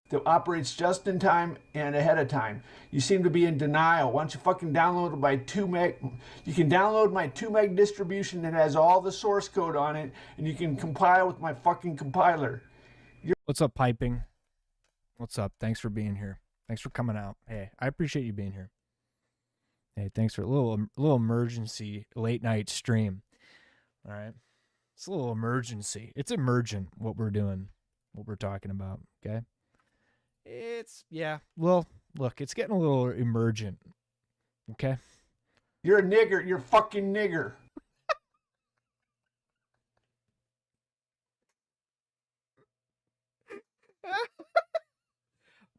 that operates just in time and ahead of time. You seem to be in denial. Why don't you fucking download my 2 meg? You can download my 2 meg distribution that has all the source code on it, and you can compile with my fucking compiler. What's up, Piping? What's up? Thanks for being here. Thanks for coming out. Hey, I appreciate you being here. Hey, thanks for a little emergency late night stream. All right. It's a little emergency. It's emergent what we're doing, what we're talking about, okay? Well, look, it's getting a little emergent, okay? You're a nigger. You're a fucking nigger.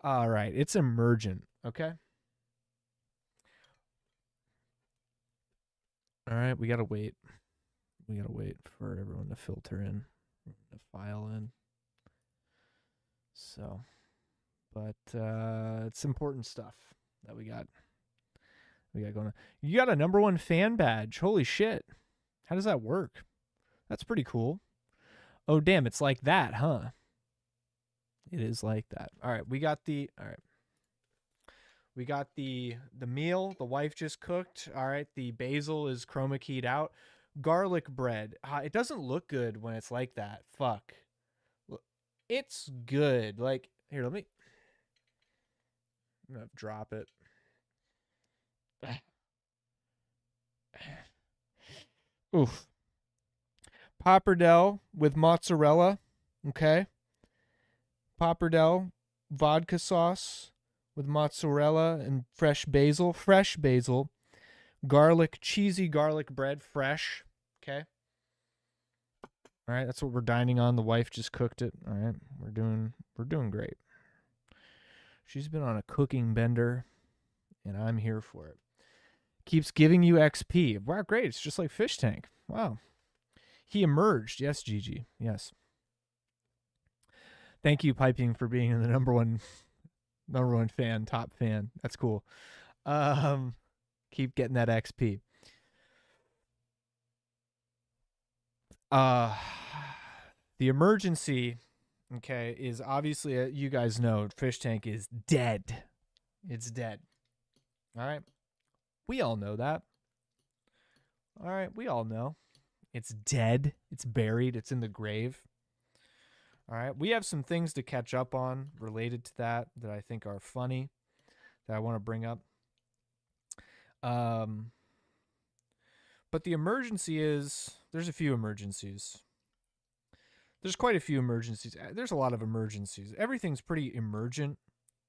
All right, it's emergent, okay? All right, we got to wait. We got to wait for everyone to filter in, to file in. So, but it's important stuff that we got going on. You got a #1 fan badge. Holy shit. How does that work? That's pretty cool. Oh, damn, it's like that, huh? It is like that. All right, we got the meal the wife just cooked. All right, the basil is chroma keyed out. Garlic bread. It doesn't look good when it's like that. Fuck. It's good. Like, here, I'm gonna drop it. Oof. Pappardelle with mozzarella. Okay. Pappardelle vodka sauce with mozzarella and fresh basil. Cheesy garlic bread, fresh. Okay. All right, that's what we're dining on. The wife just cooked it. All right, we're doing great. She's been on a cooking bender, and I'm here for it. Keeps giving you XP. Wow, great. It's just like Fish Tank. Wow. He emerged. Yes, Gigi. Yes. Thank you, Piping, for being the number one fan, top fan. That's cool. Keep getting that XP. The emergency, okay, is obviously, you guys know, Fish Tank is dead. It's dead. All right. We all know that. All right. We all know. It's dead. It's buried. It's in the grave. All right. We have some things to catch up on related to that I think are funny that I want to bring up. But the emergency is, there's a few emergencies. There's quite a few emergencies. There's a lot of emergencies. Everything's pretty emergent.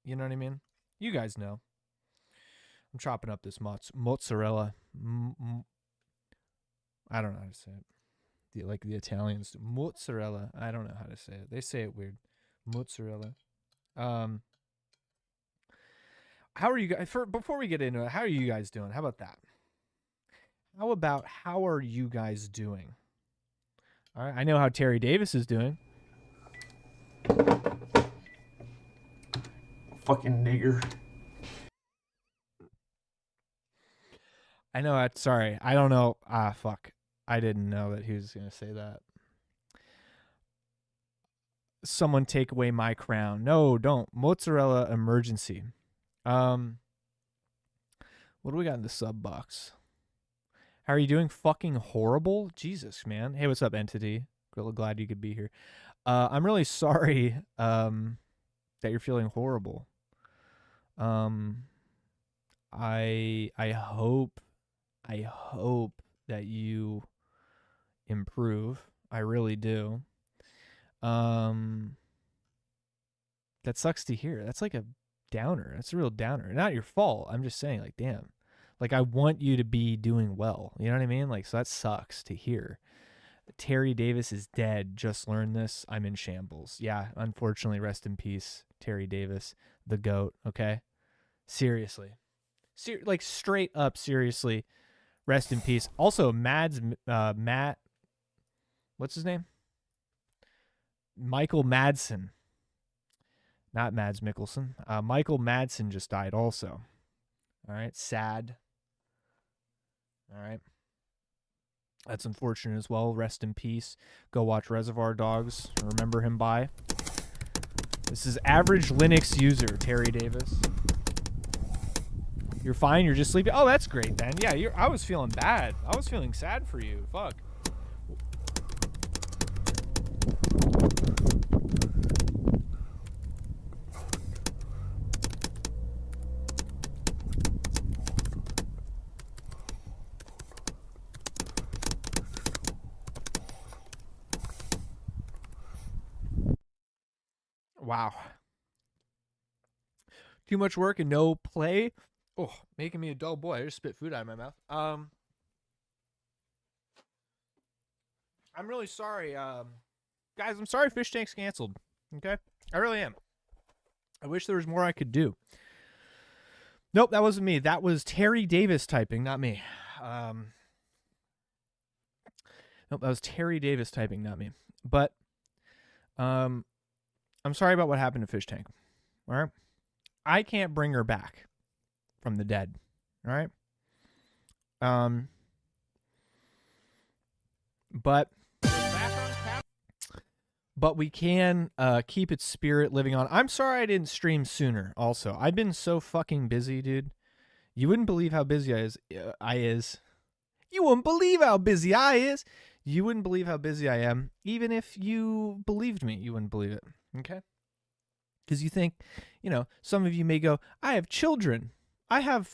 You know what I mean? You guys know. I'm chopping up this mozzarella. I don't know how to say it. Like the Italians do. Mozzarella. I don't know how to say it. They say it weird. Mozzarella. How are you guys? Before we get into it, how are you guys doing? How about that? How are you guys doing? All right, I know how Terry Davis is doing. Fucking nigger. I know that. Sorry, I don't know. Fuck. I didn't know that he was gonna say that. Someone take away my crown. No, don't. Mozzarella emergency. What do we got in the sub box? How are you doing? Fucking horrible? Jesus, man. Hey, what's up, Entity? Really glad you could be here. I'm really sorry that you're feeling horrible. I hope that you improve. I really do. That sucks to hear. That's like a downer. That's a real downer. Not your fault. I'm just saying, like, damn. Like, I want you to be doing well. You know what I mean? Like, so that sucks to hear. Terry Davis is dead. Just learned this. I'm in shambles. Yeah, unfortunately, rest in peace, Terry Davis, the GOAT, okay? Seriously. Like, straight up, seriously, rest in peace. Also, Matt, what's his name? Michael Madsen. Not Mads Mikkelsen. Michael Madsen just died also. All right, sad. All right. That's unfortunate as well. Rest in peace. Go watch Reservoir Dogs. Remember him by. This is average Linux user, Terry Davis. You're fine. You're just sleeping. Oh, that's great then. Yeah, I was feeling bad. I was feeling sad for you. Fuck. Wow. Too much work and no play. Oh, making me a dull boy. I just spit food out of my mouth. I'm really sorry. Guys, I'm sorry Fish Tank's canceled. Okay? I really am. I wish there was more I could do. Nope, that wasn't me. That was Terry Davis typing, not me. Nope, that was Terry Davis typing, not me. But I'm sorry about what happened to Fish Tank. All right? I can't bring her back from the dead. All right? But we can keep its spirit living on. I'm sorry I didn't stream sooner also. I've been so fucking busy, dude. You wouldn't believe how busy I is. You wouldn't believe how busy I is. You wouldn't believe how busy I am. Even if you believed me, you wouldn't believe it. Okay? Because you think, some of you may go, I have children. I have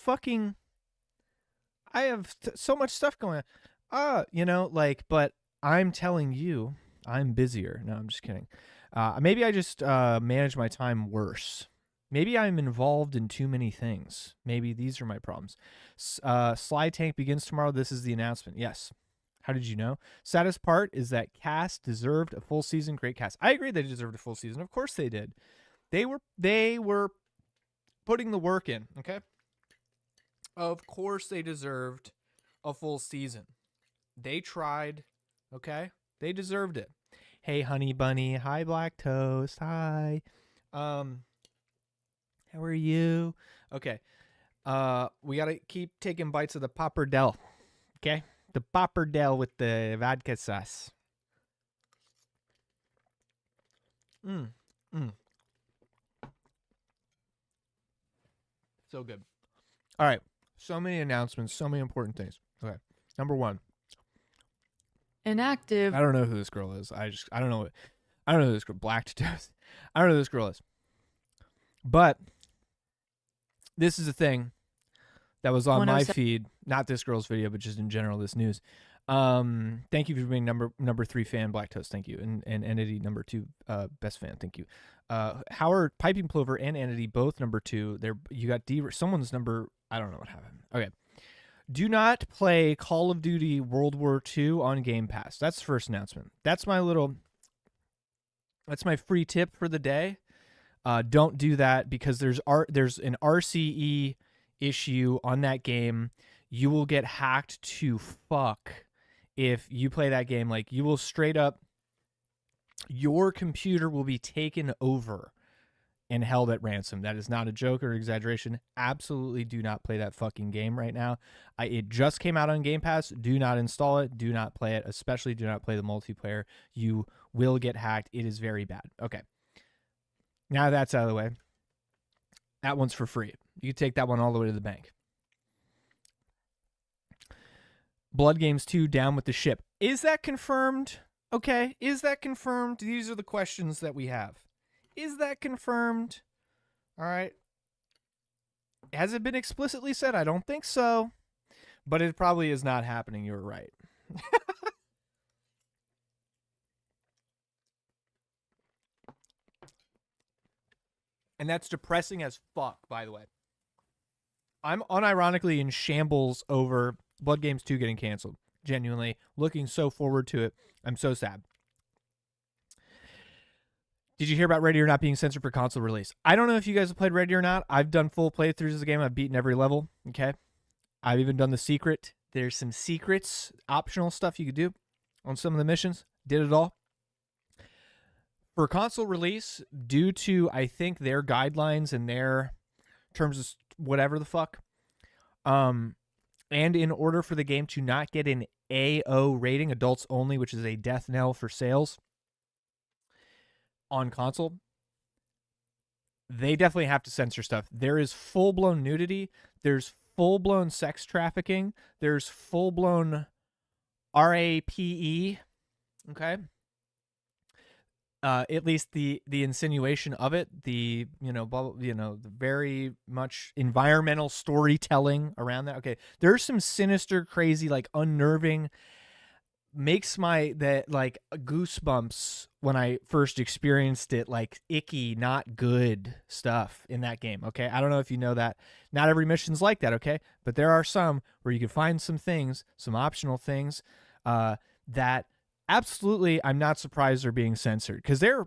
so much stuff going on. But I'm telling you, I'm busier. No, I'm just kidding. Maybe I just manage my time worse. Maybe I'm involved in too many things. Maybe these are my problems. Slide Tank begins tomorrow. This is the announcement. Yes. How did you know? Saddest part is that cast deserved a full season. Great cast. I agree they deserved a full season. Of course they did. They were putting the work in, okay? Of course they deserved a full season. They tried, okay? They deserved it. Hey, honey bunny. Hi, black toast. Hi. How are you? Okay. We got to keep taking bites of the pappardelle, okay? The pappardelle with the vodka sauce. So good. All right. So many announcements, so many important things. Okay. Number one. Inactive. I don't know who this girl is. I don't know. I don't know who this girl. Black toast. I don't know who this girl is. But this is a thing that was on my feed. Not this girl's video, but just in general, this news. Thank you for being number 3 fan, Black Toast. Thank you. And Entity number 2 best fan. Thank you. Howard, Piping Plover, and Entity both number 2. You got someone's number. I don't know what happened. Okay. Do not play Call of Duty World War II on Game Pass. That's the first announcement. That's my free tip for the day. Don't do that because there's an RCE issue on that game. You will get hacked to fuck if you play that game. Like, you will straight up, your computer will be taken over and held at ransom. That is not a joke or exaggeration. Absolutely do not play that fucking game right now. It just came out on Game Pass. Do not install it. Do not play it. Especially do not play the multiplayer. You will get hacked. It is very bad. Okay. Now that's out of the way. That one's for free. You can take that one all the way to the bank. Blood Games 2 down with the ship. Is that confirmed? Okay. Is that confirmed? These are the questions that we have. Is that confirmed? All right. Has it been explicitly said? I don't think so. But it probably is not happening. You're right. And that's depressing as fuck, by the way. I'm unironically in shambles over Blood Games 2 getting canceled. Genuinely. Looking so forward to it. I'm so sad. Did you hear about Ready or Not being censored for console release? I don't know if you guys have played Ready or Not. I've done full playthroughs of the game. I've beaten every level. Okay. I've even done the secret. There's some secrets, optional stuff you could do on some of the missions. Did it all. For console release, due to, I think, their guidelines and their terms of whatever the fuck, and in order for the game to not get an AO rating, adults only, which is a death knell for sales on console, they definitely have to censor stuff. There is full-blown nudity. There's full-blown sex trafficking. There's full-blown RAPE. Okay. At least the insinuation of it, the the very much environmental storytelling around that. Okay, there's some sinister, crazy, like unnerving, makes my like goosebumps when I first experienced it, like icky, not good stuff in that game. Okay, I don't know if you know that. Not every mission's like that. Okay, but there are some where you can find some things, some optional things, that absolutely I'm not surprised they're being censored because they're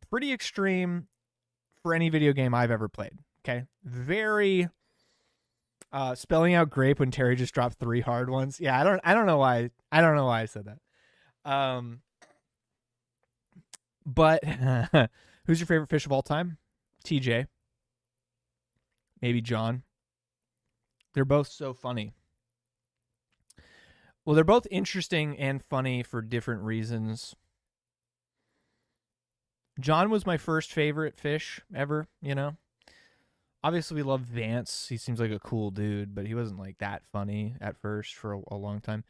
pretty extreme for any video game I've ever played. Okay, very spelling out grape when Terry just dropped 3 hard ones. Yeah, I don't know why I said that. But who's your favorite fish of all time? TJ. Maybe John. They're both so funny. Well, they're both interesting and funny for different reasons. John was my first favorite fish ever, Obviously, we love Vance. He seems like a cool dude, but he wasn't like that funny at first for a long time.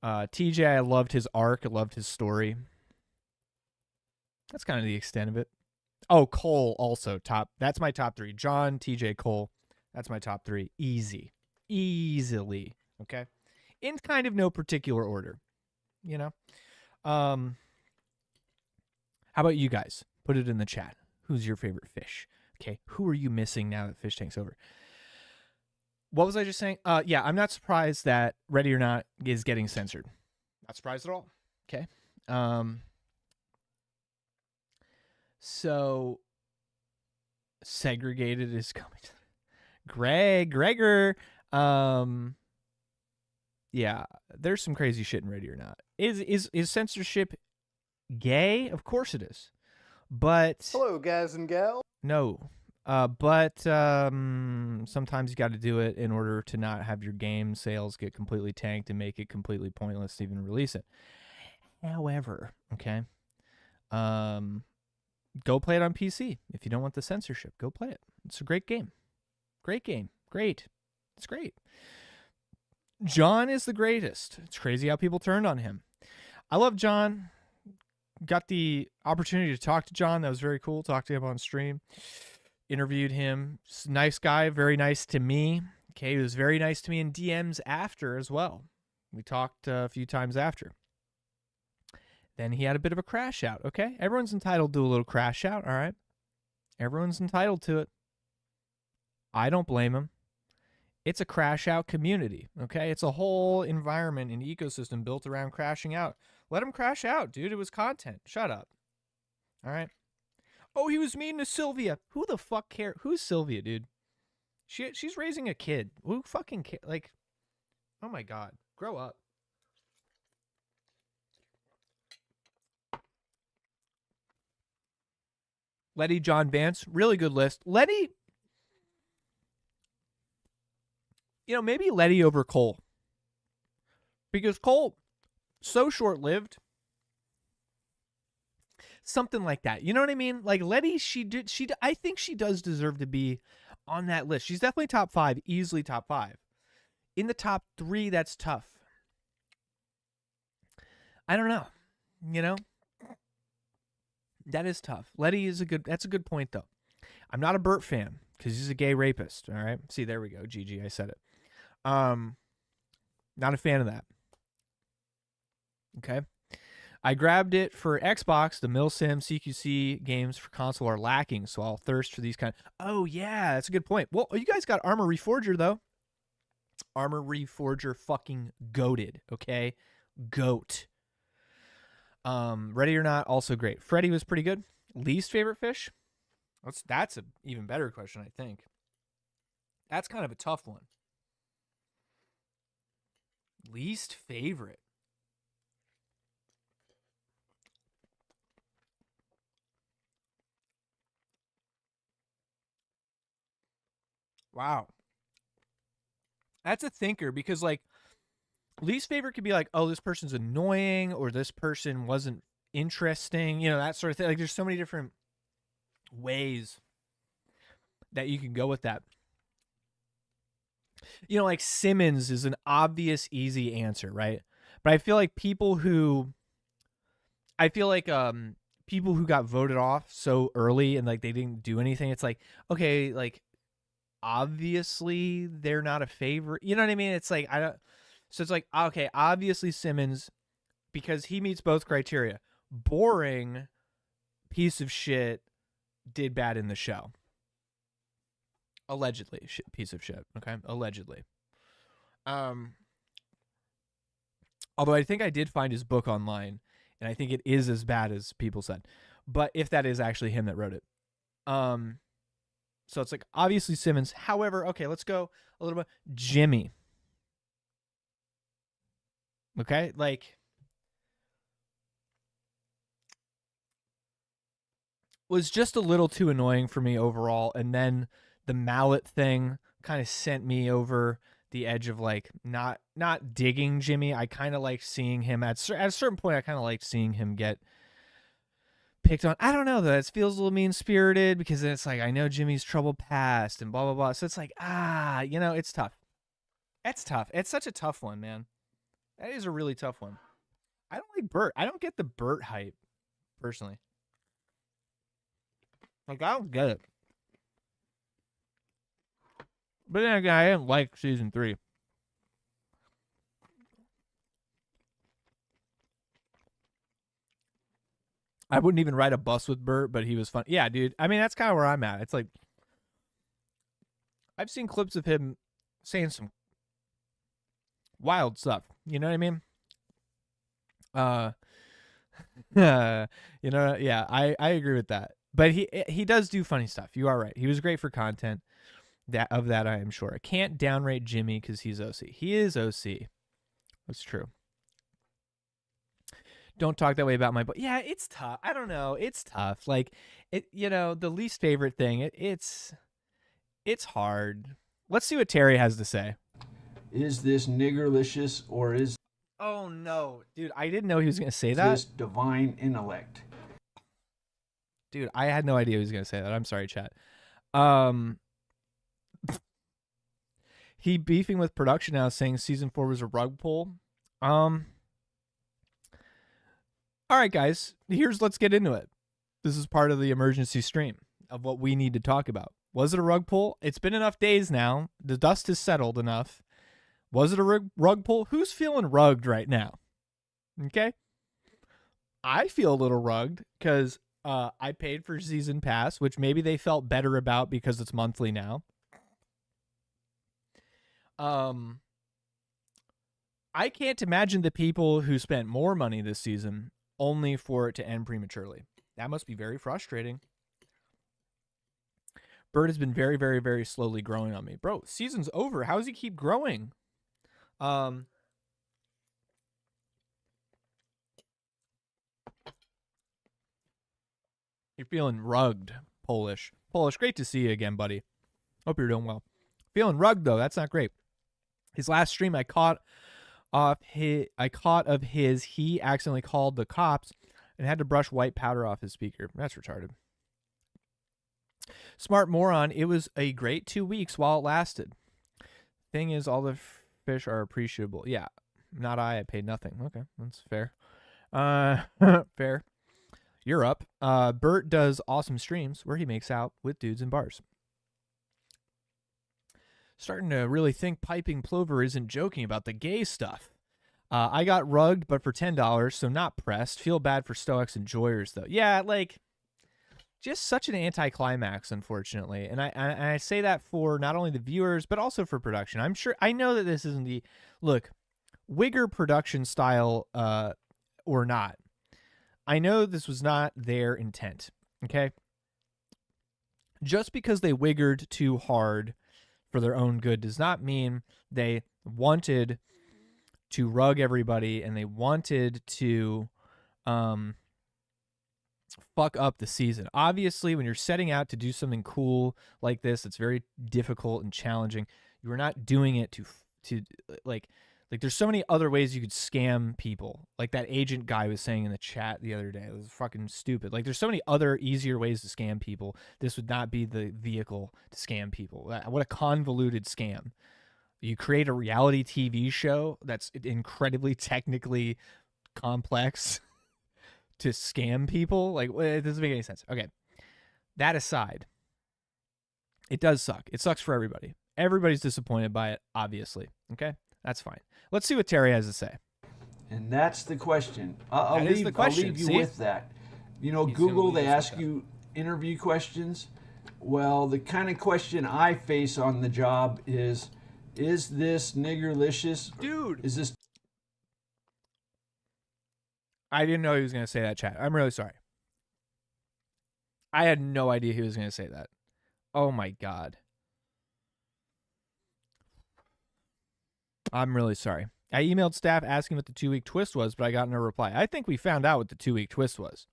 TJ, I loved his arc. I loved his story. That's kind of the extent of it. Oh, Cole also top. That's my top 3. John, TJ, Cole. That's my top 3. Easily. Okay. In kind of no particular order, How about you guys? Put it in the chat. Who's your favorite fish? Okay, who are you missing now that Fish Tank's over? What was I just saying? Yeah, I'm not surprised that Ready or Not is getting censored. Not surprised at all. Okay. So segregated is coming. Gregor. Yeah, there's some crazy shit in Ready or Not. Is censorship gay? Of course it is. But hello, guys and gals. No. But sometimes you got to do it in order to not have your game sales get completely tanked and make it completely pointless to even release it. However, okay, go play it on PC. If you don't want the censorship, go play it. It's a great game. Great game. Great. It's great. John is the greatest. It's crazy how people turned on him. I love John. Got the opportunity to talk to John. That was very cool. Talked to him on stream. Interviewed him. Nice guy. Very nice to me. Okay, he was very nice to me in DMs after as well. We talked a few times after. Then he had a bit of a crash out. Okay, everyone's entitled to a little crash out. All right, everyone's entitled to it. I don't blame him. It's a crash out community. Okay, it's a whole environment and ecosystem built around crashing out. Let him crash out, dude. It was content. Shut up. All right. Oh, he was mean to Sylvia. Who the fuck cares? Who's Sylvia, dude? She's raising a kid. Who fucking cares? Like, oh my God. Grow up. Letty, John Vance. Really good list. Letty. Maybe Letty over Cole. Because Cole, so short-lived. Something like that. You know what I mean? Like Letty, I think she does deserve to be on that list. She's definitely top 5, easily top 5. In the top 3, that's tough. I don't know. That is tough. Letty that's a good point though. I'm not a Bert fan because he's a gay rapist. All right. See, there we go. GG, I said it. Not a fan of that. Okay. I grabbed it for Xbox. The Milsim CQC games for console are lacking, so I'll thirst for these kind. Oh yeah, that's a good point. Well, you guys got Armor Reforger though. Armor Reforger fucking goated. Okay, goat. Ready or Not, also great. Freddy was pretty good. Least favorite fish? That's an even better question, I think. That's kind of a tough one. Least favorite. Wow. That's a thinker because like least favorite could be like, oh, this person's annoying or this person wasn't interesting, that sort of thing. Like there's so many different ways that you can go with that. You know, like Simmons is an obvious, easy answer, right? But I feel like people who got voted off so early and like they didn't do anything, it's like, okay, like obviously they're not a favorite. You know what I mean? It's like so it's like, okay, obviously Simmons, because he meets both criteria. Boring piece of shit, did bad in the show. Allegedly, piece of shit. Okay, allegedly. Although I think I did find his book online, and I think it is as bad as people said. But if that is actually him that wrote it, so it's like obviously Simmons. However, okay, let's go a little bit. Jimmy. Okay, like was just a little too annoying for me overall, and then the mallet thing kind of sent me over the edge of like not digging Jimmy. I kind of like seeing him at a certain point. I kind of like seeing him get picked on. I don't know though. It feels a little mean spirited because then it's like I know Jimmy's troubled past and blah blah blah. So it's like it's tough. It's tough. It's such a tough one, man. That is a really tough one. I don't like Bert. I don't get the Bert hype personally. Like I don't get it. But then again, I didn't like season 3. I wouldn't even ride a bus with Bert, but he was fun. Yeah, dude. I mean, that's kind of where I'm at. It's like I've seen clips of him saying some wild stuff. You know what I mean? Yeah, I agree with that. But he does do funny stuff. You are right. He was great for content. That I am sure. I can't downrate Jimmy because he's OC. He is OC. That's true. Don't talk that way about my boy. Yeah, it's tough. I don't know. It's tough. Like the least favorite thing. It's hard. Let's see what Terry has to say. Is this niggerlicious or is Oh no, dude! I didn't know he was gonna say that. this divine intellect? Dude, I had no idea he was gonna say that. I'm sorry, chat. He beefing with production now, saying season 4 was a rug pull. All right, guys. Let's get into it. This is part of the emergency stream of what we need to talk about. Was it a rug pull? It's been enough days now. The dust has settled enough. Was it a rug pull? Who's feeling rugged right now? Okay. I feel a little rugged because I paid for season pass, which maybe they felt better about because it's monthly now. I can't imagine the people who spent more money this season only for it to end prematurely. That must be very frustrating. Bird has been very, very, very slowly growing on me. Bro, season's over. How does he keep growing? You're feeling rugged, Polish. Polish, great to see you again, buddy. Hope you're doing well. Feeling rugged, though. That's not great. His last stream, I caught of his. He accidentally called the cops and had to brush white powder off his speaker. That's retarded. Smart moron. It was a great 2 weeks while it lasted. Thing is, all the fish are appreciable. Yeah, not I paid nothing. Okay, that's fair. Fair. You're up. Bert does awesome streams where he makes out with dudes in bars. Starting to really think Piping Plover isn't joking about the gay stuff. I got rugged, but for $10, so not pressed. Feel bad for Stoics enjoyers, though. Yeah, like, just such an anticlimax, unfortunately. And I say that for not only the viewers, but also for production. I know that this isn't the, look, Wigger production style or not. I know this was not their intent, okay? Just because they wiggered too hard for their own good does not mean they wanted to rug everybody and they wanted to fuck up the season. Obviously, when you're setting out to do something cool like this, it's very difficult and challenging. You are not doing it to like Like, there's so many other ways you could scam people. Like that agent guy was saying in the chat the other day. It was fucking stupid. Like, there's so many other easier ways to scam people. This would not be the vehicle to scam people. What a convoluted scam. You create a reality TV show that's incredibly technically complex to scam people. Like, it doesn't make any sense. Okay. That aside, it does suck. It sucks for everybody. Everybody's disappointed by it, obviously. Okay? That's fine. Let's see what Terry has to say. And that's the question. I'll leave you with that. You know, Google, they ask you interview questions. Well, the kind of question I face on the job is this niggerlicious? Dude. Is this... I didn't know he was going to say that, chat. I'm really sorry. I had no idea he was going to say that. Oh, my God. I'm really sorry. I emailed staff asking what the 2-week twist was, but I got no reply. I think we found out what the 2-week twist was.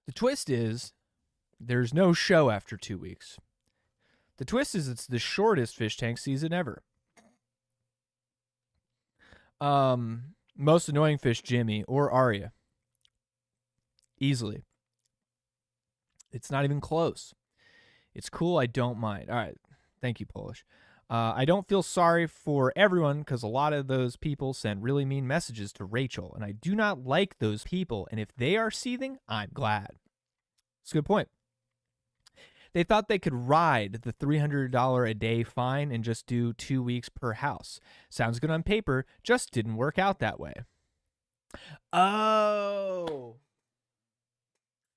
The twist is there's no show after 2 weeks. The twist is it's the shortest fish tank season ever. Most annoying fish, Jimmy or Arya. Easily. It's not even close. It's cool. I don't mind. All right. Thank you, Polish. I don't feel sorry for everyone because a lot of those people send really mean messages to Rachel, and I do not like those people, and if they are seething, I'm glad. It's a good point. They thought they could ride the $300 a day fine and just do 2 weeks per house. Sounds good on paper, just didn't work out that way. Oh.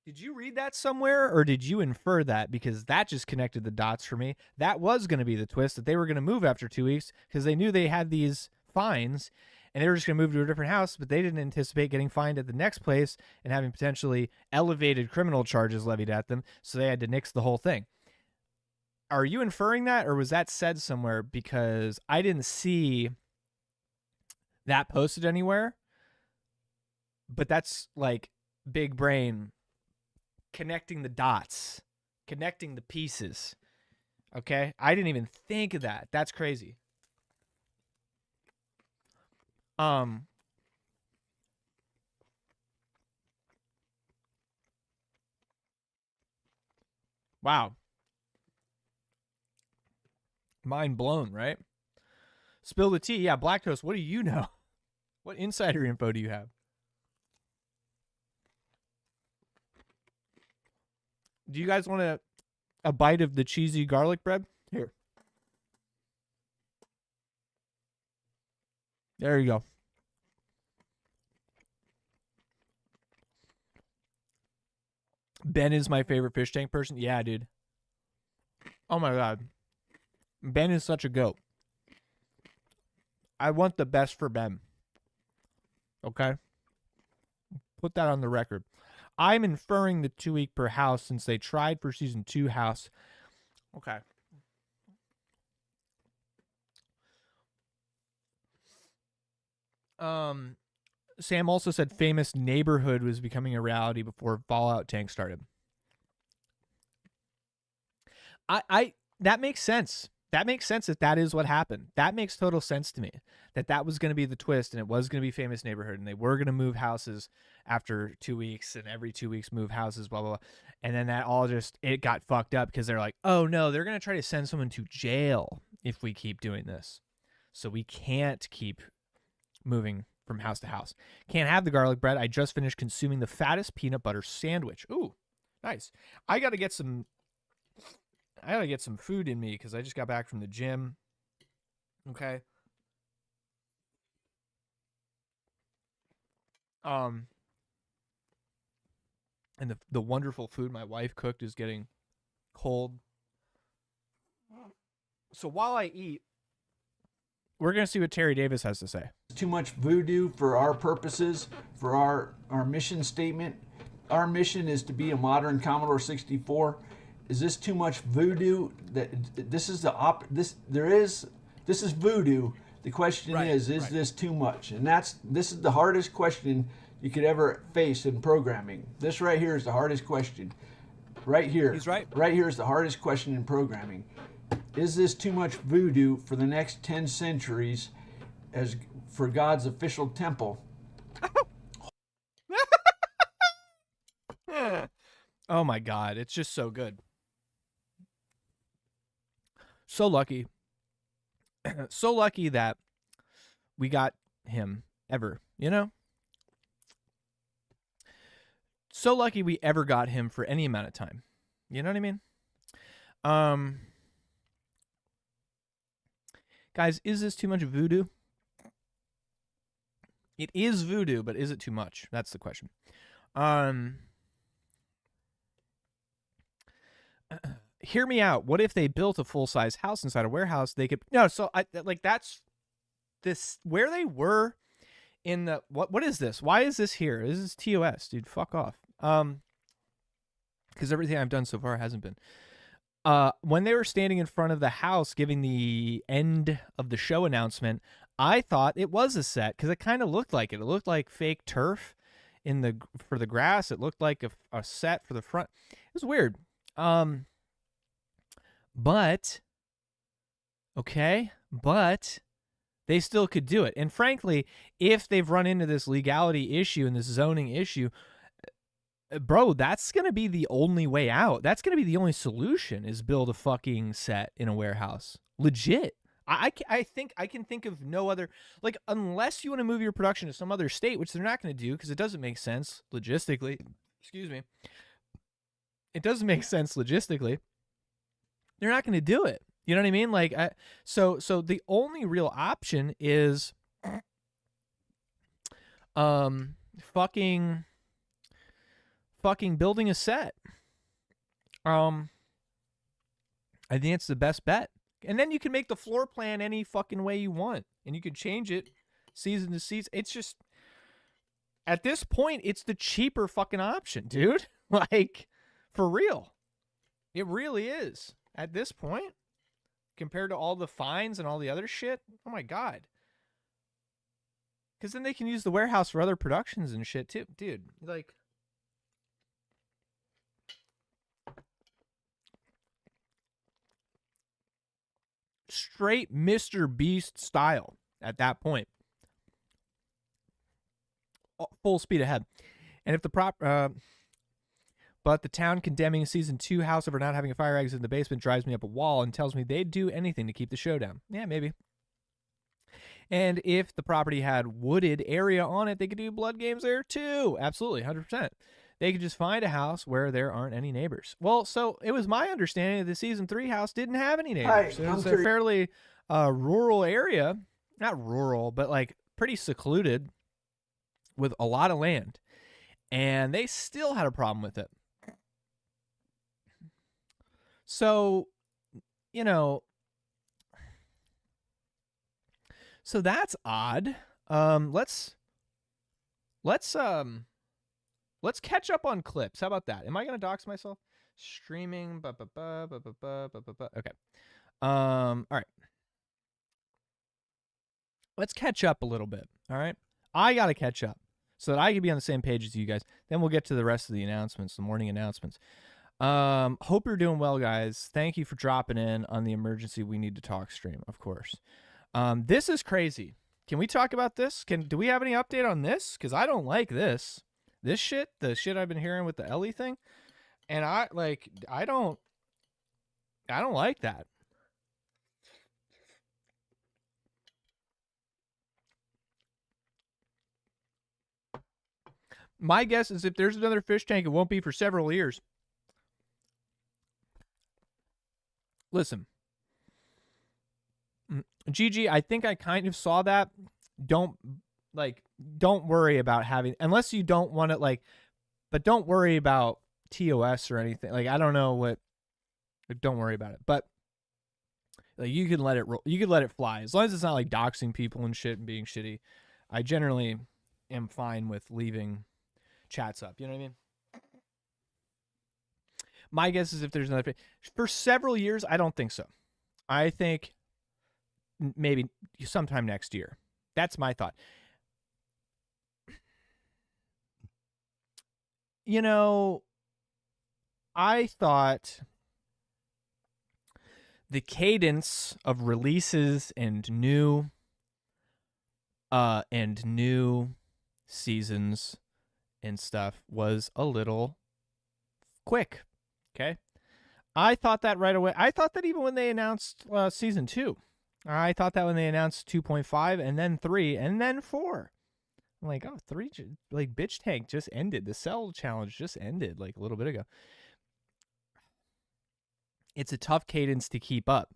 Did you read that somewhere, or did you infer that? Because that just connected the dots for me. That was going to be the twist, that they were going to move after 2 weeks because they knew they had these fines, and they were just going to move to a different house, but they didn't anticipate getting fined at the next place and having potentially elevated criminal charges levied at them, so they had to nix the whole thing. Are you inferring that, or was that said somewhere? Because I didn't see that posted anywhere, but that's like big brain connecting the dots, connecting the pieces. Okay? I didn't even think of that. That's crazy. Wow. Mind blown, right? Spill the tea. Yeah, Black Toast, what do you know? What insider info do you have? Do you guys want a bite of the cheesy garlic bread? Here. There you go. Ben is my favorite fish tank person. Yeah, dude. Oh my God. Ben is such a goat. I want the best for Ben. Okay? Put that on the record. I'm inferring the 2 week per house since they tried for season 2 house. Okay. Sam also said famous neighborhood was becoming a reality before Fallout Tank started. That makes sense. That makes sense that is what happened. That makes total sense to me. That was going to be the twist, and it was going to be famous neighborhood, and they were going to move houses after 2 weeks, and every 2 weeks move houses, blah, blah, blah. And then that all just, it got fucked up because they're like, oh no, they're going to try to send someone to jail if we keep doing this. So we can't keep moving from house to house. Can't have the garlic bread. I just finished consuming the fattest peanut butter sandwich. Ooh, nice. I got to get some food in me because I just got back from the gym. Okay. And the wonderful food my wife cooked is getting cold. So while I eat, we're going to see what Terry Davis has to say. Too much voodoo for our purposes, for our mission statement. Our mission is to be a modern Commodore 64. Is this too much voodoo? That this is this is voodoo. The question is this too much? And this is the hardest question you could ever face in programming. This right here is the hardest question. Right here. He's right. Right here is the hardest question in programming. is this too much voodoo for the next 10 centuries as for God's official temple? Oh my God, it's just so good. So lucky. So lucky that we got him ever, you know? So lucky we ever got him for any amount of time. You know what I mean? Guys, is this too much voodoo? It is voodoo, but is it too much? That's the question. Hear me out. What if they built a full-size house inside a warehouse? They could so I like that's this where they were in the what is this? Why is this here? This is TOS, dude. Fuck off. Because everything I've done so far hasn't been. When they were standing in front of the house giving the end of the show announcement, I thought it was a set because it kind of looked like it. It looked like fake turf for the grass. It looked like a set for the front. It was weird. But they still could do it. And frankly, if they've run into this legality issue and this zoning issue, bro, that's going to be the only way out. That's going to be the only solution is build a fucking set in a warehouse. Legit. I think I can think of no other, like, unless you want to move your production to some other state, which they're not going to do because it doesn't make sense logistically. Excuse me. It doesn't make sense logistically. They're not going to do it. You know what I mean? Like, so the only real option is, fucking building a set. I think it's the best bet. And then you can make the floor plan any fucking way you want, and you can change it season to season. It's just, at this point, it's the cheaper fucking option, dude. Like, for real. It really is. At this point, compared to all the fines and all the other shit, oh my God. Because then they can use the warehouse for other productions and shit too. Dude, like, straight Mr. Beast style at that point. Full speed ahead. And if the but the town condemning season 2 house over not having a fire exit in the basement drives me up a wall and tells me they'd do anything to keep the show down. Yeah, maybe. And if the property had wooded area on it, they could do blood games there too. Absolutely, 100%. They could just find a house where there aren't any neighbors. Well, so it was my understanding that the season 3 house didn't have any neighbors. It was a fairly rural area. Not rural, but like pretty secluded with a lot of land. And they still had a problem with it. So, you know, so that's odd. Let's catch up on clips. How about that? Am I gonna dox myself? Streaming. Okay. All right. Let's catch up a little bit. All right. I gotta catch up so that I can be on the same page as you guys. Then we'll get to the rest of the announcements, the morning announcements. Hope you're doing well, guys. Thank you for dropping in on the emergency We Need to Talk stream, of course. This is crazy. Can we talk about this? Do we have any update on this? Because I don't like this. This shit, the shit I've been hearing with the Ellie thing. And I don't like that. My guess is if there's another fish tank, it won't be for several years. Listen, Gigi, I think I kind of saw that. Don't worry about having, unless you don't want it, but don't worry about TOS or anything. Like, I don't know what, don't worry about it. But like, you can let it roll. You can let it fly. As long as it's not like doxing people and shit and being shitty. I generally am fine with leaving chats up. You know what I mean? My guess is if there's another, for several years, I don't think so. I think maybe sometime next year. That's my thought. You know, I thought the cadence of releases and new seasons and stuff was a little quick. Okay. I thought that right away. I thought that even when they announced season 2. I thought that when they announced 2.5 and then 3 and then 4. I'm like, oh, 3, like Bitch Tank just ended. The Cell Challenge just ended like a little bit ago. It's a tough cadence to keep up.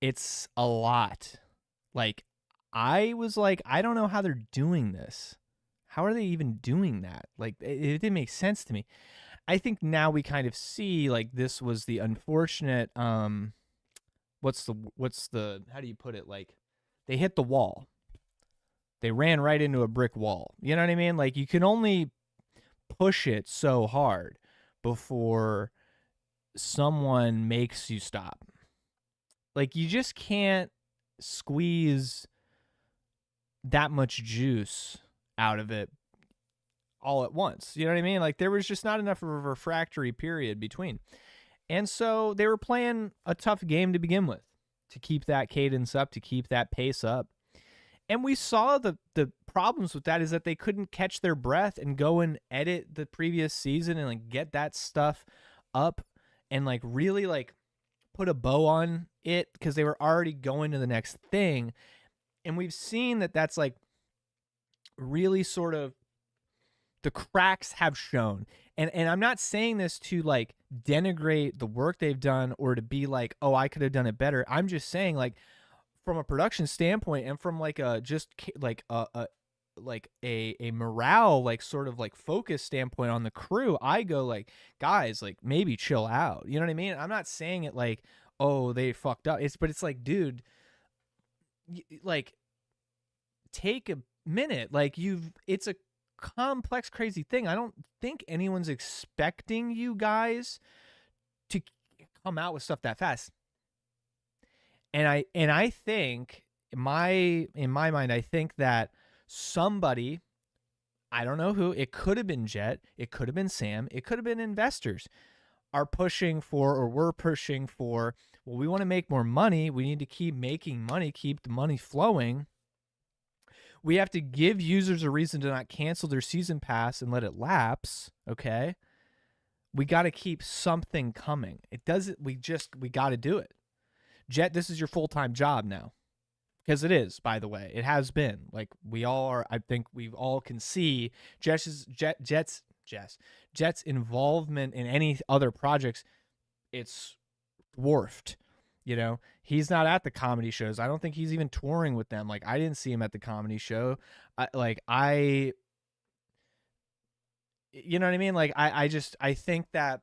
It's a lot. Like, I was like, I don't know how they're doing this. How are they even doing that? Like, it didn't make sense to me. I think now we kind of see, like, this was the unfortunate, what's the, how do you put it? Like, they hit the wall. They ran right into a brick wall. You know what I mean? Like, you can only push it so hard before someone makes you stop. Like, you just can't squeeze that much juice out of it all at once. You know what I mean? Like, there was just not enough of a refractory period between. And so they were playing a tough game to begin with, to keep that cadence up, to keep that pace up. And we saw the problems with that is that they couldn't catch their breath and go and edit the previous season and like get that stuff up and like really like put a bow on it because they were already going to the next thing. And we've seen that that's like really sort of the cracks have shown. And I'm not saying this to like denigrate the work they've done or to be like, oh, I could have done it better. I'm just saying like from a production standpoint and from like a just like a morale like sort of like focus standpoint on the crew, I go like, guys, like maybe chill out. You know what I mean? I'm not saying it like, oh, they fucked up. But it's like, dude, like take a minute. Like it's a complex, crazy thing. I don't think anyone's expecting you guys to come out with stuff that fast. And I think in my mind, I think that somebody, I don't know who, it could have been Jet, it could have been Sam, it could have been investors, are pushing for, or we're pushing for, well, we want to make more money. We need to keep making money, keep the money flowing. We have to give users a reason to not cancel their season pass and let it lapse. Okay. We got to keep something coming. It doesn't, we got to do it. Jet, this is your full-time job now. Because it is, by the way. It has been. Like, we all are, I think we all can see Jet's involvement in any other projects, it's dwarfed. You know, he's not at the comedy shows. I don't think he's even touring with them. Like, I didn't see him at the comedy show. You know what I mean? Like, I think that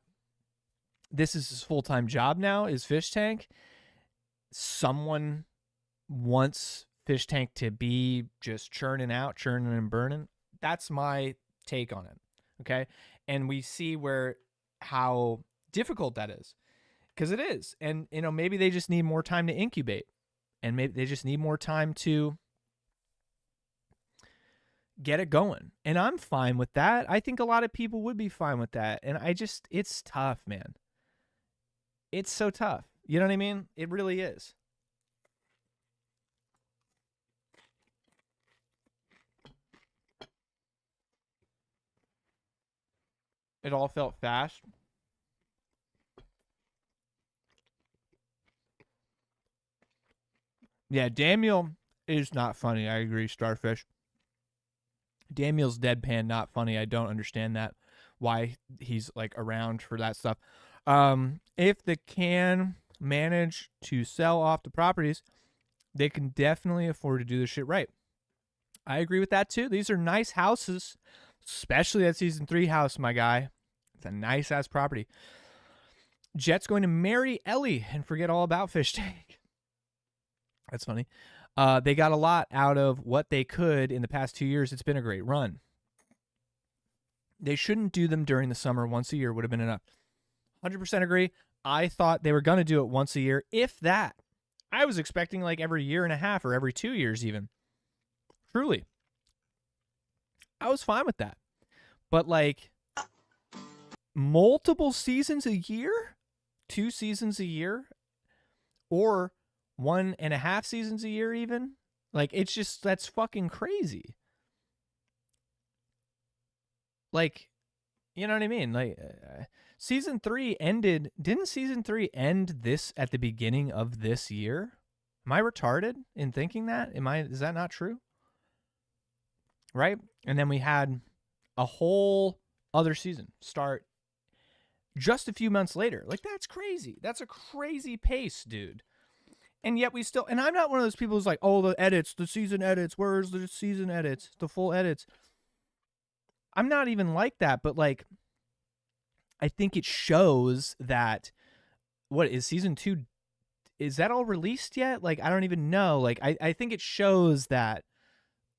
this is his full-time job now, is Fish Tank. Someone wants Fish Tank to be just churning and burning. That's my take on it. Okay. And we see how difficult that is, because it is. And, you know, maybe they just need more time to incubate, and maybe they just need more time to get it going. And I'm fine with that. I think a lot of people would be fine with that. And it's tough, man. It's so tough. You know what I mean? It really is. It all felt fast. Yeah, Daniel is not funny. I agree, Starfish. Daniel's deadpan, not funny. I don't understand that. Why he's like around for that stuff. If they can manage to sell off the properties, they can definitely afford to do this shit right. I agree with that too. These are nice houses, especially that season 3 house, my guy. It's a nice ass property. Jet's going to marry Ellie and forget all about Fish Tank. That's funny. They got a lot out of what they could in the past 2 years. It's been a great run. They shouldn't do them during the summer. Once a year would have been enough. 100% agree. I thought they were going to do it once a year, if that. I was expecting like every year and a half or every 2 years even. Truly. I was fine with that. But like multiple seasons a year? 2 seasons a year? or 1.5 seasons a year even. Like, it's just, that's fucking crazy. Like, you know what I mean? Like, season 3 ended. Didn't season 3 end this at the beginning of this year? Am I retarded in thinking that? Is that not true? Right? And then we had a whole other season start just a few months later. Like, that's crazy. That's a crazy pace, dude. And yet we still, and I'm not one of those people who's like, oh, the edits, the season edits, where's the season edits, the full edits? I'm not even like that, but like, I think it shows that, what is season 2? Is that all released yet? Like, I don't even know. Like, I think it shows that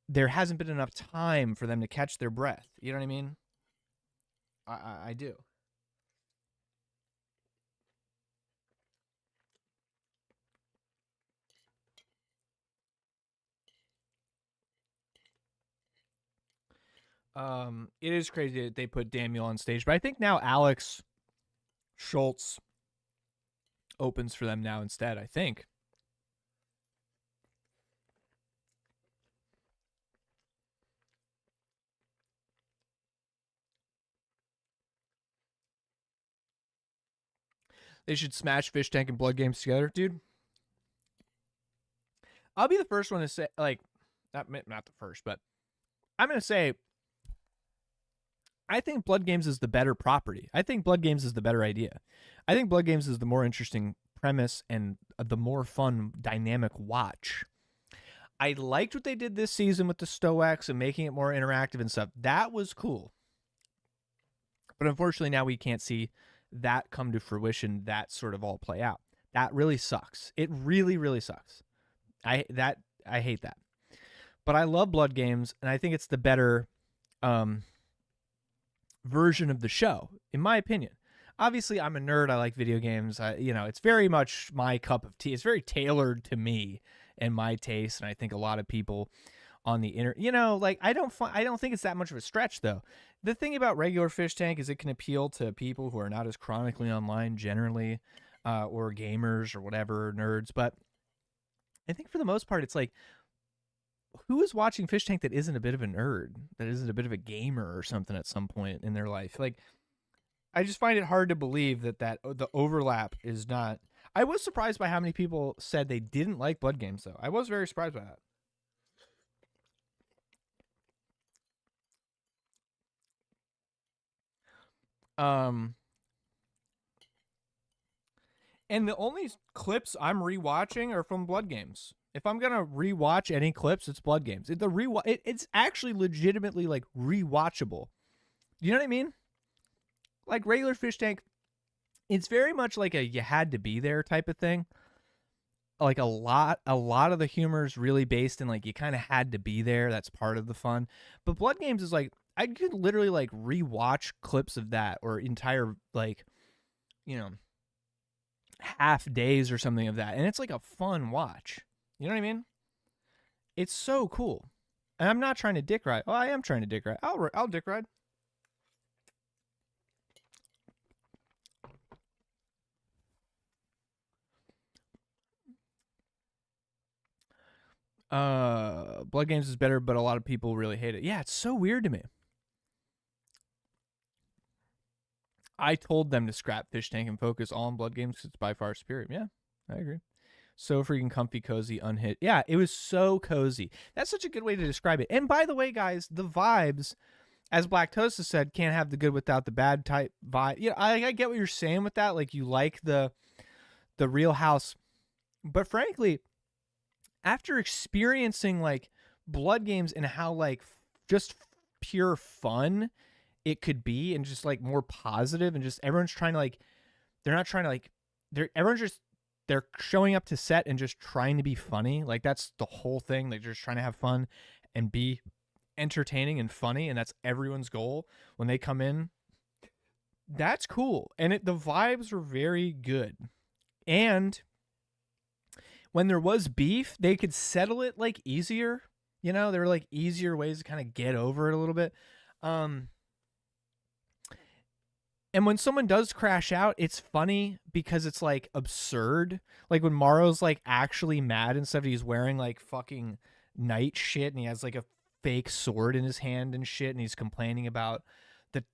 there hasn't been enough time for them to catch their breath. You know what I mean? I do. It is crazy that they put Daniel on stage, but I think now Alex Schultz opens for them now instead, I think. They should smash Fish Tank and Blood Games together, dude. I'll be the first one to say, like, not the first, but I'm going to say, I think Blood Games is the better property. I think Blood Games is the better idea. I think Blood Games is the more interesting premise and the more fun dynamic watch. I liked what they did this season with the Stoics and making it more interactive and stuff. That was cool. But unfortunately, now we can't see that come to fruition, that sort of all play out. That really sucks. It really, really sucks. I hate that. But I love Blood Games, and I think it's the better version of the show, in my opinion. Obviously, I'm a nerd. I like video games. It's very much my cup of tea. It's very tailored to me and my taste, and I think a lot of people on the internet, I don't think it's that much of a stretch, though. The thing about regular Fish Tank is it can appeal to people who are not as chronically online generally, or gamers or whatever, nerds. But I think for the most part, it's like, who is watching Fish Tank that isn't a bit of a nerd, that isn't a bit of a gamer or something at some point in their life? Like, I just find it hard to believe that the overlap is not. I was surprised by how many people said they didn't like Blood Games, though. I was very surprised by that. And the only clips I'm rewatching are from Blood Games. If I'm gonna rewatch any clips, it's Blood Games. It's actually legitimately like rewatchable. You know what I mean? Like regular Fish Tank, it's very much like a you had to be there type of thing. Like a lot of the humor is really based in like you kind of had to be there. That's part of the fun. But Blood Games is like I could literally like rewatch clips of that or entire like, half days or something of that, and it's like a fun watch. You know what I mean? It's so cool. And I'm not trying to dick ride. Oh, I am trying to dick ride. I'll dick ride. Blood Games is better, but a lot of people really hate it. Yeah, it's so weird to me. I told them to scrap Fish Tank and focus all on Blood Games because it's by far superior. Yeah, I agree. So freaking comfy, cozy, unhit. Yeah, it was so cozy. That's such a good way to describe it. And by the way, guys, the vibes, as Black Toast has said, can't have the good without the bad type vibe. Yeah, I get what you're saying with that. Like, you like the Real House. But frankly, after experiencing, like, Blood Games and how, like, just pure fun it could be and just, like, more positive and just everyone's trying to, like, they're not trying to, like, they're showing up to set and just trying to be funny. Like, that's the whole thing. They're just trying to have fun and be entertaining and funny, and that's everyone's goal when they come in. That's cool. And the vibes were very good. And when there was beef, they could settle it like easier. There were like easier ways to kind of get over it a little bit. And when someone does crash out, it's funny because it's like absurd. Like when Morrow's like actually mad and stuff, he's wearing like fucking knight shit and he has like a fake sword in his hand and shit and he's complaining about the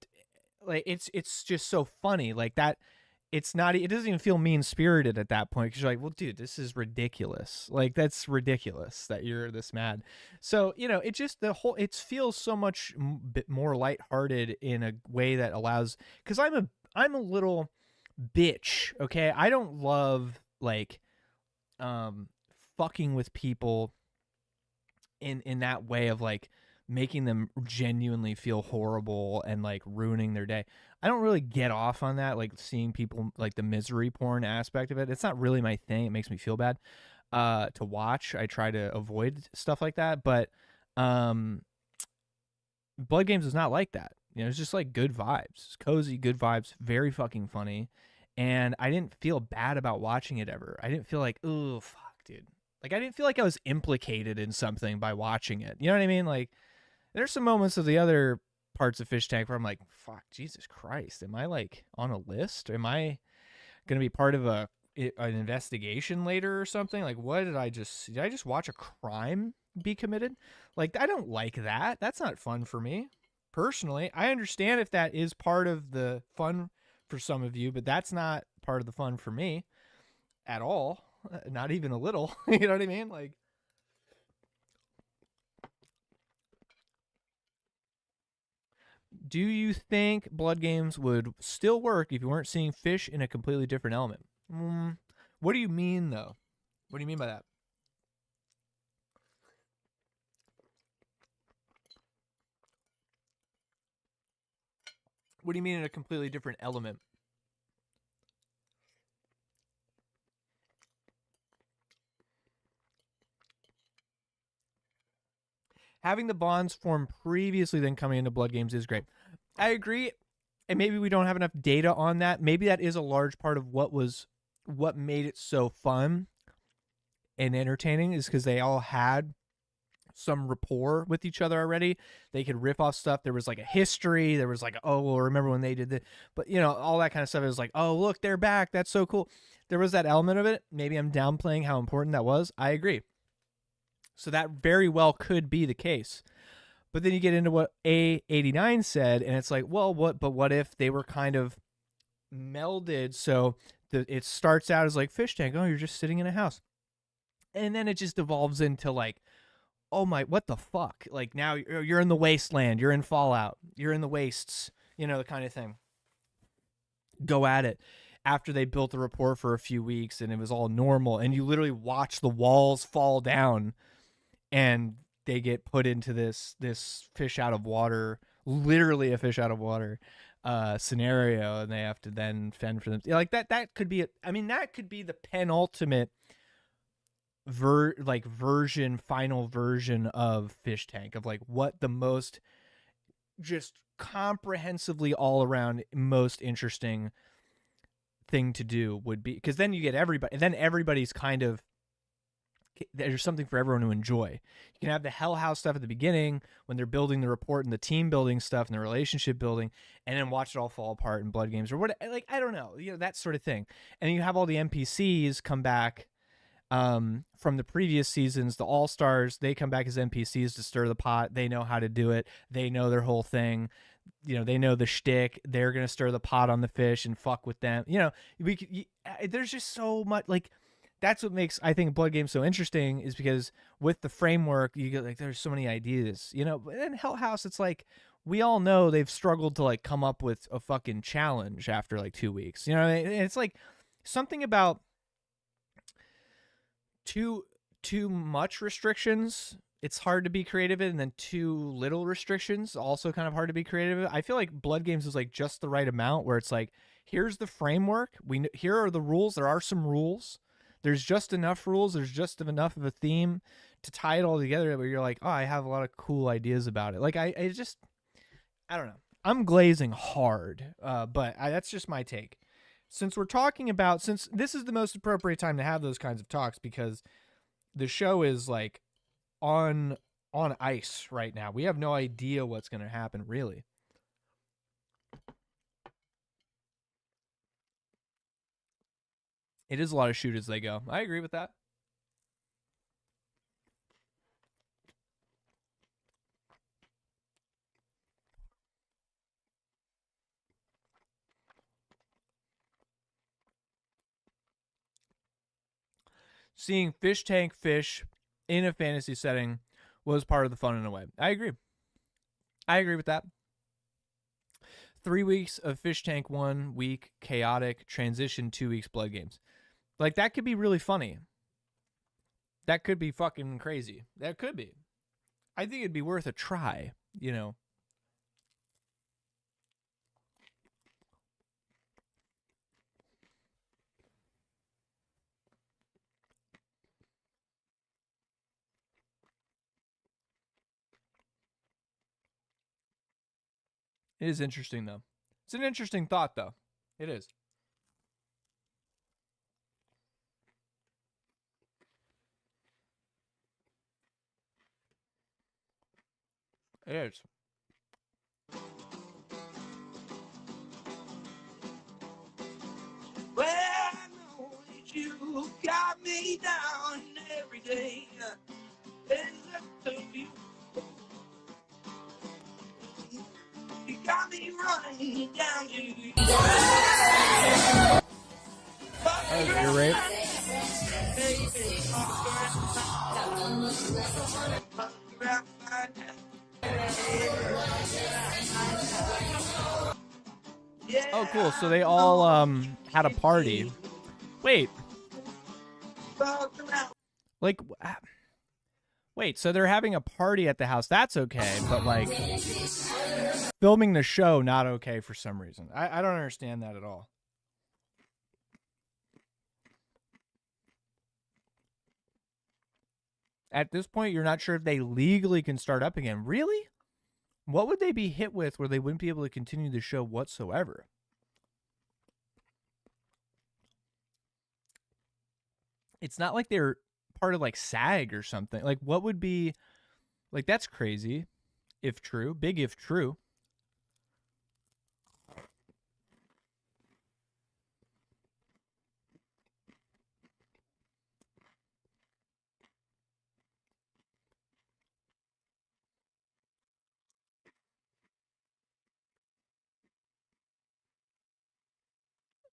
like it's just so funny. Like that it's not it doesn't even feel mean-spirited at that point because you're like, well, dude, this is ridiculous. Like that's ridiculous that you're this mad. So it just it feels so much bit more lighthearted in a way that allows, because I'm a little bitch. Okay, I don't love like fucking with people in that way of like making them genuinely feel horrible and like ruining their day. I don't really get off on that, like seeing people like the misery porn aspect of it. It's not really my thing. It makes me feel bad to watch. I try to avoid stuff like that, but Blood Games is not like that. It's just like good vibes. It's cozy, good vibes, very fucking funny. And I didn't feel bad about watching it ever. I didn't feel like, oh fuck, dude. Like I didn't feel like I was implicated in something by watching it. You know what I mean? Like there's some moments of the other parts of Fish Tank where I'm like, fuck, Jesus Christ, am I like on a list? Am I gonna be part of an investigation later or something? Like, what did I just watch a crime be committed? Like, I don't like that. That's not fun for me personally. I understand if that is part of the fun for some of you, but that's not part of the fun for me at all. Not even a little. You know what I mean? Like, do you think Blood Games would still work if you weren't seeing fish in a completely different element? What do you mean, though? What do you mean by that? What do you mean in a completely different element? Having the bonds formed previously then coming into Blood Games is great. I agree. And maybe we don't have enough data on that. Maybe that is a large part of what made it so fun and entertaining, is because they all had some rapport with each other already. They could riff off stuff. There was like a history. There was like, oh, well, remember when they did this? But all that kind of stuff. It was like, oh, look, they're back. That's so cool. There was that element of it. Maybe I'm downplaying how important that was. I agree. So that very well could be the case. But then you get into what A89 said, and it's like, well, what if they were kind of melded? So it starts out as like Fish Tank. Oh, you're just sitting in a house. And then it just evolves into like, oh my, what the fuck? Like now you're in the wasteland. You're in Fallout. You're in the wastes. The kind of thing. Go at it. After they built the rapport for a few weeks and it was all normal, and you literally watch the walls fall down and they get put into this fish out of water, literally a fish out of water scenario, and they have to then fend for them. Like that could be that could be the penultimate final version of Fish Tank, of like what the most just comprehensively all around most interesting thing to do would be, because then you get everybody, and then everybody's kind of, there's something for everyone to enjoy. You can have the Hell House stuff at the beginning when they're building the report and the team building stuff and the relationship building, and then watch it all fall apart in Blood Games or what, like, I don't know, that sort of thing. And you have all the NPCs come back from the previous seasons, the All-Stars, they come back as NPCs to stir the pot. They know how to do it. They know their whole thing. They know the shtick. They're going to stir the pot on the fish and fuck with them. There's just so much, like, that's what makes, I think, Blood Games so interesting, is because with the framework, you get like, there's so many ideas, But in Hell House, it's like, we all know they've struggled to like come up with a fucking challenge after like 2 weeks. It's like something about too much restrictions, it's hard to be creative in, and then too little restrictions, also kind of hard to be creative in. I feel like Blood Games is like just the right amount, where it's like, here's the framework, here are the rules, there are some rules, there's just enough rules, there's just enough of a theme to tie it all together where you're like, oh, I have a lot of cool ideas about it. Like I don't know, I'm glazing hard, but that's just my take. Since this is the most appropriate time to have those kinds of talks, because the show is like on ice right now. We have no idea what's going to happen, really. It is a lot of shoot as they go. I agree with that. Seeing fish tank fish in a fantasy setting was part of the fun in a way. I agree. I agree with that. 3 weeks of fish tank, 1 week chaotic transition, 2 weeks blood games. Like, that could be really funny. That could be fucking crazy. That could be. I think it'd be worth a try, you know. It is interesting, though. It's an interesting thought, though. It is. It is. Well, I know that you got me down every day. And look to you. You got me running down to you. Ear rape. Oh, cool. So they all had a party. Wait. Like, wait, so they're having a party at the house. That's okay, but like filming the show, not okay for some reason. I don't understand that at all. At this point, you're not sure if they legally can start up again. Really? What would they be hit with where they wouldn't be able to continue the show whatsoever? It's not like they're part of like SAG or something. Like, what would be, like, that's crazy if true. Big if true.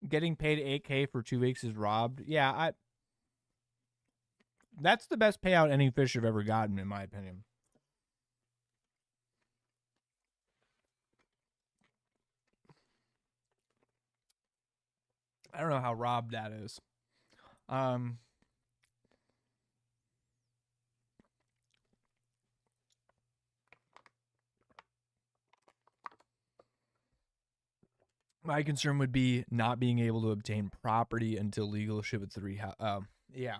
Getting paid $8K for 2 weeks is robbed. Yeah, that's the best payout any fish have ever gotten, in my opinion. I don't know how robbed that is. My concern would be not being able to obtain property until legal ship with 3. Yeah.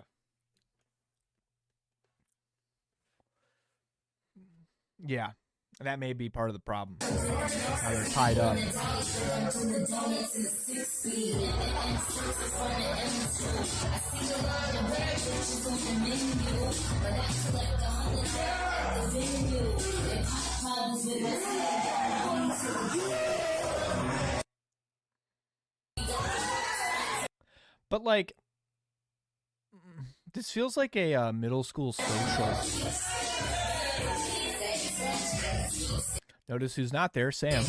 Yeah. That may be part of the problem. How they're tied up. But like, this feels like a middle school social. Notice who's not there, Sam.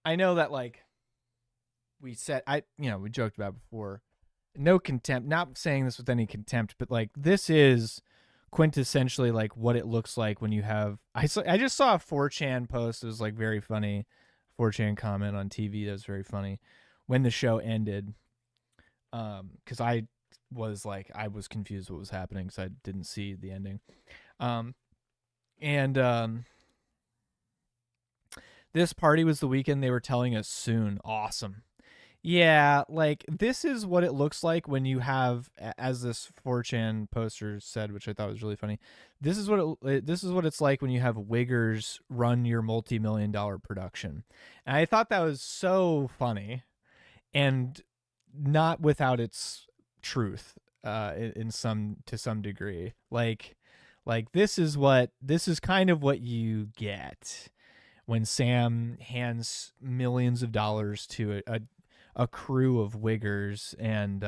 I know that, like, we said, we joked about before. No contempt, not saying this with any contempt, but like, this is quintessentially like what it looks like when you have, I just saw a 4chan post. It was like very funny. 4chan comment on TV that was very funny when the show ended. Because I was confused what was happening because I didn't see the ending. This party was the weekend they were telling us soon. Awesome. Yeah, like, this is what it looks like when you have, as this 4chan poster said, which I thought was really funny. This is what it's like when you have wiggers run your multi-million-dollar production. And I thought that was so funny, and not without its truth, to some degree. Like this is kind of what you get when Sam hands millions of dollars to a crew of wiggers and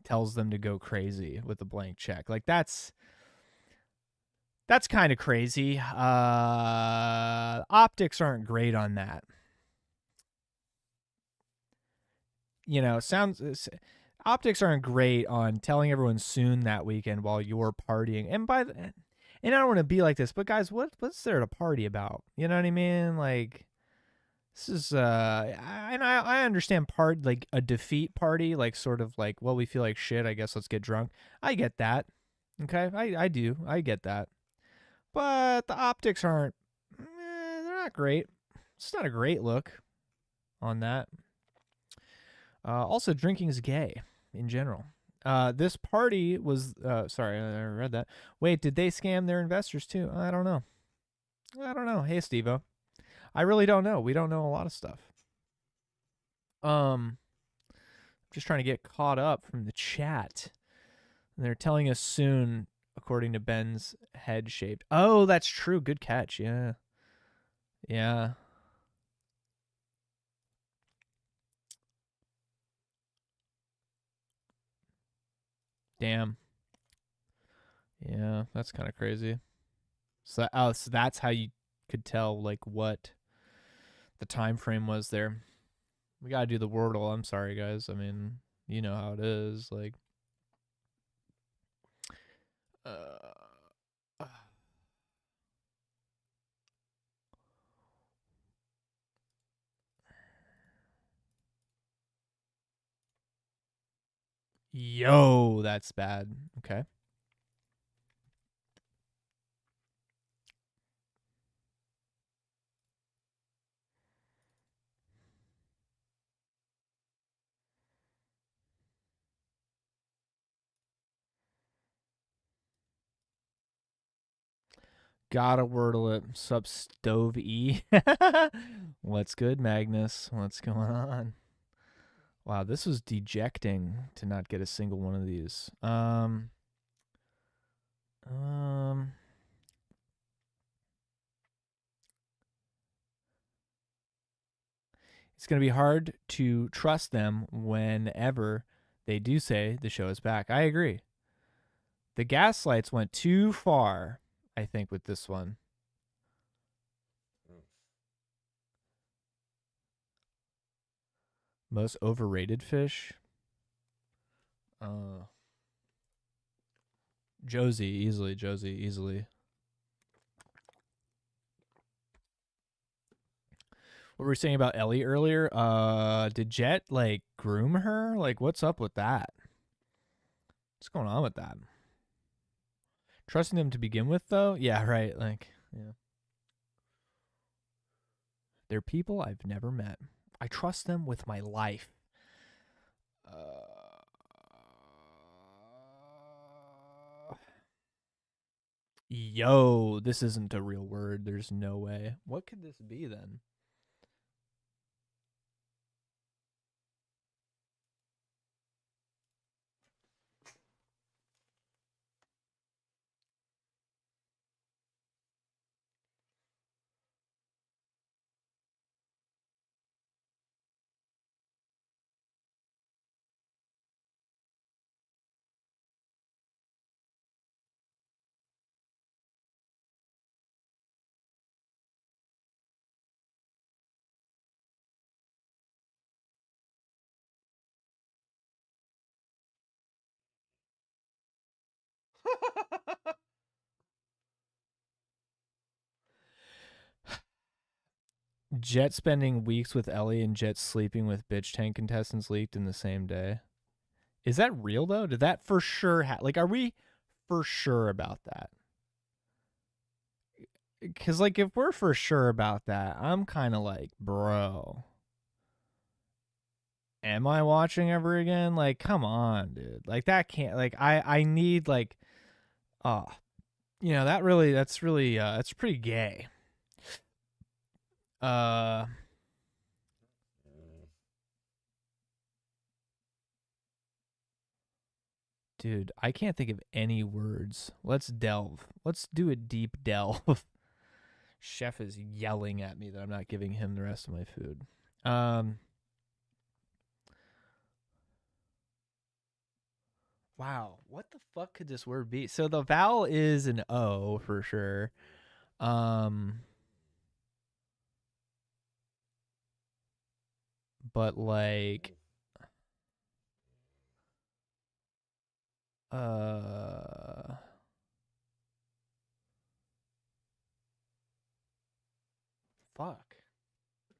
tells them to go crazy with a blank check. Like that's kind of crazy. Optics aren't great on that. You know, optics aren't great on telling everyone soon that weekend while you're partying. And I don't want to be like this, but guys, what's there to party about? You know what I mean? Like, this is I understand like a defeat party, like sort of like, well, we feel like shit, I guess let's get drunk. I get that. Okay, I do. I get that. But the optics aren't, they're not great. It's not a great look on that. Also, drinking is gay in general. This party was, sorry, I read that. Wait, did they scam their investors too? I don't know. Hey, Steve-O. I really don't know. We don't know a lot of stuff. Just trying to get caught up from the chat. And they're telling us soon, according to Ben's head shaped. Oh, that's true. Good catch. Yeah. Yeah. Damn. Yeah, that's kind of crazy. So that's how you could tell like what the time frame was there. We gotta do the Wordle. I'm sorry, guys. I mean, you know how it is. Like, yo, that's bad. Okay. Gotta wordle it. Sup, Stove E. What's good, Magnus? What's going on? Wow, this was dejecting to not get a single one of these. It's going to be hard to trust them whenever they do say the show is back. I agree. The gaslights went too far, I think, with this one. Most overrated fish? Josie, easily. What were we saying about Ellie earlier? Did Jet, like, groom her? Like, what's up with that? What's going on with that? Trusting them to begin with, though? Yeah, right. Like, yeah. They're people I've never met. I trust them with my life. Yo, this isn't a real word. There's no way. What could this be then? Jet spending weeks with Ellie and Jet sleeping with bitch tank contestants leaked in the same day. Is that real though? Did that for sure like, are we for sure about that? Because like, if we're for sure about that, I'm kind of like, bro, am I watching ever again? Like, come on, dude. Like, that can't, like, I need, like, you know, that's pretty gay. Dude, I can't think of any words. Let's delve. Let's do a deep delve. Chef is yelling at me that I'm not giving him the rest of my food. Wow, what the fuck could this word be? So the vowel is an O for sure. But like fuck.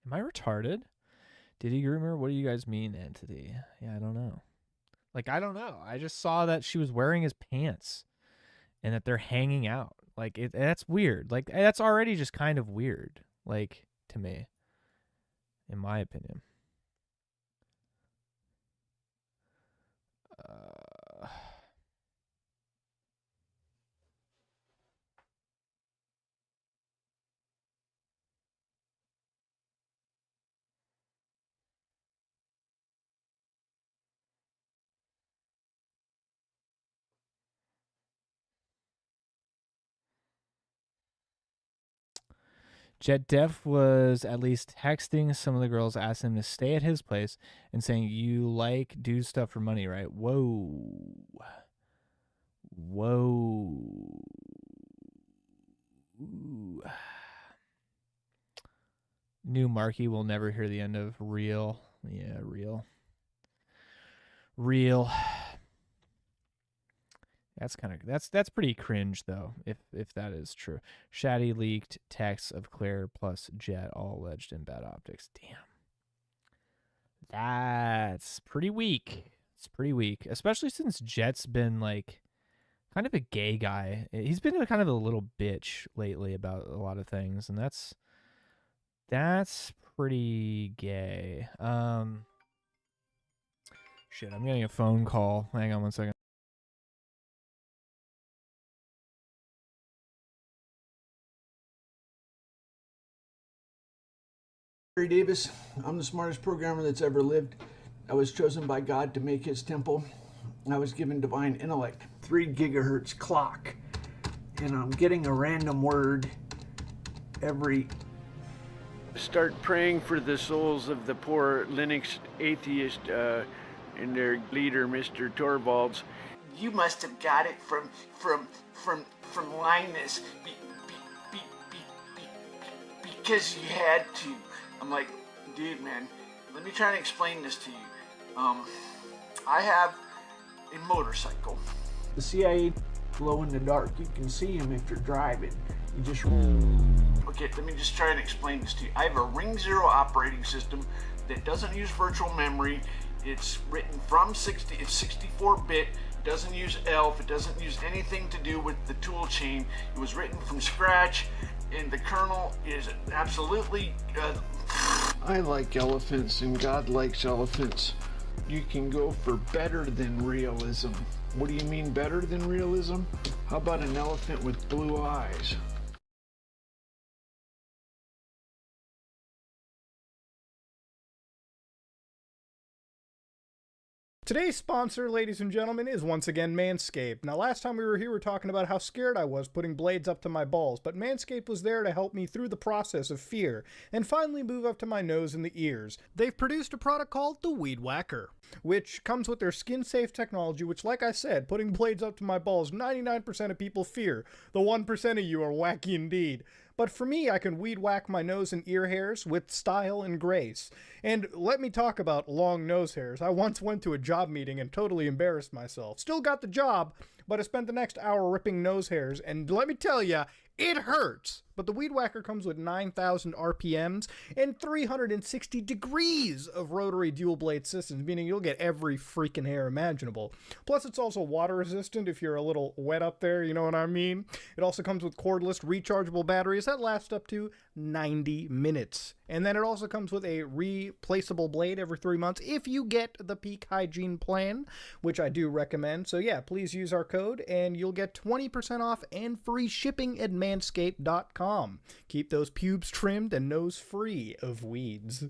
Am I retarded? Did he rumor? What do you guys mean, entity? Yeah, I don't know. Like, I don't know. I just saw that she was wearing his pants and that they're hanging out. Like, that's weird. Like, that's already just kind of weird, like, to me, in my opinion. Jet Def was at least texting some of the girls, asking him to stay at his place and saying, "You like do stuff for money, right?" Whoa. Whoa. Ooh. New Marky will never hear the end of real. Yeah, real. Real. That's kind of that's pretty cringe though, if that is true. Shaddy leaked texts of Claire plus Jet all alleged in bad optics. Damn. That's pretty weak. It's pretty weak, especially since Jet's been like kind of a gay guy. He's been kind of a little bitch lately about a lot of things, and that's pretty gay. Shit, I'm getting a phone call. Hang on one second. Larry Davis, I'm the smartest programmer that's ever lived. I was chosen by God to make his temple. I was given divine intellect, 3 gigahertz clock, and I'm getting a random word every. Start praying for the souls of the poor Linux atheist and their leader, Mr. Torvalds. You must have got it from Linus because you had to. I'm like, dude, man, let me try and explain this to you. I have a motorcycle. The CIA glow in the dark. You can see him if you're driving. You just. Okay, let me just try and explain this to you. I have a Ring Zero operating system that doesn't use virtual memory. It's written from it's 64-bit. It doesn't use ELF. It doesn't use anything to do with the tool chain. It was written from scratch, and the kernel is absolutely. I like elephants, and God likes elephants. You can go for better than realism. What do you mean better than realism? How about an elephant with blue eyes? Today's sponsor, ladies and gentlemen, is once again Manscaped. Now, last time we were here, we were talking about how scared I was putting blades up to my balls, but Manscaped was there to help me through the process of fear and finally move up to my nose and the ears. They've produced a product called the Weed Whacker, which comes with their skin-safe technology, which, like I said, putting blades up to my balls, 99% of people fear. The 1% of you are wacky indeed. But for me, I can weed whack my nose and ear hairs with style and grace. And let me talk about long nose hairs. I once went to a job meeting and totally embarrassed myself. Still got the job, but I spent the next hour ripping nose hairs, and let me tell ya, it hurts. But the Weed Whacker comes with 9,000 RPMs and 360 degrees of rotary dual blade systems, meaning you'll get every freaking hair imaginable. Plus, it's also water resistant if you're a little wet up there, you know what I mean? It also comes with cordless rechargeable batteries that last up to 90 minutes. And then it also comes with a replaceable blade every 3 months if you get the Peak Hygiene plan, which I do recommend. So yeah, please use our code and you'll get 20% off and free shipping at manscaped.com. Keep those pubes trimmed and nose free of weeds.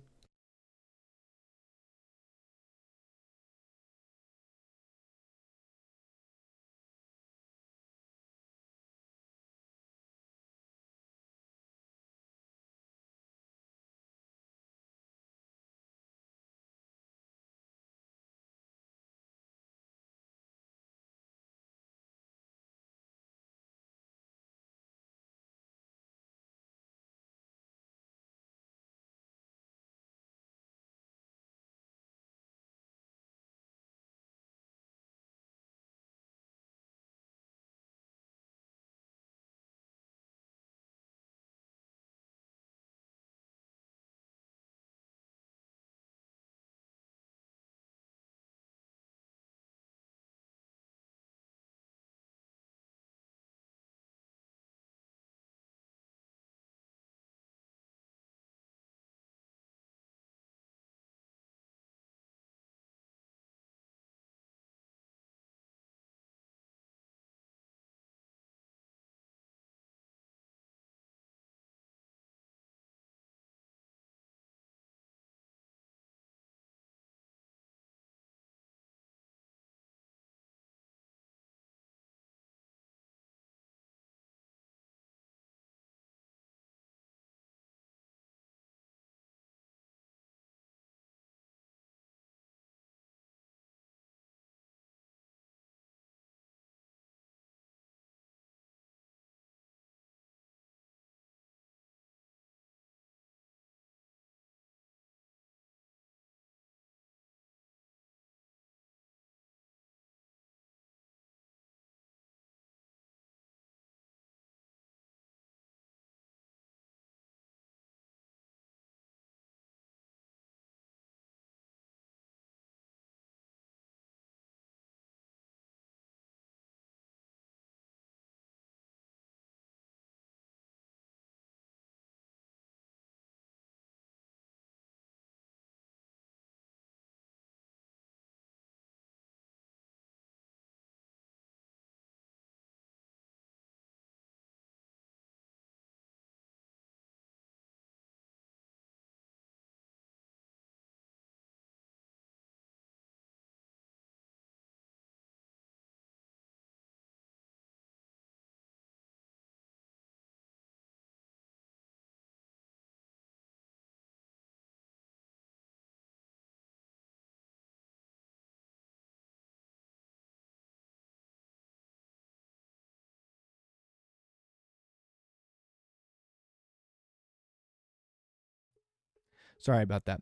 Sorry about that.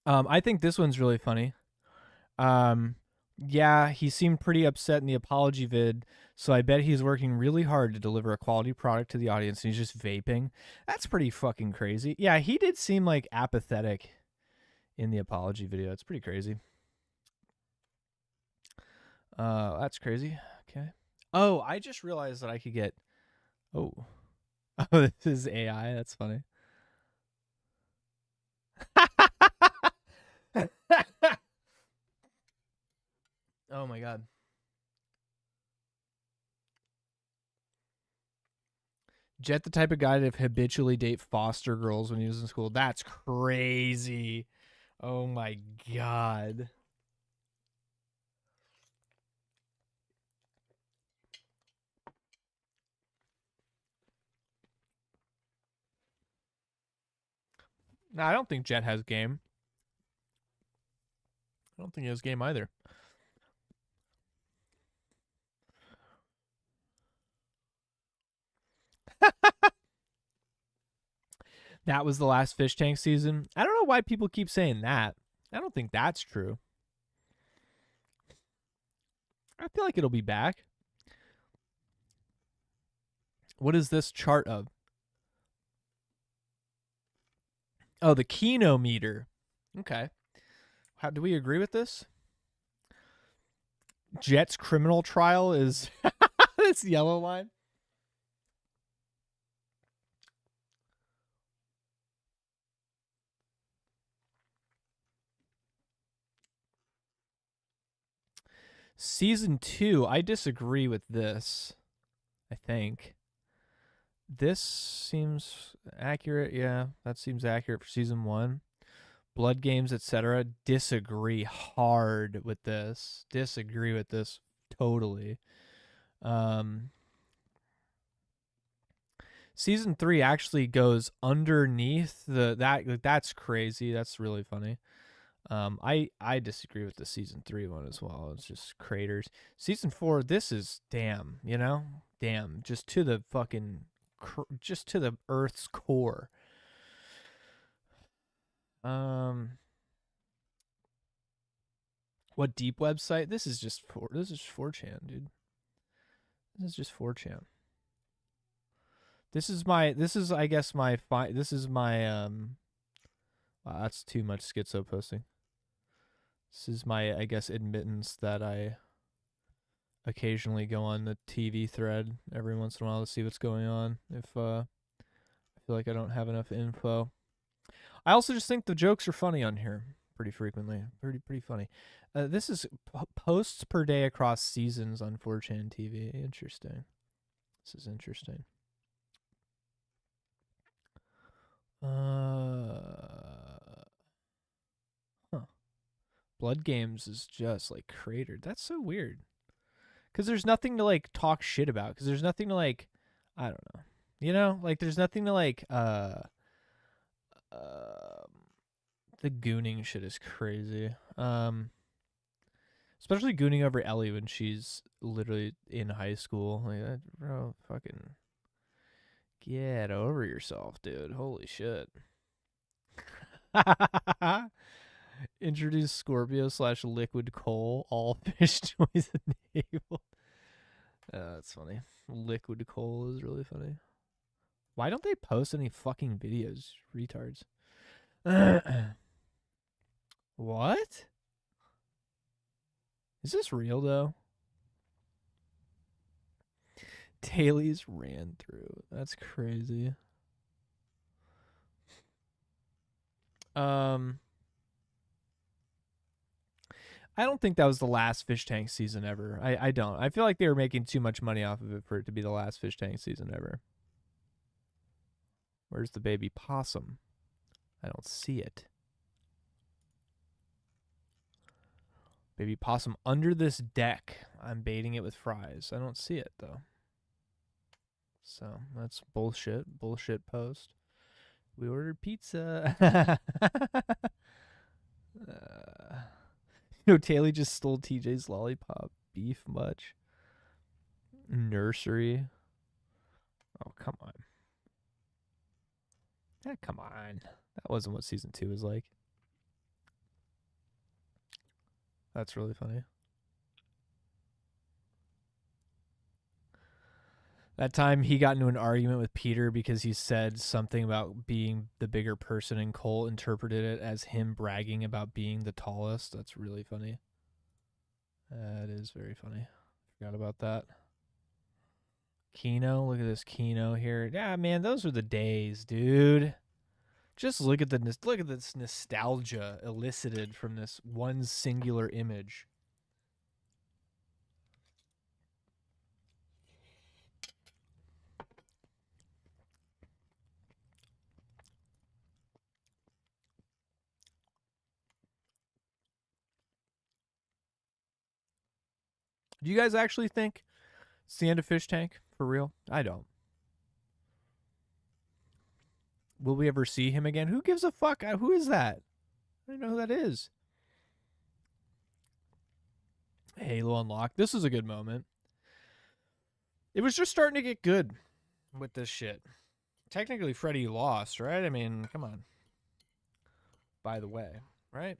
I think this one's really funny. Yeah, he seemed pretty upset in the apology vid, so I bet he's working really hard to deliver a quality product to the audience, and he's just vaping. That's pretty fucking crazy. Yeah, he did seem like apathetic in the apology video. It's pretty crazy. That's crazy. Okay. Oh, I just realized that I could get. Oh, oh, this is AI. That's funny. Oh my god. Jet the type of guy to habitually date foster girls when he was in school. That's crazy. Oh my god. No, I don't think Jet has game. I don't think he has game either. That was the last fish tank season. I don't know why people keep saying that. I don't think that's true. I feel like it'll be back. What is this chart of? Oh, the Kino meter. Okay. How do we agree with this? Jet's criminal trial is this yellow line. Season 2, I disagree with this. I think. This seems accurate. Yeah, that seems accurate for season 1. Blood games, etc. Disagree hard with this. Disagree with this totally. Season 3 actually goes underneath that's crazy. That's really funny. I disagree with the season 3 one as well. It's just craters. Season 4, this is damn, damn, just to the fucking, just to the Earth's core. What deep website? This is 4chan, dude. This is just 4chan. This is I guess my that's too much schizo posting. This is my, I guess, admittance that I occasionally go on the TV thread every once in a while to see what's going on if I feel like I don't have enough info. I also just think the jokes are funny on here pretty frequently. Pretty funny. This is posts per day across seasons on 4chan TV. Interesting. This is interesting. Blood games is just like cratered. That's so weird. Because there's nothing to like talk shit about. Because there's nothing to like, I don't know. Like there's nothing to like, the gooning shit is crazy. Especially gooning over Ellie when she's literally in high school. Like, bro, fucking get over yourself, dude. Holy shit. Introduce Scorpio / liquid coal. All fish toys enabled. That's funny. Liquid coal is really funny. Why don't they post any fucking videos, retards? What? Is this real though? Dailies ran through. That's crazy. I don't think that was the last fish tank season ever. I don't. I feel like they were making too much money off of it for it to be the last fish tank season ever. Where's the baby possum? I don't see it. Baby possum under this deck. I'm baiting it with fries. I don't see it though. So that's bullshit. Bullshit post. We ordered pizza. Taylor just stole TJ's lollipop. Beef much. Nursery. Oh, come on. Yeah, come on. That wasn't what season 2 was like. That's really funny. That time he got into an argument with Peter because he said something about being the bigger person, and Cole interpreted it as him bragging about being the tallest. That's really funny. That is very funny. Forgot about that. Kino, look at this Kino here. Yeah, man, those were the days, dude. Just look at this nostalgia elicited from this one singular image. Do you guys actually think it's the end of Fish Tank? For real? I don't. Will we ever see him again? Who gives a fuck? Who is that? I don't know who that is. Halo Unlocked. This is a good moment. It was just starting to get good with this shit. Technically, Freddy lost, right? I mean, come on. By the way, right?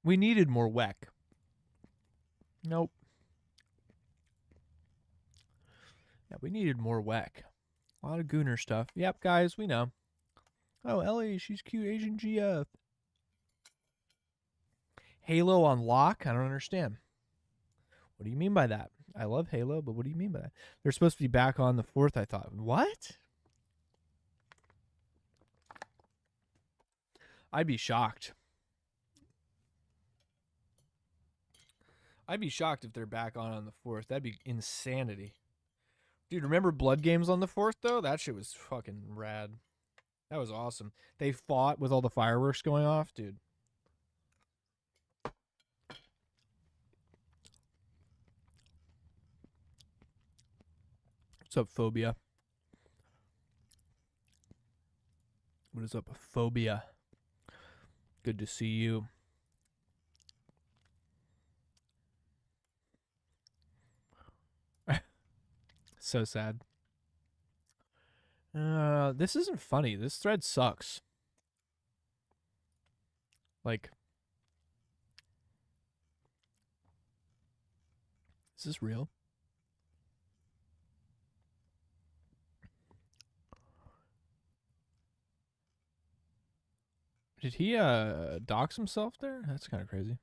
We needed more Weck. Nope. Yeah, we needed more Weck. A lot of Gooner stuff. Yep, guys, we know. Oh, Ellie, she's cute. Asian GF. Halo on lock? I don't understand. What do you mean by that? I love Halo, but what do you mean by that? They're supposed to be back on the 4th, I thought. What? I'd be shocked. I'd be shocked if they're back on the 4th. That'd be insanity. Dude, remember Blood Games on the 4th, though? That shit was fucking rad. That was awesome. They fought with all the fireworks going off, dude. What's up, Phobia? What is up, Phobia? Good to see you. So sad. This isn't funny. This thread sucks. Like, is this real? Did he dox himself there? That's kind of crazy.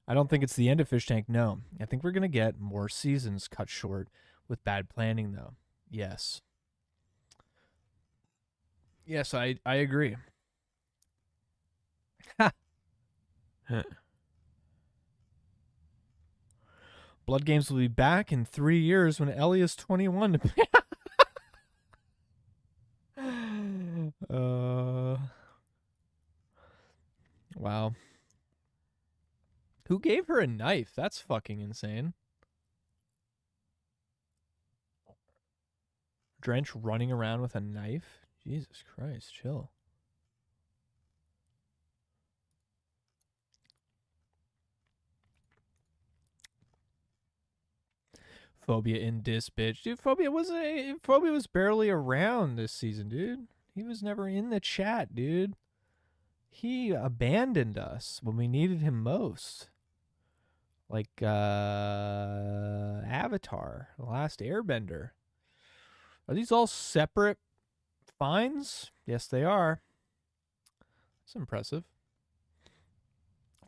I don't think it's the end of Fish Tank, no. I think we're going to get more seasons cut short with bad planning, though. Yes. Yes, I agree. Ha! Blood Games will be back in 3 years when Ellie is 21. Wow. Who gave her a knife? That's fucking insane. Drench running around with a knife? Jesus Christ, chill. Phobia in dis bitch. Dude, Phobia was barely around this season, dude. He was never in the chat, dude. He abandoned us when we needed him most. Like Avatar, The Last Airbender. Are these all separate fines? Yes, they are. That's impressive.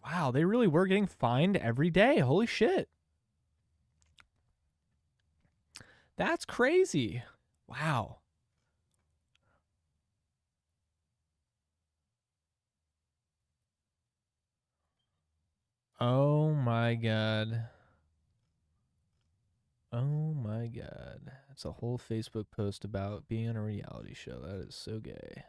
Wow, they really were getting fined every day. Holy shit. That's crazy. Wow. Oh my god. Oh my god. That's a whole Facebook post about being on a reality show. That is so gay.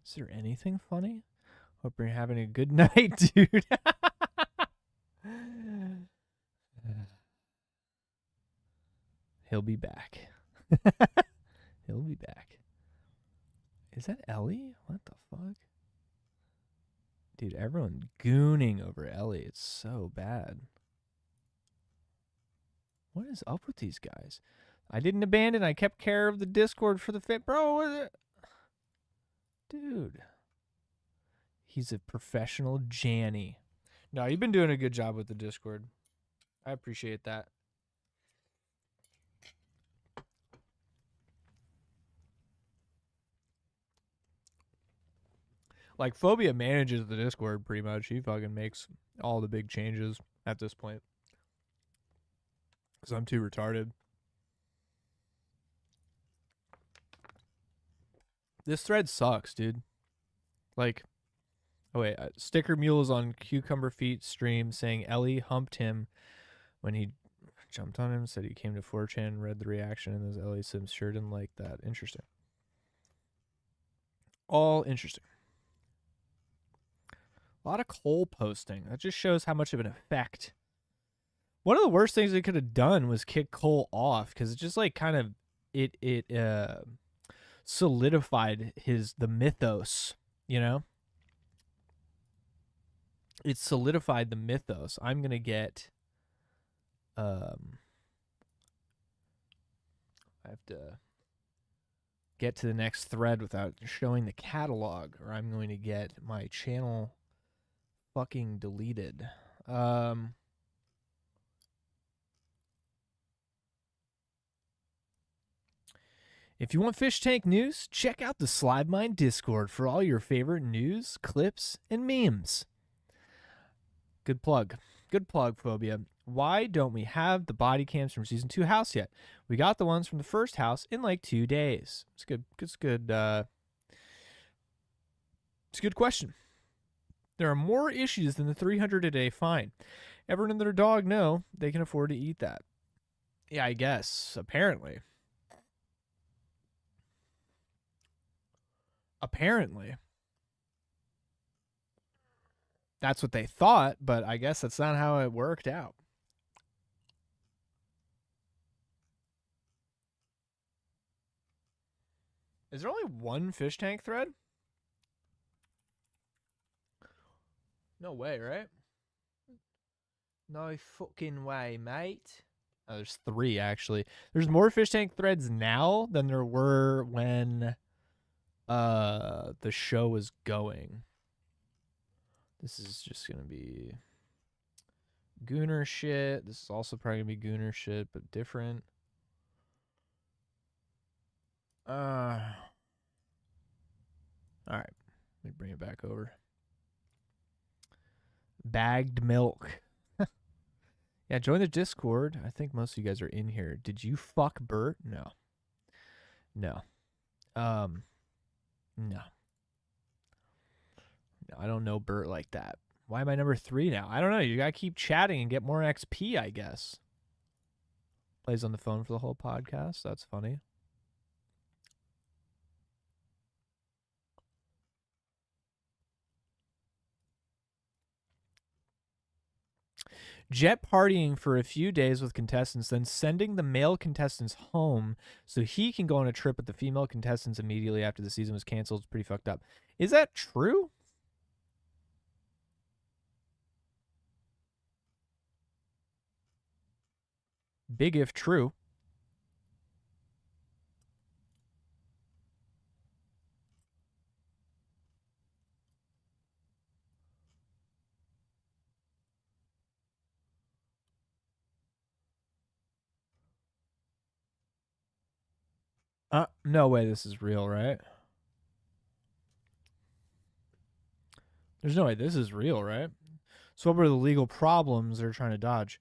Is there anything funny? Hope you're having a good night, dude. He'll be back. He'll be back. Is that Ellie? What the fuck? Dude, everyone gooning over Ellie. It's so bad. What is up with these guys? I didn't abandon. I kept care of the Discord for the fit. Bro, what is it? Dude. He's a professional Janny. No, you've been doing a good job with the Discord. I appreciate that. Like, Phobia manages the Discord pretty much. He fucking makes all the big changes at this point. Because I'm too retarded. This thread sucks, dude. Like, oh wait, Sticker Mule is on Cucumber Feet stream saying Ellie humped him when he jumped on him, said he came to 4chan, read the reaction, and this Ellie Sims sure didn't like that. Interesting. All interesting. A lot of Cole posting. That just shows how much of an effect. One of the worst things they could have done was kick Cole off, because it just like kind of it solidified the mythos, you know? It solidified the mythos. I'm gonna get I have to get to the next thread without showing the catalog, or I'm going to get my channel fucking deleted. If you want Fish Tank news, check out the Slide Mine Discord for all your favorite news, clips, and memes. Good plug. Good plug, Phobia. Why don't we have the body cams from Season 2 House yet? We got the ones from the first house in like 2 days. It's good. It's good. It's a good question. There are more issues than the 300 a day fine. Everyone and their dog know they can afford to eat that. Yeah, I guess. Apparently. That's what they thought, but I guess that's not how it worked out. Is there only one fish tank thread? No way, right? No fucking way, mate. Oh, there's 3, actually. There's more fish tank threads now than there were when the show was going. This is just gonna be Gooner shit. This is also probably gonna be Gooner shit, but different. All right, let me bring it back over. Bagged milk. Yeah, join the Discord. I think most of you guys are in here. Did you fuck Bert? No. No. No. I don't know Bert like that. Why am I number 3 now? I don't know. You gotta keep chatting and get more XP, I guess. Plays on the phone for the whole podcast. That's funny. Jet partying for a few days with contestants, then sending the male contestants home so he can go on a trip with the female contestants immediately after the season was canceled. It's pretty fucked up. Is that true? Big if true. No way this is real, right? There's no way this is real, right? So what were the legal problems they're trying to dodge?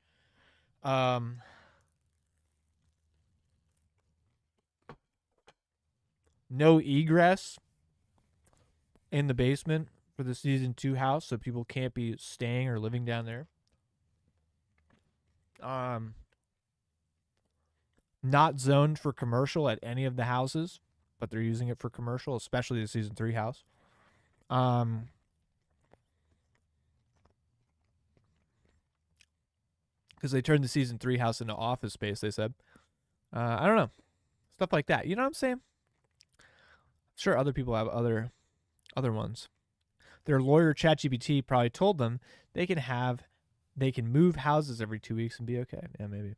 No egress in the basement for the season 2 house, so people can't be staying or living down there. Not zoned for commercial at any of the houses, but they're using it for commercial, especially the season 3 house. Because they turned the season 3 house into office space, they said. I don't know. Stuff like that. You know what I'm saying? Sure, other people have other ones. Their lawyer ChatGPT probably told them they can move houses every 2 weeks and be okay. Yeah, maybe.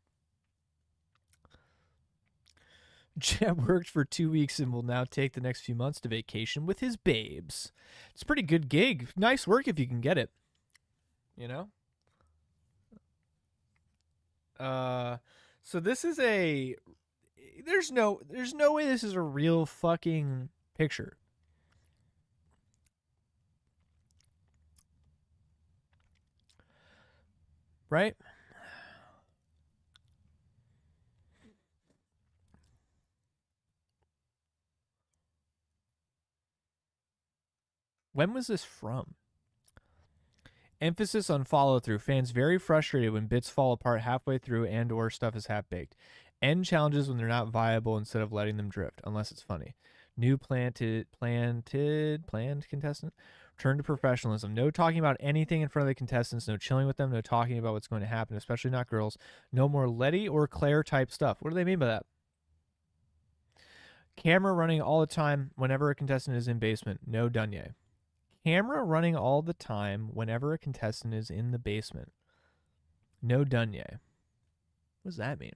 Jet worked for 2 weeks and will now take the next few months to vacation with his babes. It's a pretty good gig. Nice work if you can get it. You know? So this is there's no way this is a real fucking picture. Right? When was this from? Emphasis on follow-through. Fans very frustrated when bits fall apart halfway through and or stuff is half-baked. End challenges when they're not viable instead of letting them drift, unless it's funny. New planned contestant. Return to professionalism. No talking about anything in front of the contestants. No chilling with them. No talking about what's going to happen, especially not girls. No more Letty or Claire type stuff. What do they mean by that? Camera running all the time whenever a contestant is in basement. No Dunye. Camera running all the time whenever a contestant is in the basement. No Dunye. What does that mean?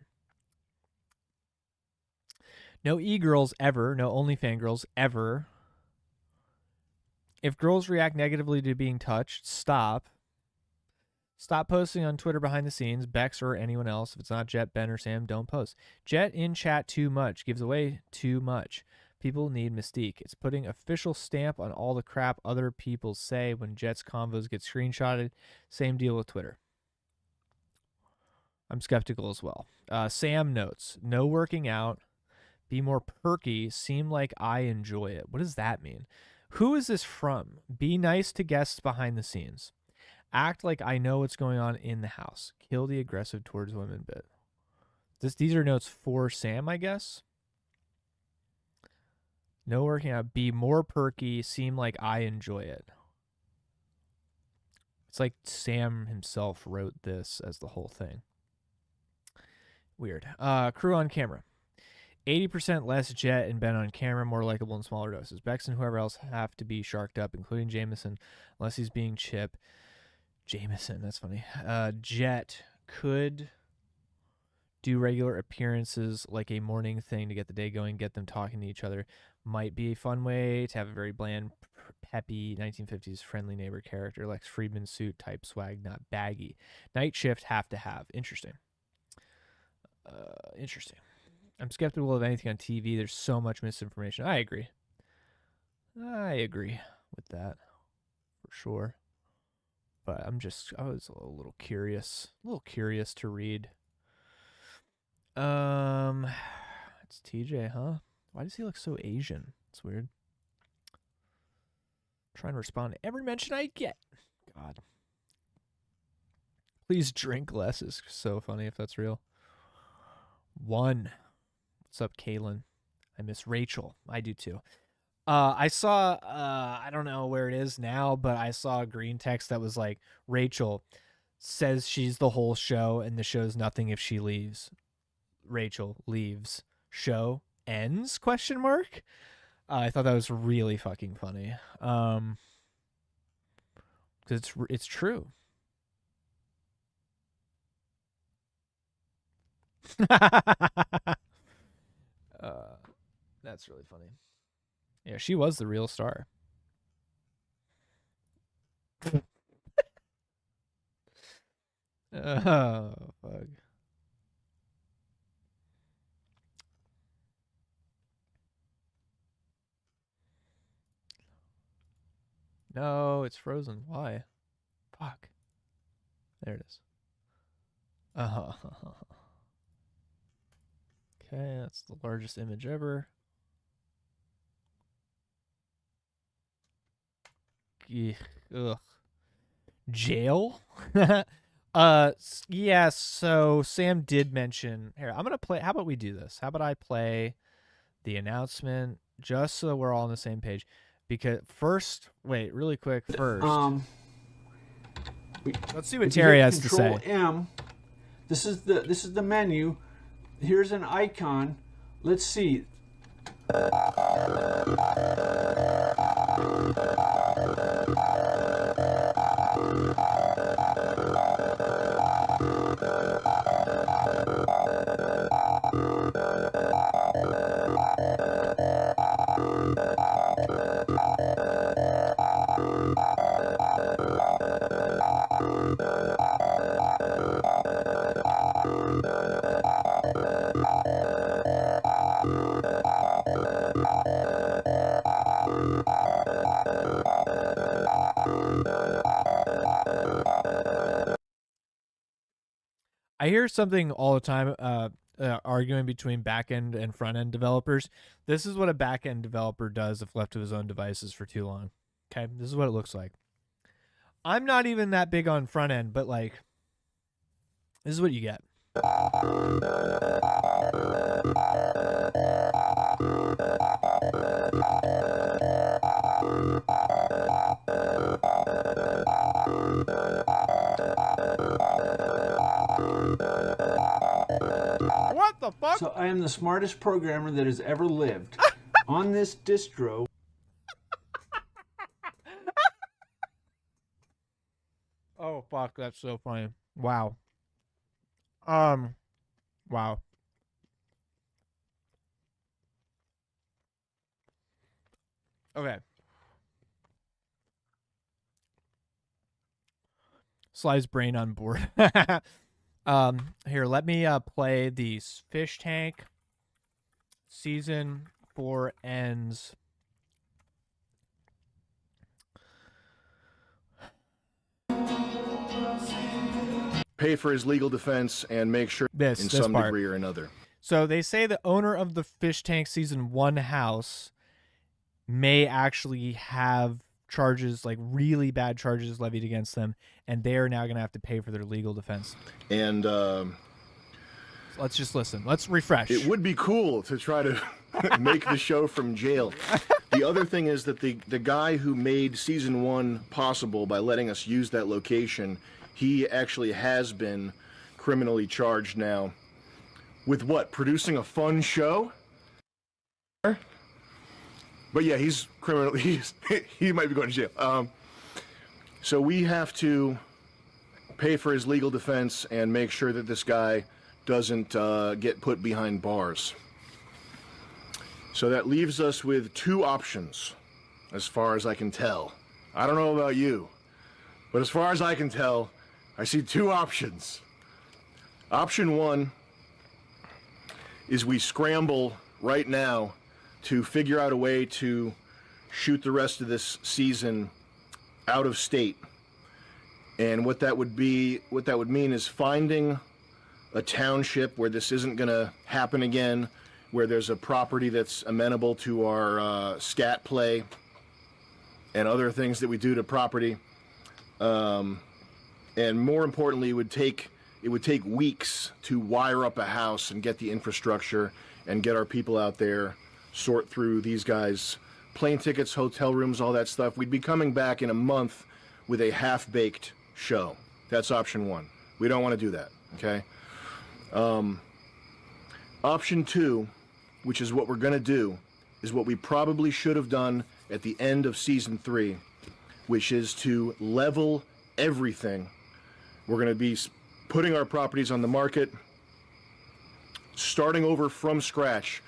No e-girls ever. No OnlyFans ever. If girls react negatively to being touched, stop. Stop posting on Twitter behind the scenes. Bex or anyone else. If it's not Jet, Ben, or Sam, don't post. Jet in chat too much. Gives away too much. People need mystique. It's putting official stamp on all the crap other people say when Jet's convos get screenshotted. Same deal with Twitter. I'm skeptical as well. Sam notes, no working out. Be more perky. Seem like I enjoy it. What does that mean? Who is this from? Be nice to guests behind the scenes. Act like I know what's going on in the house. Kill the aggressive towards women bit. These are notes for Sam, I guess. No working out. Be more perky. Seem like I enjoy it. It's like Sam himself wrote this as the whole thing. Weird. Crew on camera. 80% less Jet and Ben on camera, more likable in smaller doses. Bex and whoever else have to be sharked up, including Jameson, unless he's being Chip. Jameson, that's funny. Jet could do regular appearances like a morning thing to get the day going, get them talking to each other. Might be a fun way to have a very bland, peppy 1950s friendly neighbor character, Lex Friedman suit type swag, not baggy. Night shift have to have. Interesting. Interesting. I'm skeptical of anything on TV. There's so much misinformation. I agree with that for sure. But I was a little curious to read. It's TJ, huh? Why does he look so Asian? It's weird. Trying to respond to every mention I get. God. Please drink less is so funny if that's real. 1. What's up, Kaylin? I miss Rachel. I do too. I saw, I don't know where it is now, but I saw a green text that was like, Rachel says she's the whole show and the show's nothing if she leaves. Rachel leaves. Show ends? ? I thought that was really fucking funny. Because it's true. That's really funny. Yeah, she was the real star. Oh, fuck. No, it's frozen. Why? Fuck. There it is. Okay, that's the largest image ever. Ugh. Jail? Yeah, so Sam did mention, here, I'm going to play, how about we do this? How about I play the announcement just so we're all on the same page? Because first, wait, really quick, first. Let's see what Terry has to say. M. This is the menu. Here's an icon. Let's see. I hear something all the time, arguing between back end and front end developers. This is what a back end developer does if left to his own devices for too long. Okay, this is what it looks like. I'm not even that big on front end, but like, this is what you get. What the fuck? So I am the smartest programmer that has ever lived. On this distro. Oh fuck, that's so funny. Wow. Wow. Okay. Sly's brain on board. Here, let me play the Fish Tank Season 4 ends. Pay for his legal defense and make sure This in some part. degree or another. So they say the owner of the Fish Tank Season 1 house may actually have charges, like really bad charges levied against them, and they are now going to have to pay for their legal defense. And Let's just listen. Let's refresh. it would be cool to try to make the show from jail. The other thing is that the guy who made Season 1 possible by letting us use that location, he actually has been criminally charged now. With what? Producing a fun show? But yeah, he's criminally. He might be going to jail. So we have to pay for his legal defense and make sure that this guy doesn't get put behind bars. So that leaves us with two options, as far as I can tell. I don't know about you, but as far as I can tell, I see two options. Option one is we scramble right now to figure out a way to shoot the rest of this season out of state. And what that would mean is finding a township where this isn't going to happen again, where there's a property that's amenable to our scat play and other things that we do to property. And more importantly, it would take weeks to wire up a house and get the infrastructure and get our people out there, sort through these guys' plane tickets, hotel rooms, all that stuff. We'd be coming back in a month with a half-baked show. That's option one. We don't want to do that, okay? Option two, which is what we're going to do, is what we probably should have done at the end of season 3, which is to level everything. We're going to be putting our properties on the market, starting over from scratch,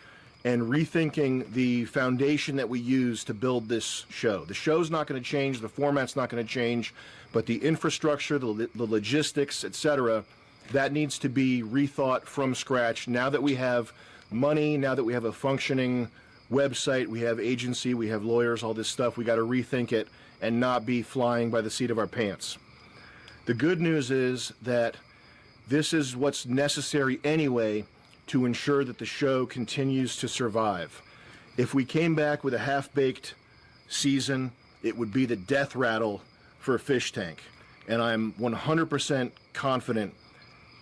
and rethinking the foundation that we use to build this show. The show's not going to change, the format's not going to change, but the infrastructure, the logistics, etc., that needs to be rethought from scratch. Now that we have money, now that we have a functioning website, we have agency, we have lawyers, all this stuff, we got to rethink it and not be flying by the seat of our pants. The good news is that this is what's necessary anyway to ensure that the show continues to survive. If we came back with a half-baked season, it would be the death rattle for Fish Tank. And I'm 100% confident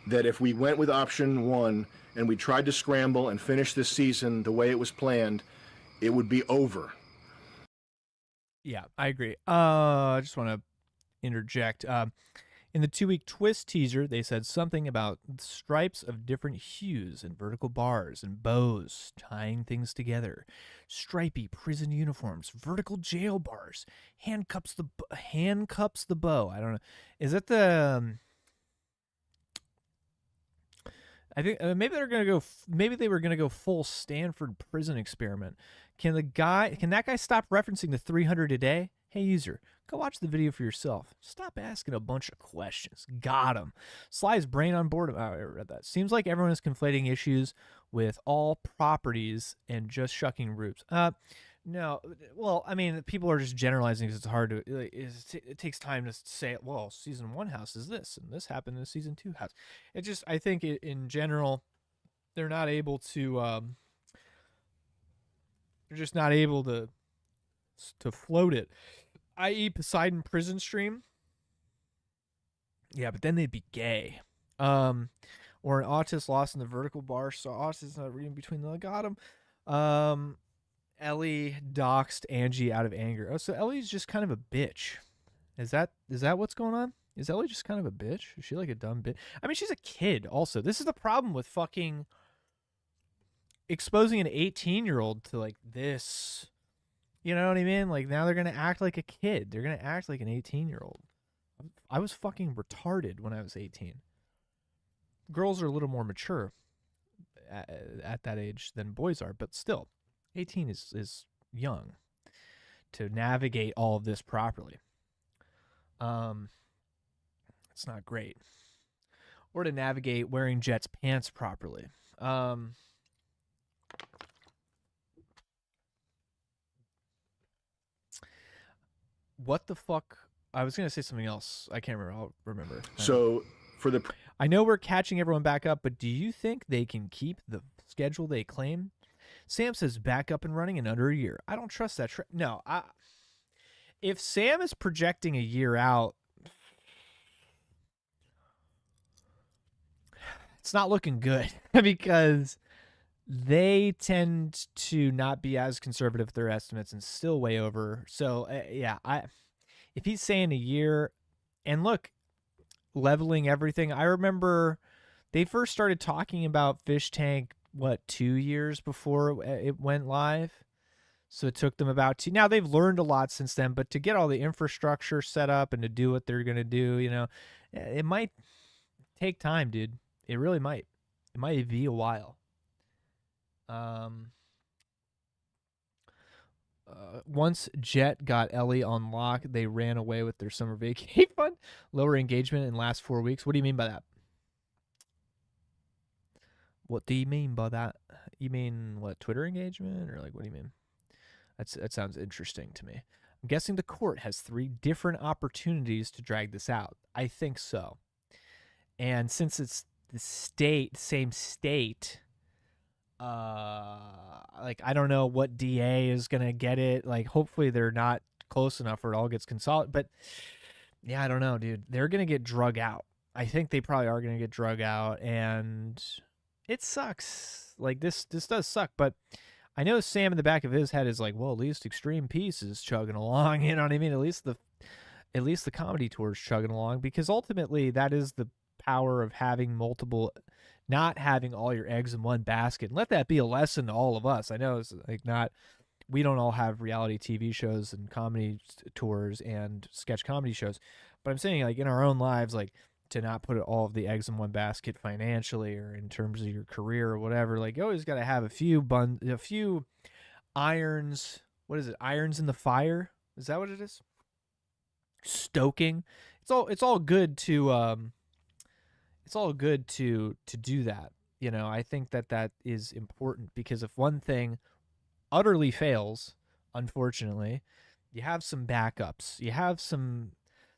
that if we went with option one and we tried to scramble and finish this season the way it was planned, it would be over. Yeah, I agree. I just want to interject. In In the 2-week twist teaser, they said something about stripes of different hues and vertical bars and bows tying things together. Stripy prison uniforms, vertical jail bars, handcuffs the bow. I don't know. Is that the? I think maybe they're gonna go. Maybe they were gonna go full Stanford prison experiment. Can that guy stop referencing the 300 a day? Hey, user, go watch the video for yourself. Stop asking a bunch of questions. Got him. Sly's brain on board. Oh, I read that. Seems like everyone is conflating issues with all properties and just shucking roots. No. Well, I mean, people are just generalizing because it's hard to. It takes time to say, well, season 1 house is this, and this happened in season 2 house. It just, I think, in general, they're not able to. They're just not able to float it, i.e. Poseidon prison stream. Yeah, but then they'd be gay. Or an autist lost in the vertical bar, so autist not reading between the got him. Ellie doxed Angie out of anger. Oh, so Ellie's just kind of a bitch. Is that what's going on? Is Ellie just kind of a bitch? Is she like a dumb bitch? I mean, she's a kid also. This is the problem with fucking exposing an 18-year-old to like this. You know what I mean? Like now they're going to act like a kid. They're going to act like an 18-year-old. I was fucking retarded when I was 18. Girls are a little more mature at that age than boys are, but still, 18 is young to navigate all of this properly. It's not great. Or to navigate wearing Jet's pants properly. What the fuck? I was going to say something else. I can't remember. I'll remember. So for the I know we're catching everyone back up, but do you think they can keep the schedule they claim? Sam says back up and running in under a year. I don't trust that. No, if Sam is projecting a year out, it's not looking good because they tend to not be as conservative with their estimates and still way over. So yeah, if he's saying a year, and look, leveling everything. I remember they first started talking about Fish Tank 2 years before it went live. So it took them about 2. Now they've learned a lot since then, but to get all the infrastructure set up and to do what they're going to do, it might take time, dude. It really might. It might be a while. Once Jet got Ellie on lock, they ran away with their summer vacation fund. Lower engagement in the last 4 weeks. What do you mean by that? What do you mean by that? You mean what, Twitter engagement, or like what do you mean? That sounds interesting to me. I'm guessing the court has 3 different opportunities to drag this out. I think so. And since it's the same state, like I don't know what DA is gonna get it. Like hopefully they're not close enough where it all gets consolidated. But yeah, I don't know, dude. They're gonna get drug out. I think they probably are gonna get drug out, and it sucks. Like this does suck. But I know Sam in the back of his head is like, well, at least Extreme Peace is chugging along. You know what I mean? At least the comedy tour is chugging along, because ultimately that is the power of having multiple. Not having all your eggs in one basket. And let that be a lesson to all of us. I know it's like we don't all have reality TV shows and comedy tours and sketch comedy shows, but I'm saying like in our own lives, like to not put all of the eggs in one basket financially or in terms of your career or whatever. Like you always got to have a few irons. What is it? Irons in the fire? Is that what it is? Stoking. It's all good to it's all good to do that. I think that is important, because if one thing utterly fails, unfortunately, you have some backups. You have some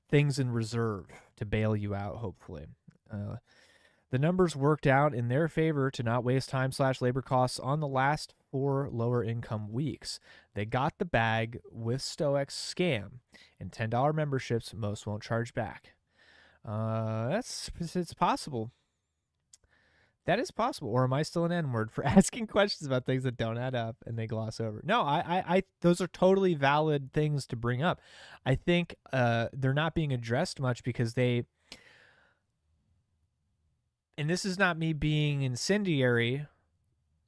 things in reserve to bail you out, hopefully. The numbers worked out in their favor to not waste time/labor costs on the last 4 lower income weeks. They got the bag with Stoic's scam and $10 memberships most won't charge back. It's possible. That is possible. Or am I still an N-word for asking questions about things that don't add up and they gloss over? No, I those are totally valid things to bring up. I think they're not being addressed much because they and this is not me being incendiary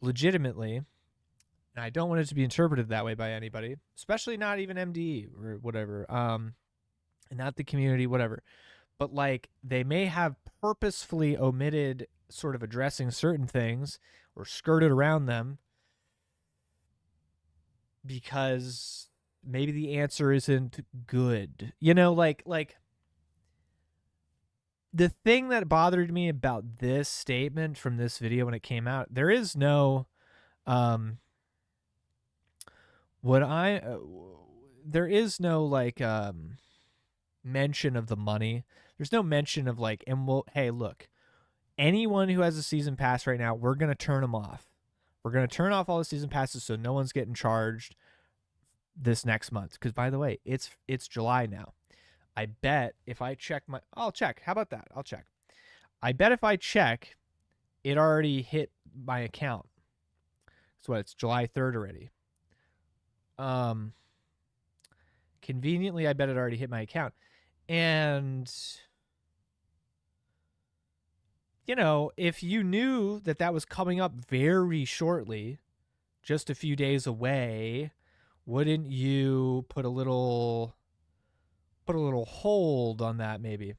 legitimately, and I don't want it to be interpreted that way by anybody, especially not even MDE or whatever, and not the community, whatever. But like, they may have purposefully omitted sort of addressing certain things or skirted around them because maybe the answer isn't good. You know, like the thing that bothered me about this statement from this video when it came out, there is no there is no like mention of the money. There's no mention of like, and well, hey, look, anyone who has a season pass right now, we're going to turn them off. We're going to turn off all the season passes so no one's getting charged this next month. Because by the way, it's July now. I bet if I check I'll check. How about that? I'll check. I bet if I check, it already hit my account. So it's July 3rd already. Conveniently, I bet it already hit my account. And, you know, if you knew that that was coming up very shortly, just a few days away, wouldn't you put a little hold on that, maybe?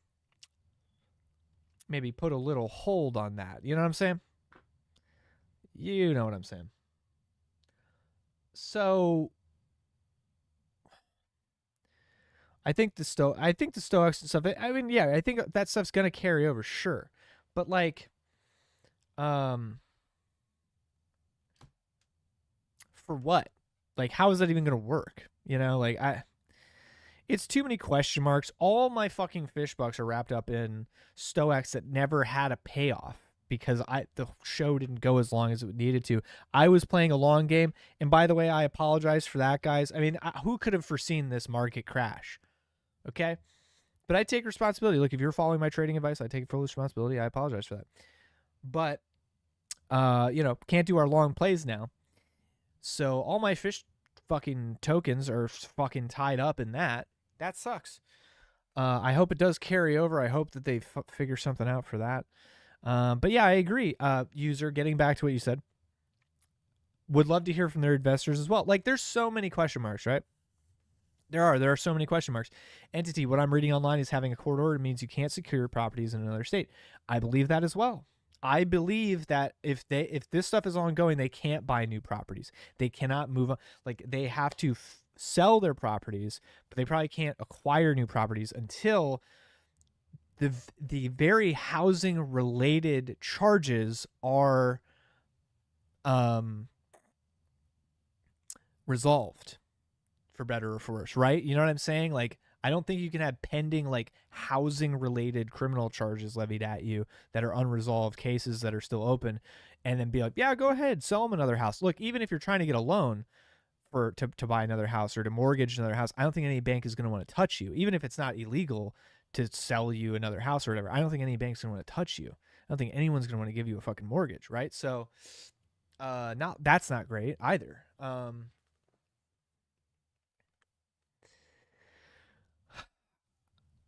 Maybe put a little hold on that. You know what I'm saying? You know what I'm saying. So I think the Stoics and stuff, I mean, yeah, I think that stuff's going to carry over, sure. But like, for what? Like, how is that even going to work? You know, like, it's too many question marks. All my fucking fish bucks are wrapped up in Stoics that never had a payoff because the show didn't go as long as it needed to. I was playing a long game, and by the way, I apologize for that, guys. I mean, who could have foreseen this market crash? Okay? But I take responsibility. Look, if you're following my trading advice, I take full responsibility. I apologize for that. But, you know, can't do our long plays now. So all my fish fucking tokens are fucking tied up in that. That sucks. I hope it does carry over. I hope that they figure something out for that. But yeah, I agree. User, getting back to what you said, would love to hear from their investors as well. Like, there's so many question marks, right? There are so many question marks. Entity, what I'm reading online is having a court order means you can't secure properties in another state. I believe that as well. I believe that if this stuff is ongoing, they can't buy new properties. They cannot move on. Like, they have to sell their properties, but they probably can't acquire new properties until the very housing related charges are resolved, for better or for worse, right? You know what I'm saying? Like, I don't think you can have pending like housing related criminal charges levied at you that are unresolved cases that are still open, and then be like, yeah, go ahead, sell them another house. Look, even if you're trying to get a loan to buy another house or to mortgage another house, I don't think any bank is going to want to touch you, even if it's not illegal to sell you another house or whatever. I don't think any bank's going to want to touch you. I don't think anyone's going to want to give you a fucking mortgage, right? So, that's not great either.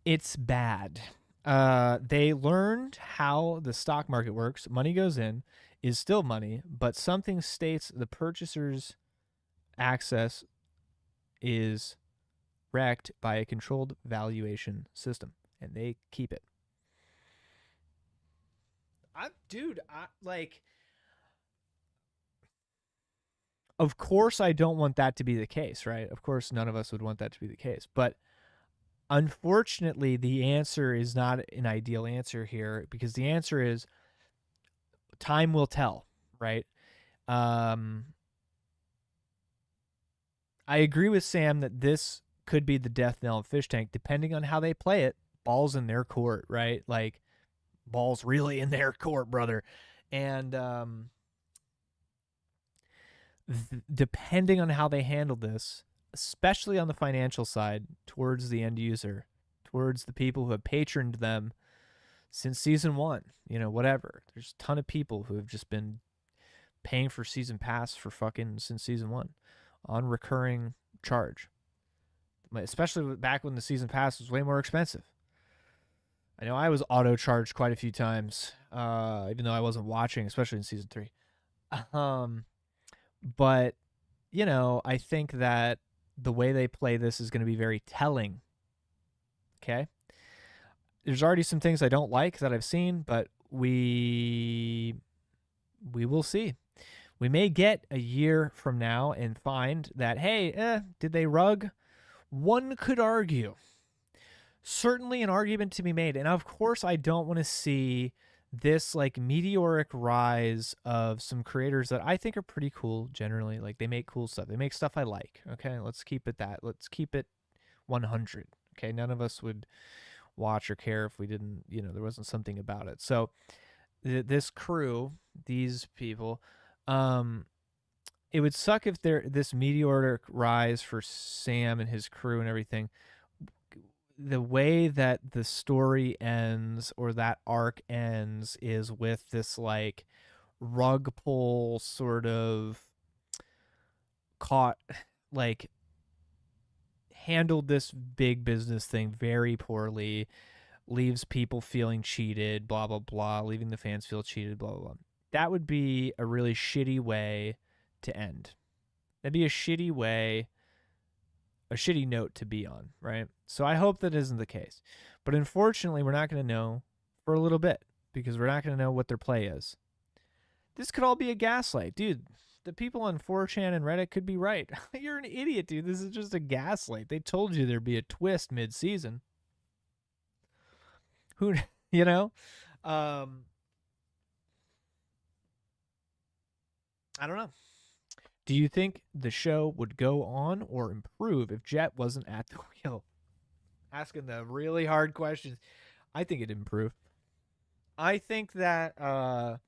It's bad. They learned how the stock market works. Money goes in, is still money, but something states the purchaser's access is wrecked by a controlled valuation system, and they keep it. Of course I don't want that to be the case, right? Of course none of us would want that to be the case, but unfortunately, the answer is not an ideal answer here, because the answer is time will tell, right? I agree with Sam that this could be the death knell of Fish Tank, depending on how they play it. Ball's in their court, right? Like, ball's really in their court, brother. And depending on how they handle this, especially on the financial side, towards the end user, towards the people who have patroned them since season 1, you know, whatever. There's a ton of people who have just been paying for season pass for fucking since season 1 on recurring charge, especially back when the season pass was way more expensive. I know I was auto-charged quite a few times, even though I wasn't watching, especially in season 3. But, you know, I think that the way they play this is going to be very telling. Okay? There's already some things I don't like that I've seen, but we will see. We may get a year from now and find that, hey, did they rug? One could argue. Certainly an argument to be made. And of course, I don't want to see this like meteoric rise of some creators that I think are pretty cool generally. Like they make cool stuff. They make stuff I like. Okay, let's keep it that. Let's keep it 100. Okay, none of us would watch or care if we didn't, you know, there wasn't something about it. So this crew, these people, it would suck if this meteoric rise for Sam and his crew and everything, the way that the story ends or that arc ends is with this like rug pull sort of caught, like handled this big business thing very poorly, leaves people feeling cheated, blah, blah, blah, leaving the fans feel cheated, blah, blah, blah. That would be a really shitty way to end. That'd be a shitty way, a shitty note to be on, right? So I hope that isn't the case. But unfortunately, we're not going to know for a little bit because we're not going to know what their play is. This could all be a gaslight. Dude, the people on 4chan and Reddit could be right. You're an idiot, dude. This is just a gaslight. They told you there'd be a twist mid-season. Who, you know? I don't know. Do you think the show would go on or improve if Jet wasn't at the wheel? Asking the really hard questions. I think it'd improve. I think that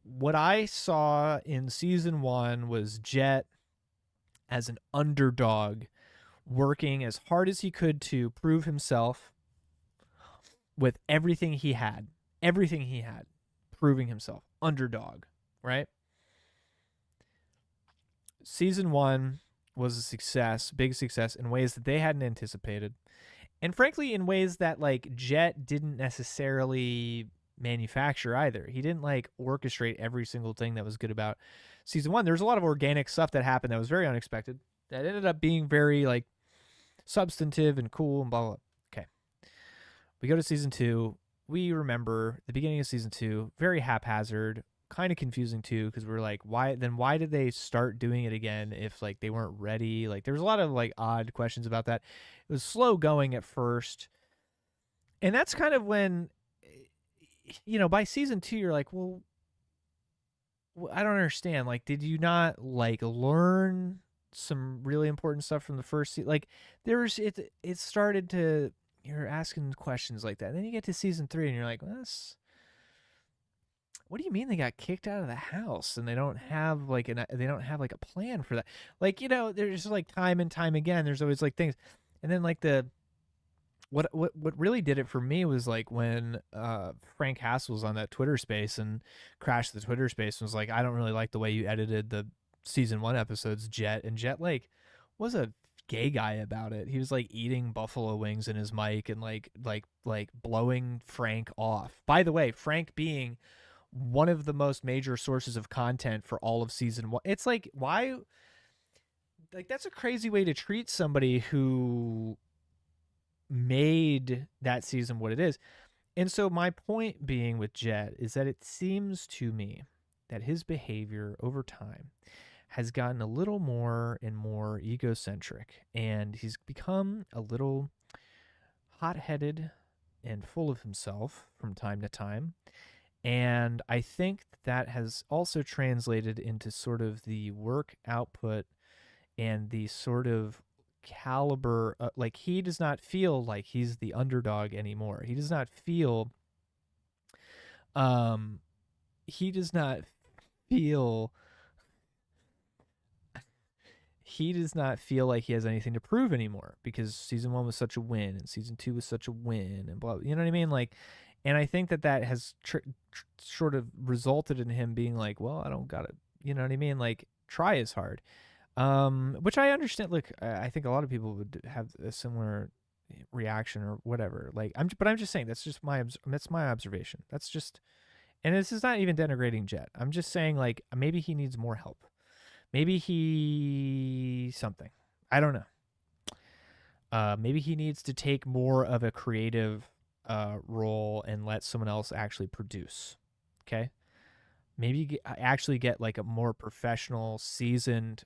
what I saw in season 1 was Jet as an underdog working as hard as he could to prove himself with everything he had, proving himself, underdog, right? Season 1 was a success, big success in ways that they hadn't anticipated. And frankly, in ways that like Jet didn't necessarily manufacture either. He didn't like orchestrate every single thing that was good about season 1. There's a lot of organic stuff that happened that was very unexpected that ended up being very like substantive and cool and blah, blah, blah. Okay. We go to season 2. We remember the beginning of season 2, very haphazard, kind of confusing too, because we're like, why did they start doing it again if like they weren't ready? Like there was a lot of like odd questions about that. It was slow going at first. And that's kind of when, you know, by season 2, you're like, well, I don't understand. Like, did you not like learn some really important stuff from the first season? Like it started to, you're asking questions like that. And then you get to season 3 and you're like, well, what do you mean they got kicked out of the house and they don't have like a plan for that? Like, you know, there's just like time and time again, there's always like things. And then like what really did it for me was like when Frank Hassel was on that Twitter space and crashed the Twitter space and was like, I don't really like the way you edited the season 1 episodes, Jet. And Jet like was a gay guy about it. He was like eating buffalo wings in his mic and like blowing Frank off. By the way, Frank being one of the most major sources of content for all of season 1. It's like, why? Like, that's a crazy way to treat somebody who made that season what it is. And so my point being with Jet is that it seems to me that his behavior over time has gotten a little more and more egocentric, and he's become a little hot-headed and full of himself from time to time. And I think that has also translated into sort of the work output and the sort of caliber. Like, he does not feel like he's the underdog anymore. He does not feel he does not feel like he has anything to prove anymore, because season 1 was such a win and season 2 was such a win and blah, you know what I mean? Like, and I think that has sort of resulted in him being like, well, I don't got to, you know what I mean? Like, try as hard. Which I understand. Look, I think a lot of people would have a similar reaction or whatever. Like but I'm just saying that's my observation. That's just, and this is not even denigrating Jet. I'm just saying like maybe he needs more help. Maybe he something. I don't know. Maybe he needs to take more of a creative role and let someone else actually produce. Okay. Maybe actually get like a more professional, seasoned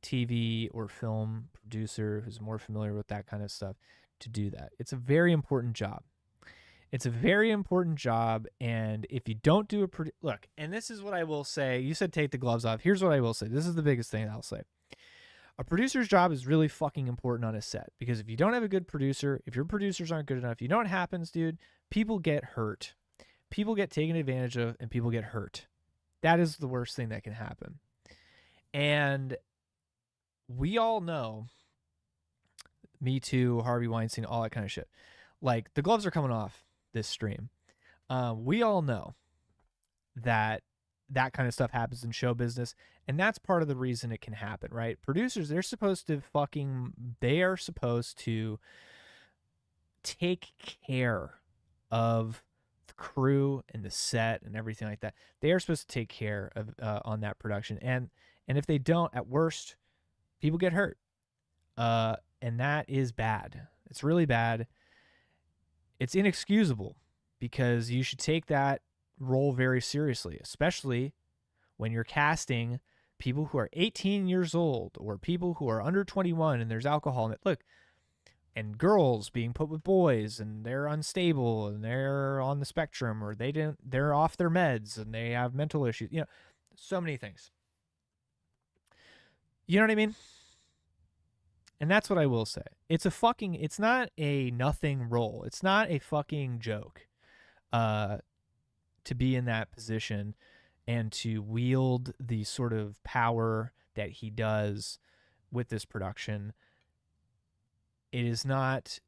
TV or film producer who's more familiar with that kind of stuff to do that. It's a very important job. It's a very important job, and if you don't do look, and this is what I will say. You said take the gloves off. Here's what I will say. This is the biggest thing I'll say. A producer's job is really fucking important on a set, because if you don't have a good producer, if your producers aren't good enough, you know what happens, dude? People get hurt. People get taken advantage of, and people get hurt. That is the worst thing that can happen. And we all know, Me Too, Harvey Weinstein, all that kind of shit. Like, the gloves are coming off this stream. We all know that kind of stuff happens in show business, and that's part of the reason it can happen, right? Producers, they are supposed to take care of the crew and the set and everything like that. They are supposed to take care of on that production, and if they don't, at worst, people get hurt, and that is bad. It's really bad. It's inexcusable, because you should take that role very seriously, especially when you're casting people who are 18 years old or people who are under 21 and there's alcohol in it. Look, and girls being put with boys and they're unstable and they're on the spectrum, or they're off their meds and they have mental issues. You know, so many things. You know what I mean? And that's what I will say. It's not a nothing role. It's not a fucking joke to be in that position and to wield the sort of power that he does with this production. It is not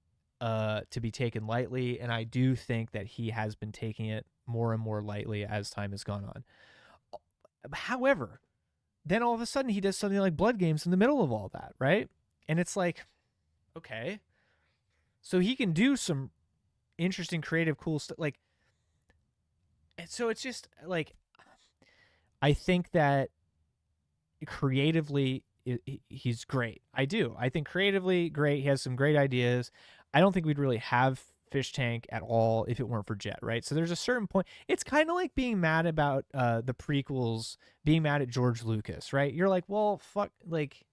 to be taken lightly, and I do think that he has been taking it more and more lightly as time has gone on. However, then all of a sudden he does something like Blood Games in the middle of all that, right? And it's like, okay, so he can do some interesting, creative, cool stuff. Like, and so it's just like, I think that creatively he's great. I do. I think creatively great. He has some great ideas. I don't think we'd really have Fish Tank at all if it weren't for Jet, right? So there's a certain point. It's kind of like being mad about the prequels, being mad at George Lucas, right? You're like, well, fuck, like,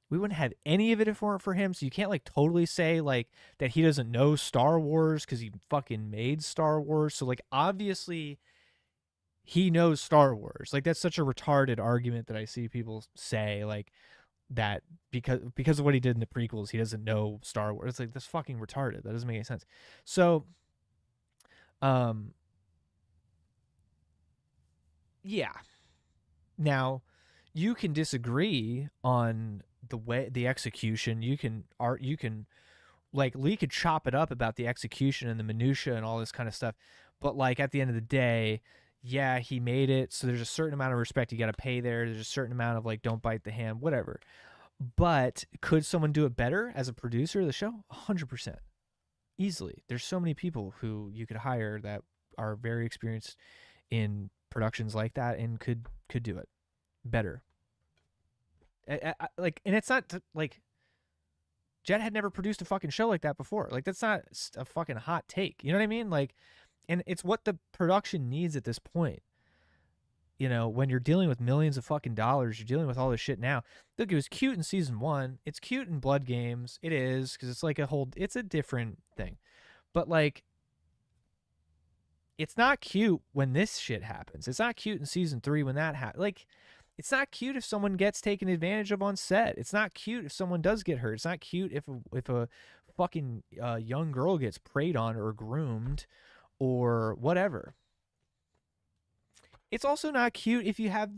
we wouldn't have any of it if it weren't for him. So you can't like totally say like that he doesn't know Star Wars because he fucking made Star Wars. So like obviously he knows Star Wars. Like that's such a retarded argument that I see people say like that because of what he did in the prequels, he doesn't know Star Wars. It's like that's fucking retarded. That doesn't make any sense. So, yeah. Now, you can disagree on the execution. You can like Lee could chop it up about the execution and the minutia and all this kind of stuff, but like at the end of the day, yeah, he made it, so there's a certain amount of respect you got to pay there. There's a certain amount of like don't bite the hand, whatever. But could someone do it better as a producer of the show? 100%, easily. There's so many people who you could hire that are very experienced in productions like that and could do it better. Like, and it's not like Jet had never produced a fucking show like that before. Like, that's not a fucking hot take. You know what I mean? Like, and it's what the production needs at this point. You know, when you're dealing with millions of fucking dollars, you're dealing with all this shit now. Look, it was cute in season 1. It's cute in Blood Games. It is, because it's like it's a different thing. But like, it's not cute when this shit happens. It's not cute in season 3 when that happens. Like, it's not cute if someone gets taken advantage of on set. It's not cute if someone does get hurt. It's not cute if a fucking young girl gets preyed on or groomed or whatever. It's also not cute if you have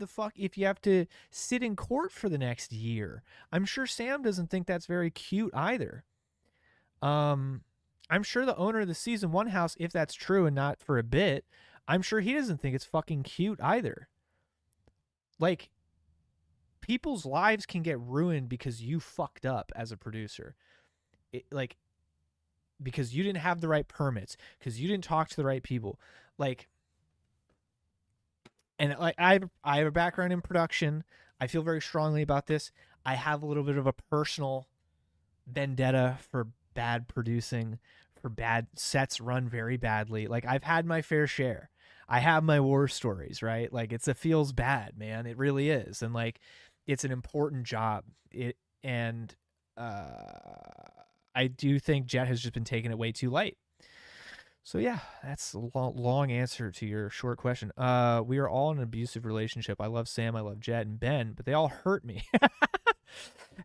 to sit in court for the next year. I'm sure Sam doesn't think that's very cute either. I'm sure the owner of the season 1 house, if that's true and not for a bit, I'm sure he doesn't think it's fucking cute either. Like, people's lives can get ruined because you fucked up as a producer. like, because you didn't have the right permits, because you didn't talk to the right people, like. And like I have a background in production. I feel very strongly about this. I have a little bit of a personal vendetta for bad producing, for bad sets run very badly. Like I've had my fair share. I have my war stories, right? Like it feels bad, man. It really is. And like it's an important job. And I do think Jet has just been taking it way too light. So yeah, that's a long answer to your short question. We are all in an abusive relationship. I love Sam, I love Jet and Ben, but they all hurt me.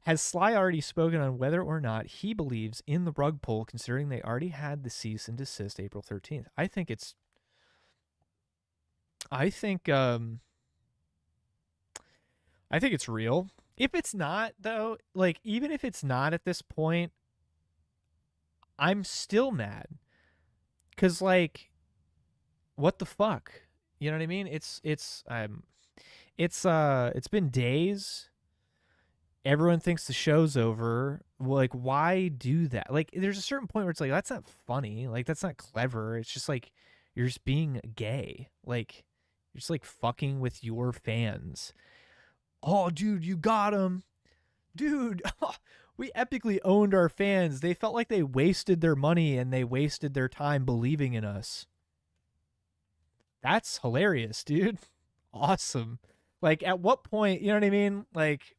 Has Sly already spoken on whether or not he believes in the rug pull, considering they already had the cease and desist April 13th? I think it's real. If it's not, though, like even if it's not at this point, I'm still mad. Cause like, what the fuck? You know what I mean? It's been days. Everyone thinks the show's over. Like, why do that? Like, there's a certain point where it's like, that's not funny. Like, that's not clever. It's just like, you're just being gay. Like, you're just like fucking with your fans. Oh, dude, you got him. Dude, we epically owned our fans. They felt like they wasted their money and they wasted their time believing in us. That's hilarious, dude. Awesome. Like, at what point, you know what I mean? Like,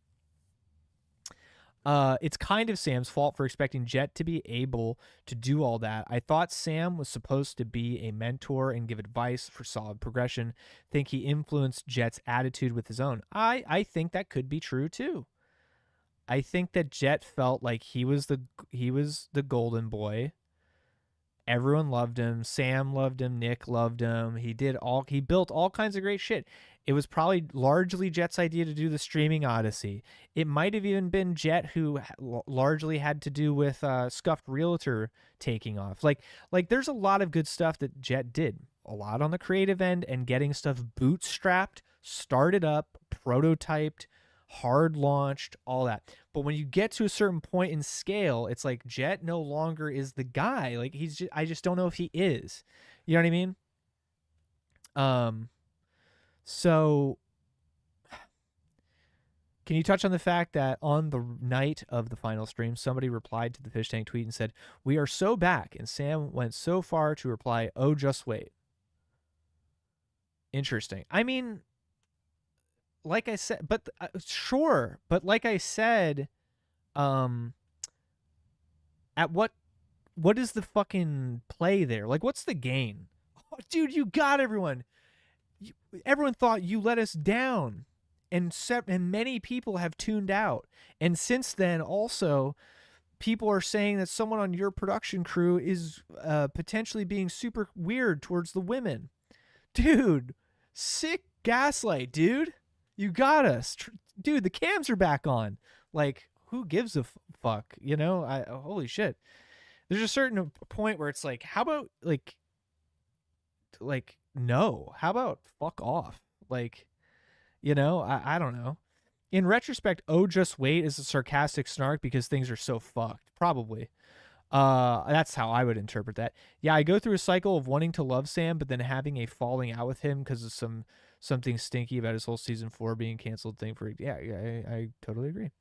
it's kind of Sam's fault for expecting Jet to be able to do all that. I thought Sam was supposed to be a mentor and give advice for solid progression. Think he influenced Jet's attitude with his own. I think that could be true too. I think that Jet felt like he was the golden boy. Everyone loved him. Sam loved him. Nick loved him. He built all kinds of great shit. It was probably largely Jet's idea to do the streaming odyssey. It might have even been Jet who largely had to do with Scuffed Realtor taking off. Like there's a lot of good stuff that Jet did. A lot on the creative end and getting stuff bootstrapped, started up, prototyped, hard launched, all that. But when you get to a certain point in scale, it's like Jet no longer is the guy. Like I just don't know if he is. You know what I mean? So can you touch on the fact that on the night of the final stream, somebody replied to the Fish Tank tweet and said, "We are so back," and Sam went so far to reply, "Oh, just wait." Interesting. I mean, like I said, but sure, but like I said, at what is the fucking play there? Like, what's the gain? Oh, dude, you got everyone. Everyone thought you let us down, and many people have tuned out. And since then, also, people are saying that someone on your production crew is potentially being super weird towards the women. Dude, sick gaslight, dude. You got us. Dude, the cams are back on. Like, who gives a fuck? You know, holy shit. There's a certain point where it's like, how about, like, no. How about fuck off? Like, you know, I don't know. In retrospect, "Oh, just wait" is a sarcastic snark because things are so fucked. Probably. That's how I would interpret that. Yeah, I go through a cycle of wanting to love Sam, but then having a falling out with him because of something stinky about his whole season 4 being canceled thing for. Yeah, I totally agree.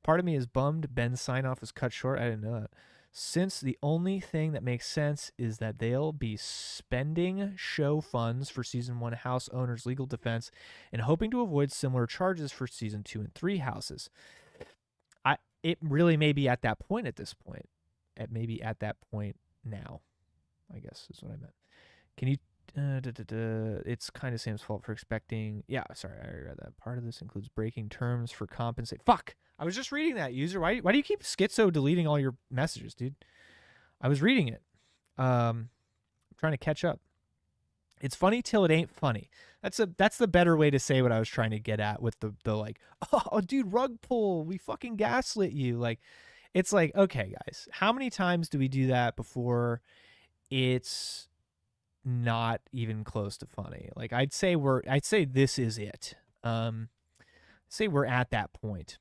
Part of me is bummed Ben's sign off was cut short. I didn't know that. Since the only thing that makes sense is that they'll be spending show funds for season 1 house owners' legal defense and hoping to avoid similar charges for season 2 and 3 houses. It really may be at that point at this point. It may be at that point now, I guess is what I meant. Can you it's kind of Sam's fault for expecting. Yeah, sorry, I read that. Part of this includes breaking terms for compensate. Fuck! I was just reading that, user. Why do you keep schizo deleting all your messages, dude? I was reading it. I'm trying to catch up. It's funny till it ain't funny. That's the better way to say what I was trying to get at with the like, oh, dude, rug pull. We fucking gaslit you. Like, it's like, okay, guys, how many times do we do that before it's not even close to funny? Like, I'd say this is it. Say we're at that point.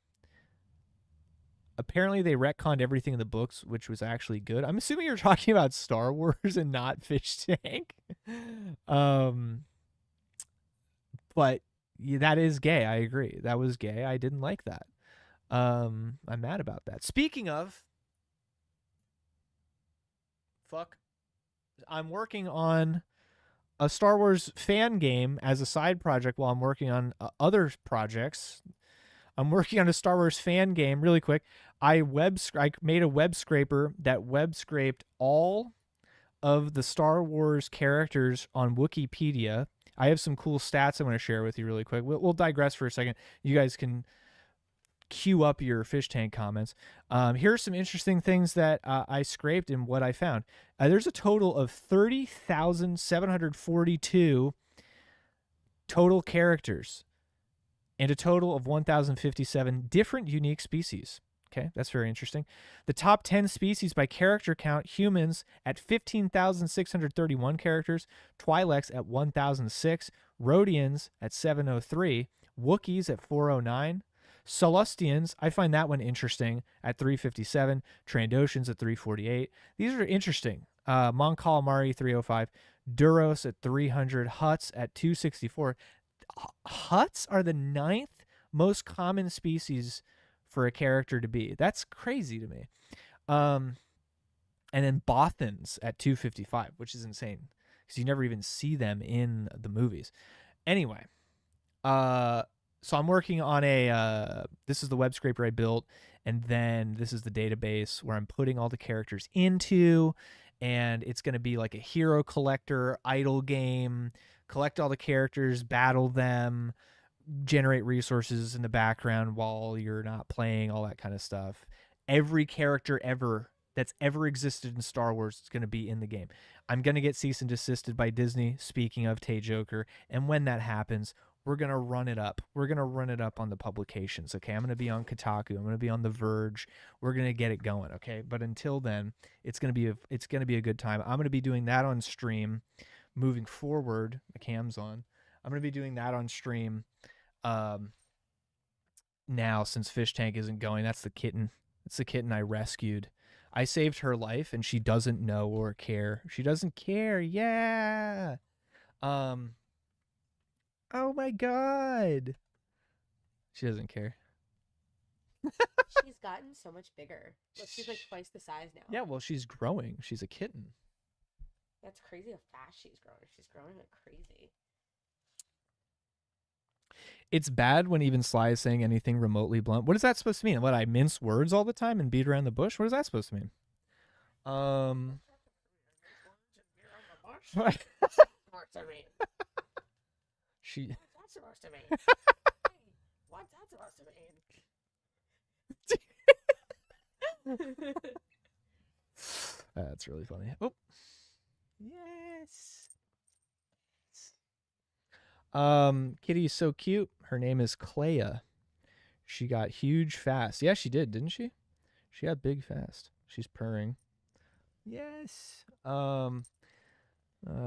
apparently they retconned everything in the books, which was actually good. I'm assuming you're talking about Star Wars and not Fish Tank. But yeah, that is gay. I agree. That was gay. I didn't like that. I'm mad about that. Speaking of, fuck, I'm working on a Star Wars fan game as a side project while I'm working on other projects. I'm working on a Star Wars fan game really quick. I made a web scraper that web scraped all of the Star Wars characters on Wikipedia. I have some cool stats I want to share with you really quick. We'll digress for a second. You guys can queue up your fish tank comments. Here are some interesting things that I scraped and what I found. There's a total of 30,742 total characters and a total of 1,057 different unique species. Okay, that's very interesting. The top 10 species by character count: humans at 15,631 characters, Twi'leks at 1,006, Rhodians at 703, Wookiees at 409, Celestians, I find that one interesting, at 357, Trandoshans at 348. These are interesting. Mon Calamari 305, Duros at 300, Hutts at 264. Hutts are the 9th most common species for a character to be. That's crazy to me. And then Bothans at 255, which is insane because you never even see them in the movies. Anyway, so I'm working on this is the web scraper I built, and then this is the database where I'm putting all the characters into, and it's going to be like a hero collector idle game. Collect all the characters, battle them, generate resources in the background while you're not playing, all that kind of stuff. Every character that's ever existed in Star Wars is going to be in the game. I'm going to get cease and desisted by Disney, speaking of Tay Joker, and when that happens, we're going to run it up. We're going to run it up on the publications, okay? I'm going to be on Kotaku. I'm going to be on The Verge. We're going to get it going, okay? But until then, it's going to be a good time. I'm going to be doing that on stream moving forward. The cam's on. I'm going to be doing that on stream now, since Fish Tank isn't going. That's the kitten. It's the kitten I rescued. I saved her life, and she doesn't know or care. She doesn't care. Yeah. Oh my God. She doesn't care. She's gotten so much bigger. Look, she's like twice the size now. Yeah, well, she's growing. She's a kitten. That's crazy how fast she's growing. She's growing like crazy. It's bad when even Sly is saying anything remotely blunt. What is that supposed to mean? What, I mince words all the time and beat around the bush? What is that supposed to mean? She. What's that supposed to mean? What's that supposed to mean? That's really funny. Oh. Yes. Kitty is so cute. Her name is Clea. She got huge fast. Yeah, she did, didn't she? She got big fast. She's purring. Yes.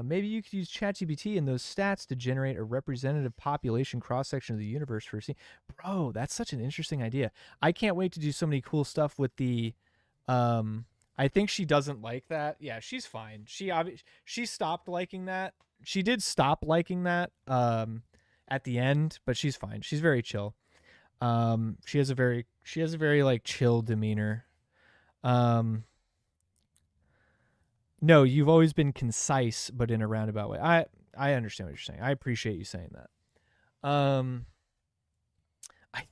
Maybe you could use ChatGPT and those stats to generate a representative population cross-section of the universe for a scene. Bro, that's such an interesting idea. I can't wait to do so many cool stuff with the I think she doesn't like that. Yeah, she's fine. She stopped liking that. She did stop liking that at the end, but she's fine. She's very chill. She has a very like chill demeanor. No, you've always been concise, but in a roundabout way. I understand what you're saying. I appreciate you saying that. I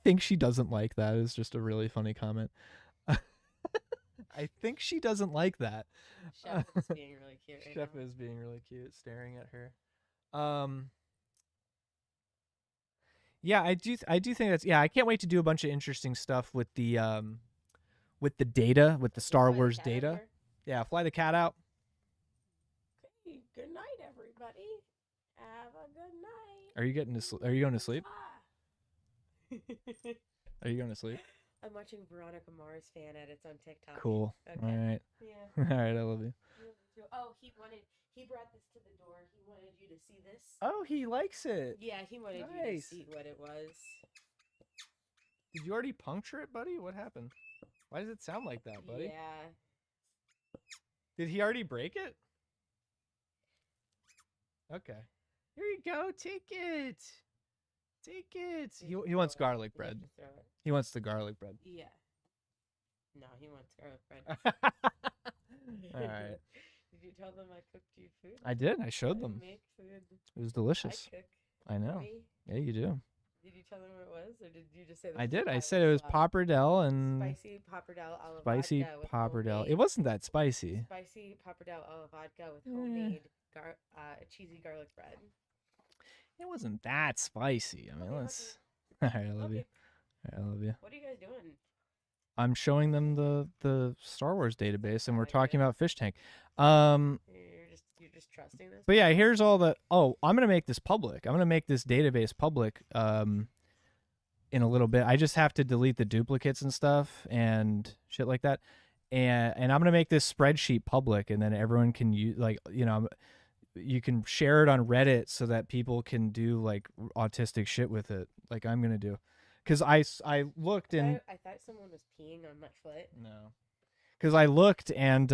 think she doesn't like that. Is just a really funny comment. I think she doesn't like that. Chef is being really cute. Right Chef now. is being really cute, staring at her. Yeah, I do think that's, yeah, I can't wait to do a bunch of interesting stuff with the data, with the Star Wars data. Yeah, fly the cat out. Okay, good night, everybody. Have a good night. Are you going to sleep? Are you going to sleep? I'm watching Veronica Mars fan edits on TikTok. Cool. Okay. All right. Yeah. All right, I love you. Oh, he brought this to the door. He wanted you to see this. Oh, he likes it. Yeah, he wanted you to Nice. see what it was. Did you already puncture it, buddy? What happened? Why does it sound like that, buddy? Yeah. Did he already break it? Okay. Here you go. Take it. Take it. He wants garlic You have bread. to throw it. He wants the garlic bread. Yeah. No, he wants garlic bread. All right. Did you tell them I cooked you food? I did. I showed I them. make food. It was I delicious. cook. I know. Me. Yeah, you do. Did you tell them what it was, or did you just say? This I was did. I Irish said it was style? pappardelle and Spicy pappardelle a la spicy vodka with pappardelle. homemade- It wasn't that spicy. Spicy pappardelle a la vodka with Eh. homemade cheesy garlic bread. It wasn't that spicy. I mean, Okay, let's. All right, I love you. Okay. All right, I love you. What are you guys doing? I'm showing them the Star Wars database, and we're like talking it. about Fish Tank. You're just trusting this. But yeah, here's all the. Oh, I'm gonna make this public. I'm gonna make this database public. In a little bit, I just have to delete the duplicates and stuff and shit like that, and I'm gonna make this spreadsheet public, and then everyone can use you can share it on Reddit so that people can do like autistic shit with it, like I'm gonna do. Because I looked and I thought someone was peeing on my foot. no, because I looked and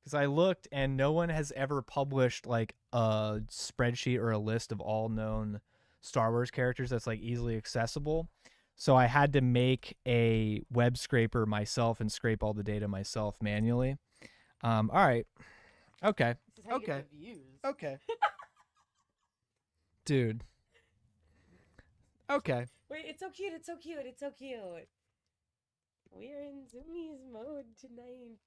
because I looked and no one has ever published like a spreadsheet or a list of all known Star Wars characters that's like easily accessible. So I had to make a web scraper myself and scrape all the data myself manually. All right. Okay. This is how you Okay. get the views. Okay. Dude. Okay. Wait, it's so cute. It's so cute. It's so cute. We're in Zoomies mode tonight.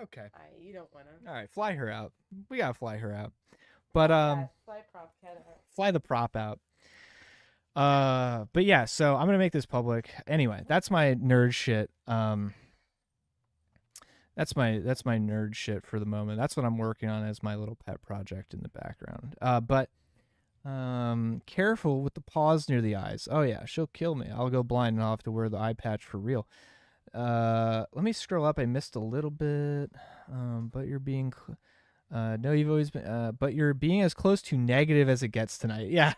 Okay. You don't wanna. All right. Fly her out. We gotta fly her out. But Fly prop cat out. fly the prop out. But yeah, so I'm gonna make this public. Anyway, that's my nerd shit. That's my nerd shit for the moment. That's what I'm working on as my little pet project in the background. But careful with the paws near the eyes. Oh yeah, she'll kill me. I'll go blind and I'll have to wear the eye patch for real. Let me scroll up. I missed a little bit. But you're being no, you've always been but you're being as close to negative as it gets tonight. Yeah,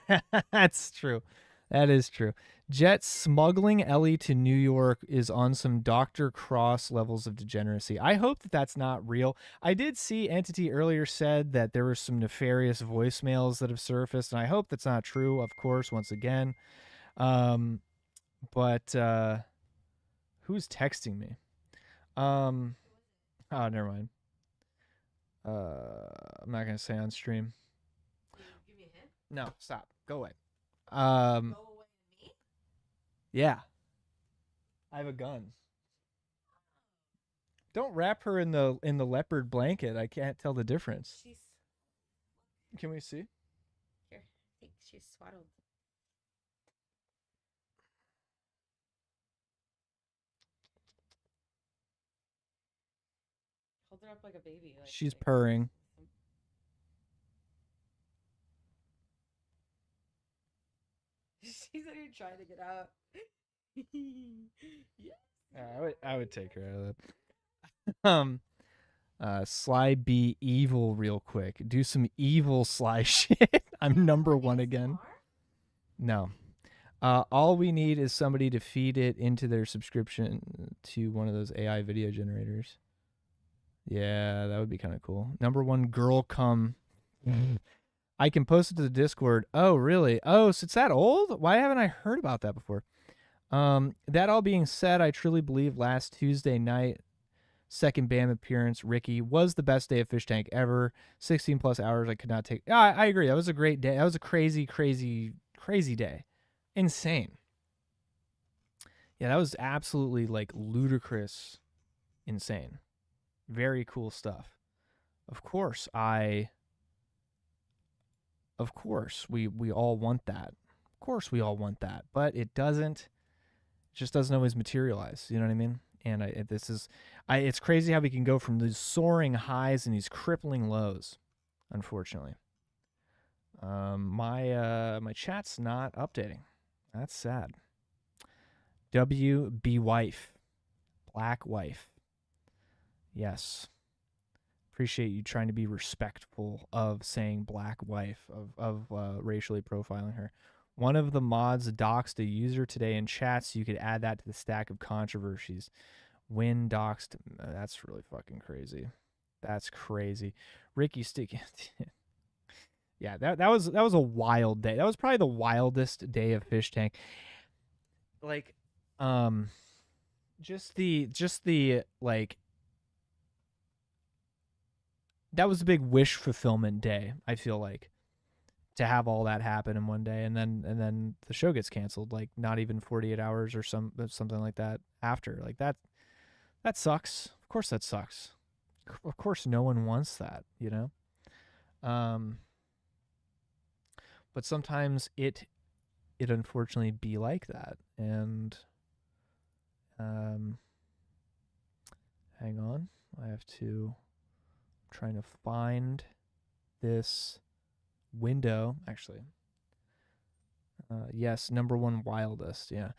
that's true. That is true. Jet smuggling Ellie to New York is on some Dr. Cross levels of degeneracy. I hope that that's not real. I did see Entity earlier said that there were some nefarious voicemails that have surfaced, and I hope that's not true, of course, once again. But who's texting me? Oh, never mind. I'm not going to say on stream. Give me a hint. No, stop. Go away. Go away from me. Yeah. I have a gun. Don't wrap her in the leopard blanket. I can't tell the difference. She's Can we see? here. I think she's swaddled. Hold her up like a baby. Like, She's like- purring. She's out here trying to get out. Yeah. I would take her out of that. Sly be evil real quick. Do some evil Sly shit. I'm number one again. No. All we need is somebody to feed it into their subscription to one of those AI video generators. Yeah, that would be kind of cool. Number one girl cum. I can post it to the Discord. Oh, really? Oh, so it's that old? Why haven't I heard about that before? That all being said, I truly believe last Tuesday night, second BAM appearance, Ricky, was the best day of Fish Tank ever. 16 plus hours I could not take. Yeah, I agree. That was a great day. That was a crazy, crazy, crazy day. Insane. Yeah, that was absolutely like ludicrous insane. Very cool stuff. Of course, we all want that. Of course we all want that, but it just doesn't always materialize. You know what I mean? And it's crazy how we can go from these soaring highs and these crippling lows, unfortunately. My chat's not updating. That's sad. WB wife. Black wife. Yes. Appreciate you trying to be respectful of saying black wife, of racially profiling her. One of the mods doxed a user today in chat, so you could add that to the stack of controversies. When doxed, that's really fucking crazy. That's crazy. Ricky Stick. Yeah, that was a wild day. That was probably the wildest day of Fish Tank. Like, just the like, that was a big wish fulfillment day, I feel like, to have all that happen in one day, and then the show gets canceled, like not even 48 hours or something like that after. Like that sucks. Of course that sucks. Of course no one wants that, you know? But sometimes it unfortunately be like that. And hang on. I'm trying to find this window. Actually, yes, number one wildest. Yeah.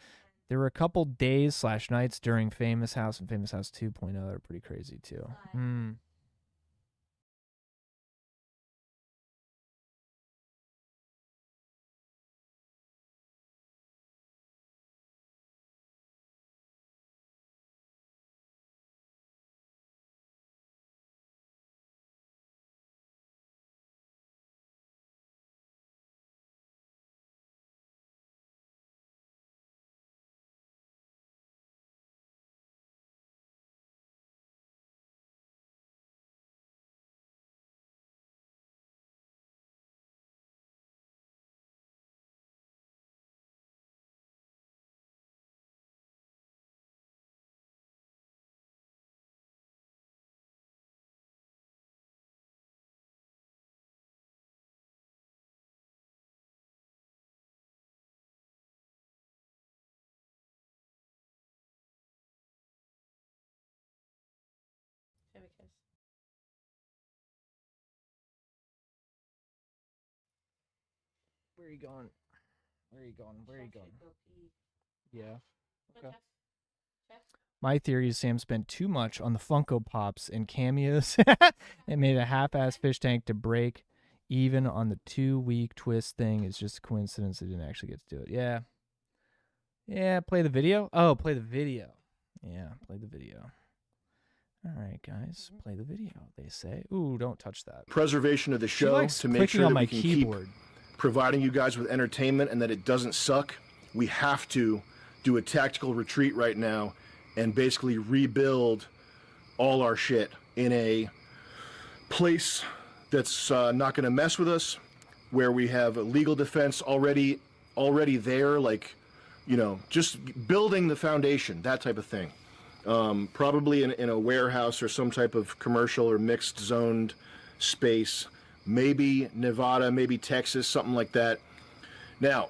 There were a couple days / nights during Famous House and Famous House 2.0 that are pretty crazy too. Because Where are you going? Where are you going? Where are you going? Yeah. Okay. My theory is Sam spent too much on the Funko Pops and cameos and made a half-ass Fish Tank to break even on the 2-week twist thing. It's just a coincidence they didn't actually get to do it. Yeah. Yeah, play the video? Oh, play the video. Yeah, play the video. All right, guys, play the video, they say. Ooh, don't touch that. Preservation of the show to make sure that we can keep providing you guys with entertainment and that it doesn't suck. We have to do a tactical retreat right now and basically rebuild all our shit in a place that's not going to mess with us, where we have a legal defense already there, like, you know, just building the foundation, that type of thing. Probably in a warehouse or some type of commercial or mixed zoned space, maybe Nevada, maybe Texas, something like that. Now,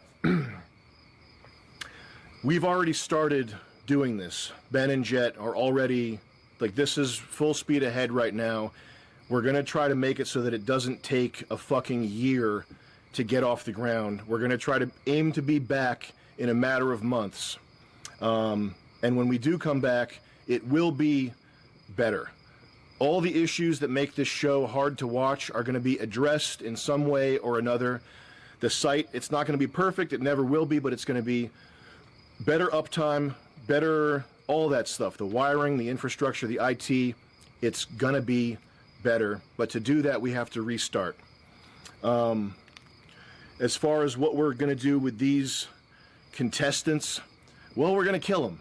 we've already started doing this. Ben and Jet are already, like, this is full speed ahead right now. We're going to try to make it so that it doesn't take a fucking year to get off the ground. We're going to try to aim to be back in a matter of months. And when we do come back, it will be better. All the issues that make this show hard to watch are going to be addressed in some way or another. The site, it's not going to be perfect. It never will be, but it's going to be better uptime, better all that stuff. The wiring, the infrastructure, the IT, it's going to be better. But to do that, we have to restart. As far as what we're going to do with these contestants, well, we're going to kill them.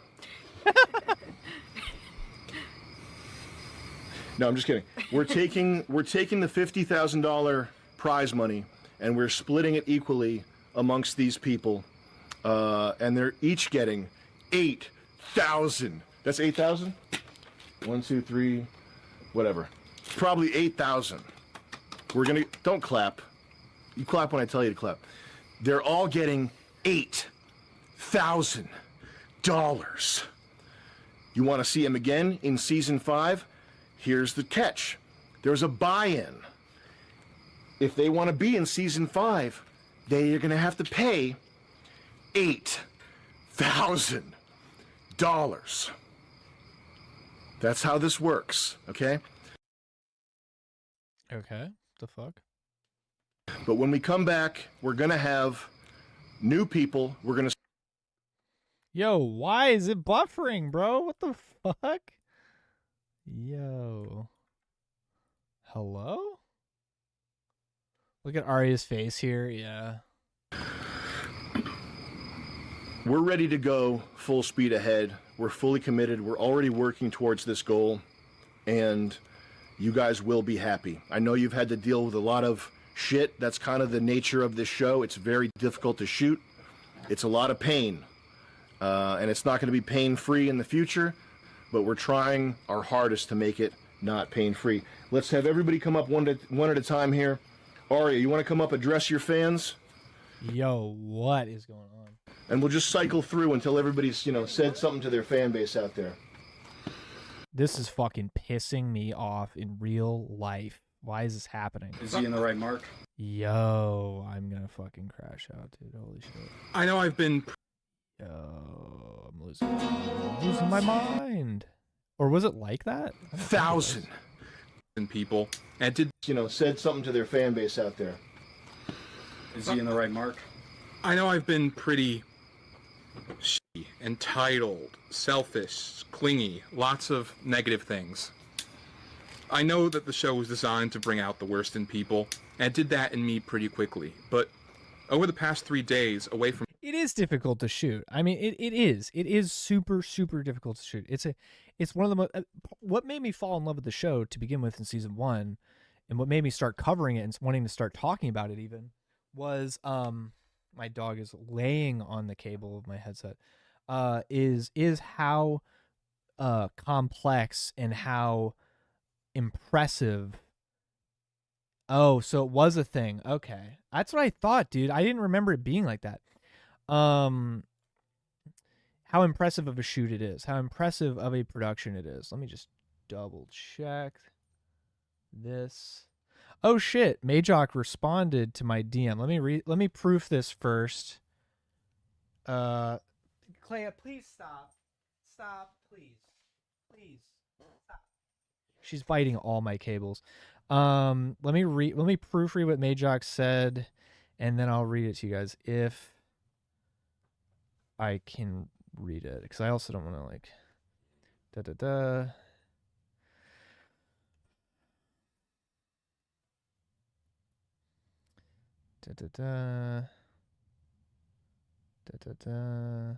No, I'm just kidding. We're taking the $50,000 prize money and we're splitting it equally amongst these people, and they're each getting 8,000. That's 8,000. 1, 2, 3, whatever. Probably 8,000. We're gonna don't clap. You clap when I tell you to clap. They're all getting $8,000. You want to see them again in season 5? Here's the catch. There's a buy-in. If they want to be in season 5, they are going to have to pay $8,000. That's how this works, okay? Okay, the fuck? But when we come back, we're going to have new people, we're going to Yo, why is it buffering, bro? What the fuck? Yo. Hello? Look at Arya's face here. Yeah. We're ready to go full speed ahead. We're fully committed. We're already working towards this goal, and you guys will be happy. I know you've had to deal with a lot of shit. That's kind of the nature of this show. It's very difficult to shoot. It's a lot of pain, and it's not going to be pain-free in the future, but we're trying our hardest to make it not pain-free. Let's have everybody come up one at a time here. Arya, you want to come up, address your fans? Yo, what is going on? And we'll just cycle through until everybody's, said something to their fan base out there. This is fucking pissing me off in real life. Why is this happening? Is he in the right mark? Yo, I'm gonna fucking crash out, dude. Holy shit. I know I've been... Yo, I'm losing my mind. Or was it like that? 1,000 people and did... Said something to their fan base out there. Is he in the right mark? I know I've been pretty shitty, entitled, selfish, clingy, lots of negative things. I know that the show was designed to bring out the worst in people, and it did that in me pretty quickly. But over the past 3 days, away from... It is difficult to shoot. I mean, it is. It is super, super difficult to shoot. It's one of the most... What made me fall in love with the show to begin with in season 1, and what made me start covering it and wanting to start talking about it even, was... my dog is laying on the cable of my headset, is how complex and how impressive. Oh, so it was a thing. Okay. That's what I thought, dude. I didn't remember it being like that. How impressive of a shoot it is. How impressive of a production it is. Let me just double check this. Oh shit, Majok responded to my DM. Let me proof this first. Clea, please stop. Stop, please. Please. Stop. She's biting all my cables. Let me proofread what Majok said, and then I'll read it to you guys if I can read it, because I also don't want to like da-da-da. Da-da-da. Da-da-da.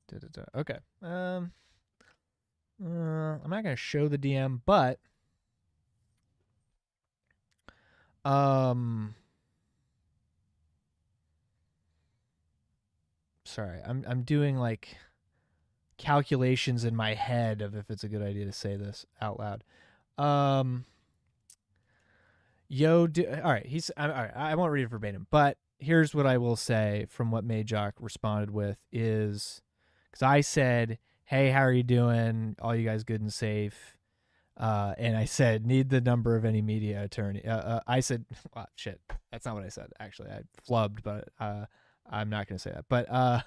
Da-da-da. Okay. I'm not gonna show the DM, but sorry, I'm doing like calculations in my head of if it's a good idea to say this out loud. All right, all right, I won't read it verbatim, but here's what I will say from what Majok responded with is, because I said, hey, how are you doing? All you guys good and safe? And I said, need the number of any media attorney. I said, well, shit, that's not what I said, actually. I flubbed, but I'm not going to say that. But I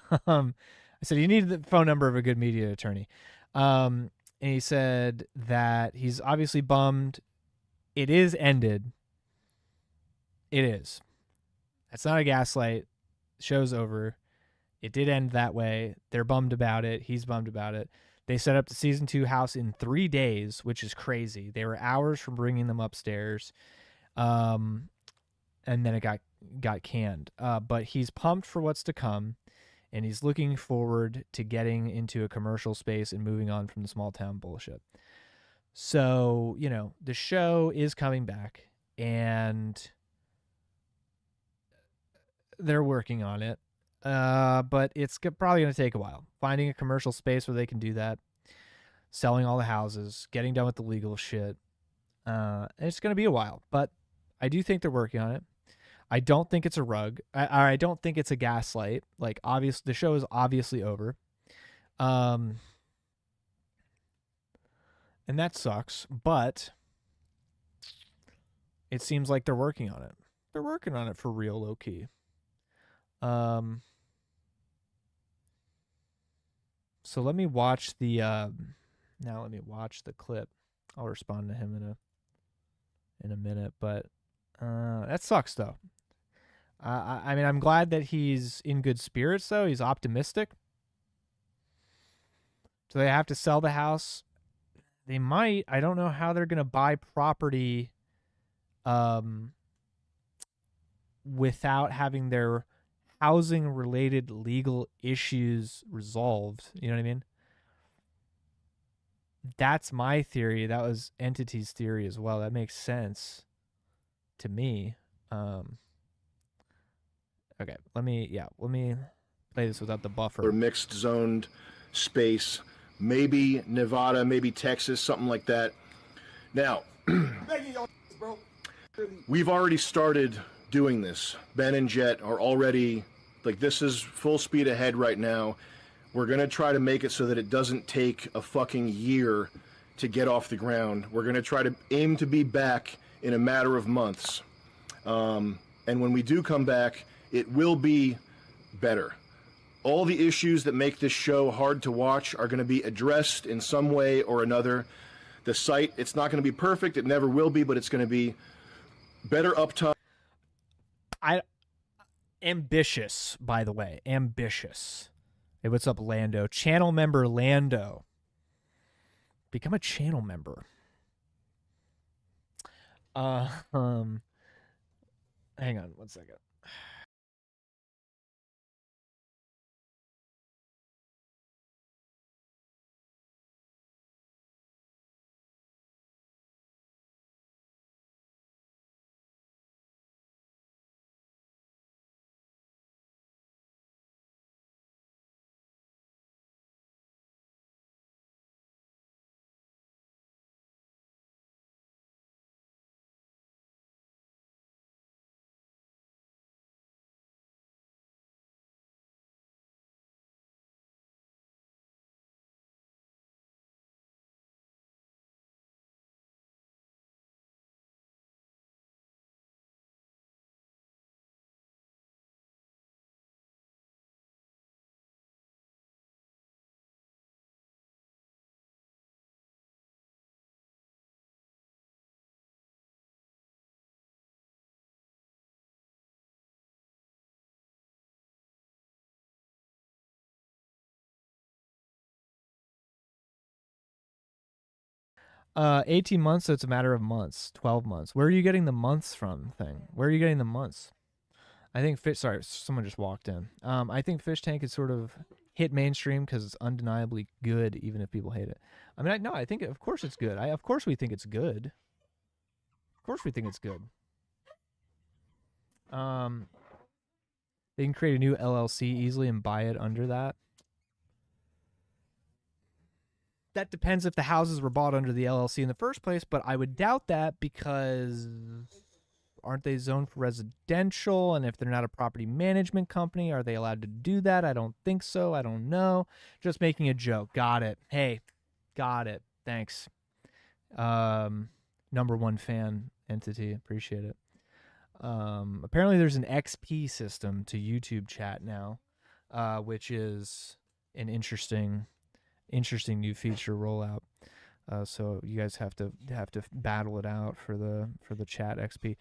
said, you need the phone number of a good media attorney. And he said that he's obviously bummed. It is ended. It is. That's not a gaslight. Show's over. It did end that way. They're bummed about it. He's bummed about it. They set up the season 2 house in 3 days, which is crazy. They were hours from bringing them upstairs. And then it got canned. But he's pumped for what's to come, and he's looking forward to getting into a commercial space and moving on from the small town bullshit. So, the show is coming back, and they're working on it. But it's probably going to take a while. Finding a commercial space where they can do that, selling all the houses, getting done with the legal shit. It's going to be a while, but I do think they're working on it. I don't think it's a rug. I don't think it's a gaslight. Like, the show is obviously over. And that sucks, but it seems like they're working on it. They're working on it for real, low key. So let me watch the clip. I'll respond to him in a minute, but That sucks, though. I mean, I'm glad that he's in good spirits, though. He's optimistic. Do they have to sell the house? They might. I don't know how they're going to buy property without having their housing-related legal issues resolved. You know what I mean? That's my theory. That was Entity's theory as well. That makes sense to me. Okay, let me play this without the buffer. Or mixed zoned space, maybe Nevada, maybe Texas, something like that. Now, we've already started doing this. Ben and Jet are already, like, this is full speed ahead right now. We're going to try to make it so that it doesn't take a fucking year to get off the ground. We're going to try to aim to be back in a matter of months. And when we do come back, it will be better. All the issues that make this show hard to watch are going to be addressed in some way or another. The site, it's not going to be perfect. It never will be, but it's going to be better uptime. Ambitious, by the way. Ambitious. Hey, what's up, Lando? Channel member Lando. Become a channel member. Hang on 1 second. Uh, 18 months, so it's a matter of months. 12 months. Where are you getting the months from thing? Where are you getting the months? I think sorry, someone just walked in. I think Fish Tank is sort of hit mainstream because it's undeniably good, even if people hate it. I mean, I think, of course it's good. Of course we think it's good. Of course we think it's good. They can create a new LLC easily and buy it under that. That depends if the houses were bought under the LLC in the first place, but I would doubt that because aren't they zoned for residential? And if they're not a property management company, are they allowed to do that? I don't think so. I don't know. Just making a joke. Got it. Hey, got it. Thanks. Number one fan Entity. Appreciate it. Apparently there's an XP system to YouTube chat now, which is an interesting new feature rollout. So you guys have to battle it out for the chat XP.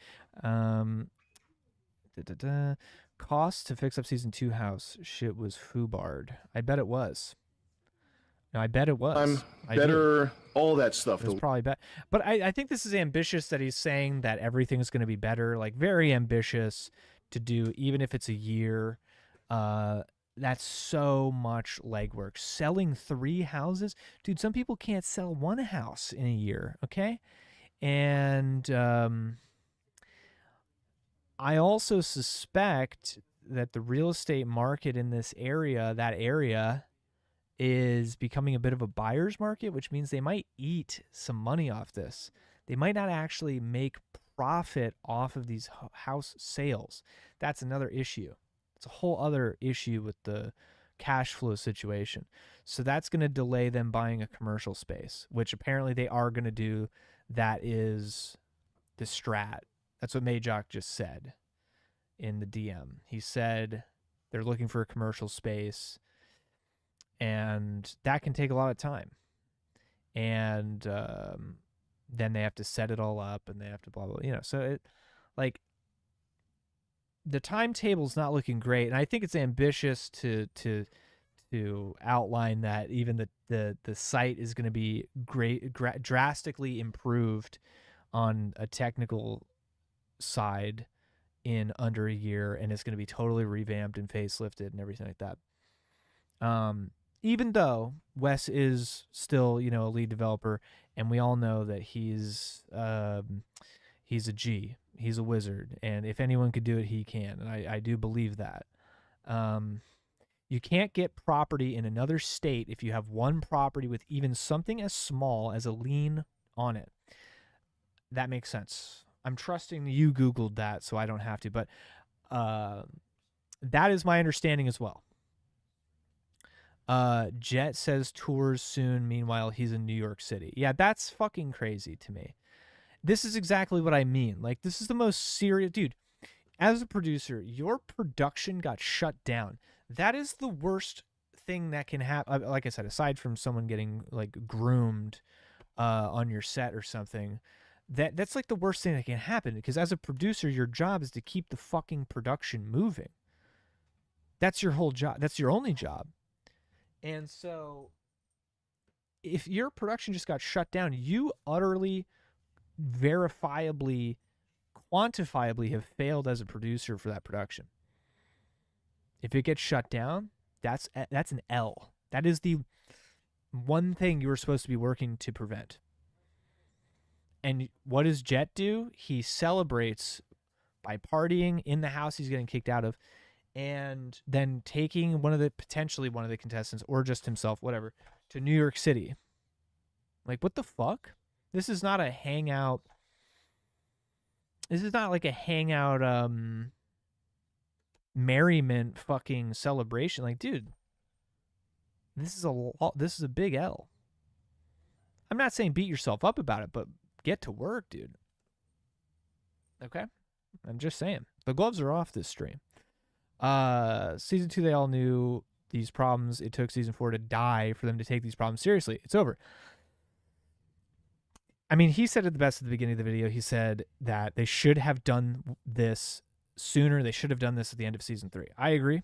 Cost to fix up season 2 house. Shit was foobarred. I bet it was. No, I bet it was. Better, all that stuff. It's probably better. But I think this is ambitious that he's saying that everything's going to be better. Like, very ambitious to do, even if it's a year. That's so much legwork. Selling 3 houses? Dude, some people can't sell 1 house in a year, okay? And I also suspect that the real estate market in this area, that area, is becoming a bit of a buyer's market, which means they might eat some money off this. They might not actually make profit off of these house sales. That's another issue. It's a whole other issue with the cash flow situation. So that's going to delay them buying a commercial space, which apparently they are going to do. That is the strat. That's what Majok just said in the DM. He said they're looking for a commercial space, and that can take a lot of time. And then they have to set it all up, and they have to blah, blah, you know. So like the timetable's not looking great, and I think it's ambitious to outline that even the site is going to be drastically improved on a technical side in under a year, and it's going to be totally revamped and facelifted and everything like that. Even though Wes is still, you know, a lead developer, and we all know that he's a G. He's a wizard, and if anyone could do it, he can, and I do believe that. You can't get property in another state if you have one property with even something as small as a lien on it. That makes sense. I'm trusting you Googled that, so I don't have to, but that is my understanding as well. Jet says tours soon. Meanwhile, he's in New York City. Yeah, that's fucking crazy to me. This is exactly what I mean. Like, this is the most serious... Dude, as a producer, your production got shut down. That is the worst thing that can happen. Like I said, aside from someone getting, like, groomed on your set or something, that's, like, the worst thing that can happen. Because as a producer, your job is to keep the fucking production moving. That's your whole job. That's your only job. And so, if your production just got shut down, you utterly... verifiably, quantifiably have failed as a producer for that production. If it gets shut down, that's an L. That is the one thing you were supposed to be working to prevent. And what does Jet do? He celebrates by partying in the house he's getting kicked out of, and then taking potentially one of the contestants, or just himself, whatever, to New York City. Like, what the fuck? This is not a hangout. This is not like a hangout merriment fucking celebration. Like, dude, this is a big L. I'm not saying beat yourself up about it, but get to work, dude. Okay? I'm just saying. The gloves are off this stream. Season 2, they all knew these problems. It took season 4 to die for them to take these problems seriously. It's over. I mean, he said it the best at the beginning of the video. He said that they should have done this sooner. They should have done this at the end of season 3. I agree.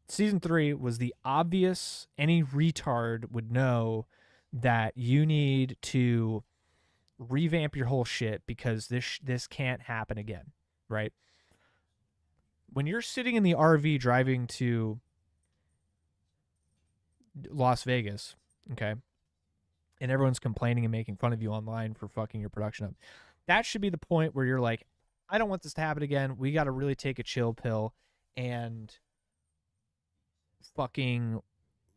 Season 3 was the obvious. Any retard would know that you need to revamp your whole shit because this can't happen again, right? When you're sitting in the RV driving to Las Vegas, okay, and everyone's complaining and making fun of you online for fucking your production up, that should be the point where you're like, I don't want this to happen again. We got to really take a chill pill and fucking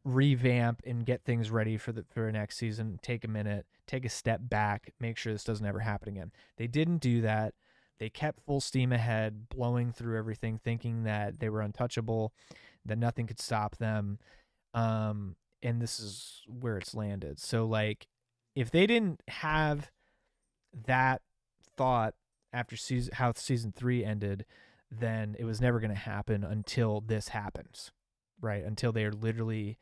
revamp and get things ready for next season. Take a minute, take a step back, make sure this doesn't ever happen again. They didn't do that. They kept full steam ahead, blowing through everything, thinking that they were untouchable, that nothing could stop them. And this is where it's landed. So, like, if they didn't have that thought after how season 3 ended, then it was never going to happen until this happens, right? Until they are literally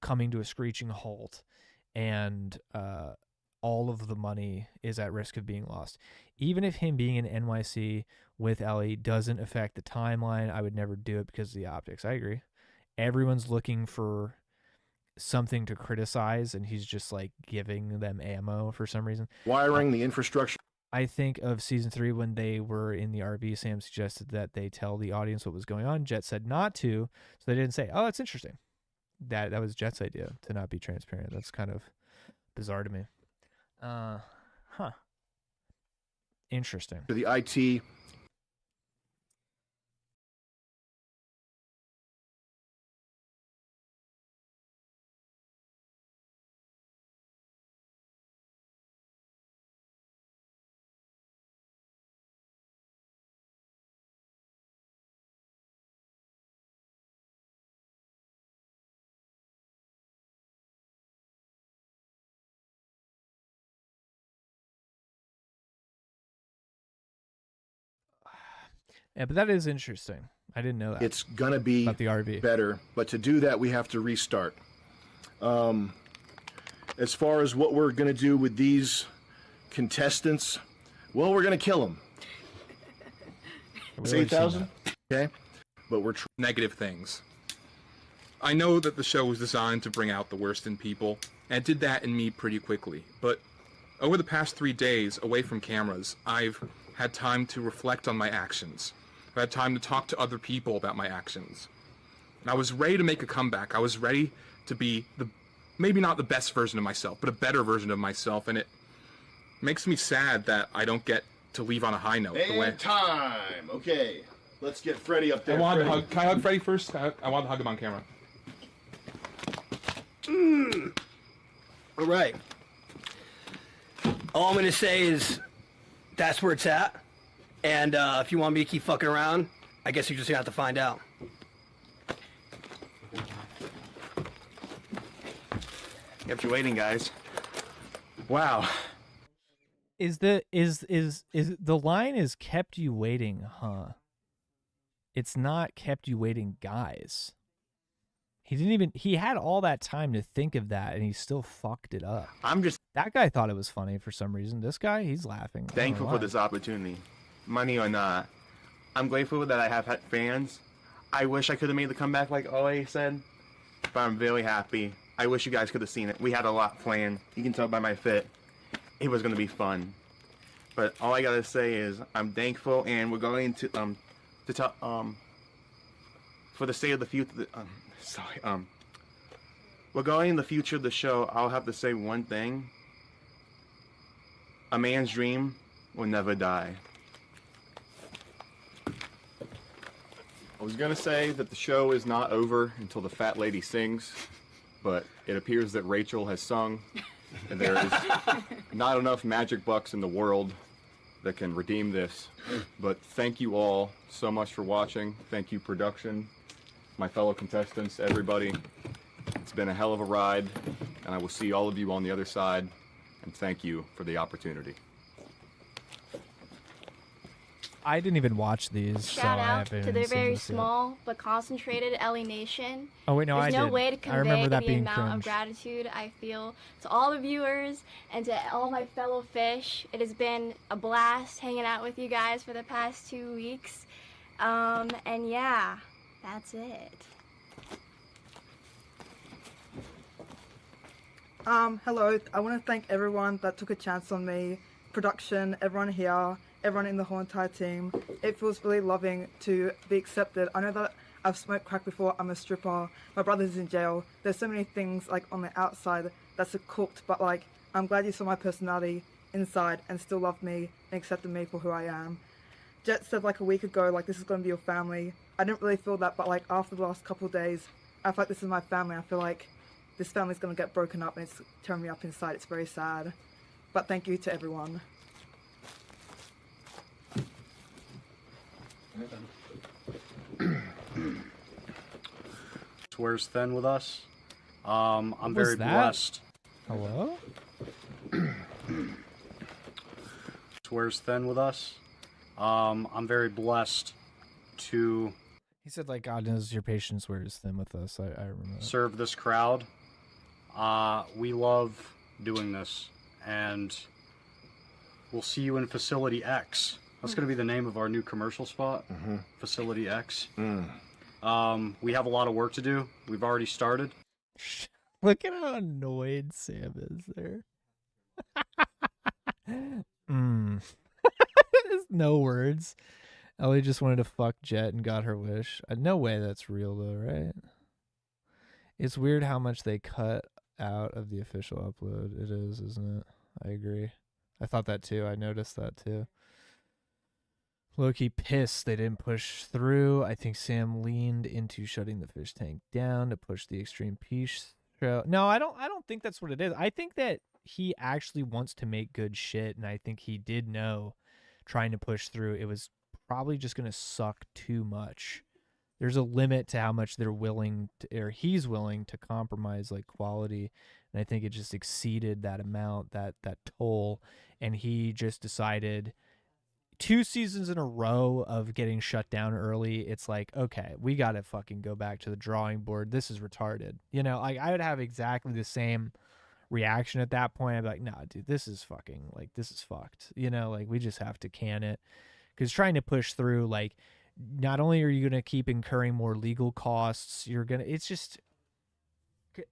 coming to a screeching halt and all of the money is at risk of being lost. Even if him being in NYC with Ellie doesn't affect the timeline, I would never do it because of the optics. I agree. Everyone's looking for something to criticize, and he's just like giving them ammo for some reason. Wiring the infrastructure. I think of season 3 when they were in the RV. Sam suggested that they tell the audience what was going on. Jet said not to, so they didn't say, oh, that's interesting. That was Jet's idea to not be transparent. That's kind of bizarre to me. Interesting. To the IT. Yeah, but that is interesting. I didn't know that. It's going to be about the RV. Better, but to do that, we have to restart. As far as what we're going to do with these contestants, well, we're going to kill them. We've Say already seen 8,000. Okay, but we're negative things. I know that the show was designed to bring out the worst in people, and it did that in me pretty quickly. But over the past 3 days, away from cameras, I've had time to reflect on my actions. I've had time to talk to other people about my actions. And I was ready to make a comeback. I was ready to be maybe not the best version of myself, but a better version of myself. And it makes me sad that I don't get to leave on a high note. and time. Okay, let's get Freddie up there. I wanted to Freddie. hug. Can I hug Freddie first? I want to hug him on camera. All right. All I'm gonna say is that's where it's at. And if you want me to keep fucking around, I guess you're just gonna have to find out. Kept you waiting, guys. Wow. Is the line is kept you waiting, huh? It's not kept you waiting, guys. He had all that time to think of that, and he still fucked it up. That guy thought it was funny for some reason. This guy, he's laughing. Thankful for this opportunity. Money or not. I'm grateful that I have had fans. I wish I could have made the comeback like Ole said, but I'm very happy. I wish you guys could have seen it. We had a lot planned. You can tell by my fit. It was going to be fun. But all I got to say is I'm thankful, and we're going to tell, for the state of the future, we're going in the future of the show. I'll have to say one thing. A man's dream will never die. I was gonna say that the show is not over until the fat lady sings, but it appears that Rachel has sung, and there is not enough magic bucks in the world that can redeem this. But thank you all so much for watching. Thank you, production, my fellow contestants, everybody. It's been a hell of a ride, and I will see all of you on the other side, and thank you for the opportunity. I didn't even watch these. Shout so I out haven't to even the seen very this yet. small but concentrated Ellie Nation. Oh, wait, no, There's I no did. way to I convey remember that the being amount of cringe. gratitude I feel to all the viewers and to all my fellow fish. It has been a blast hanging out with you guys for the past 2 weeks. And yeah, that's it. Hello. I want to thank everyone that took a chance on me, production, everyone here, everyone in the whole entire team. It feels really loving to be accepted. I know that I've smoked crack before, I'm a stripper, my brother's in jail. There's so many things like on the outside that's cooked, but like I'm glad you saw my personality inside and still loved me and accepted me for who I am. Jet said like a week ago, like this is going to be your family. I didn't really feel that, but like after the last couple of days, I feel like this is my family. I feel like this family's going to get broken up and it's tearing me up inside. It's very sad. But thank you to everyone. Swears thin with us. I'm What was very that? blessed. Hello? Swears thin with us. I'm very blessed to He said, like, God knows your patience wears thin with us. I remember that. serve this crowd. We love doing this, and we'll see you in Facility X. That's going to be the name of our new commercial spot, Facility X. We have a lot of work to do. We've already started. Look at how annoyed Sam is there. There's no words. Ellie just wanted to fuck Jet and got her wish. No way that's real though, right? It's weird how much they cut out of the official upload. It is, isn't it? I agree. I thought that too. I noticed that too. Low-key pissed they didn't push through. I think Sam leaned into shutting the fish tank down to push the extreme peace trail. No, I don't think that's what it is. I think that he actually wants to make good shit, and I think he did know trying to push through it was probably just going to suck too much. There's a limit to how much they're willing to, or he's willing to compromise like quality, and I think it just exceeded that amount, that toll, and he just decided 2 seasons in a row of getting shut down early. It's like, okay, we got to fucking go back to the drawing board. This is retarded. You know, like I would have exactly the same reaction at that point. I'd be like, nah, dude, this is fucking like, this is fucked. You know, like we just have to can it. because trying to push through, like, not only are you going to keep incurring more legal costs, it's just,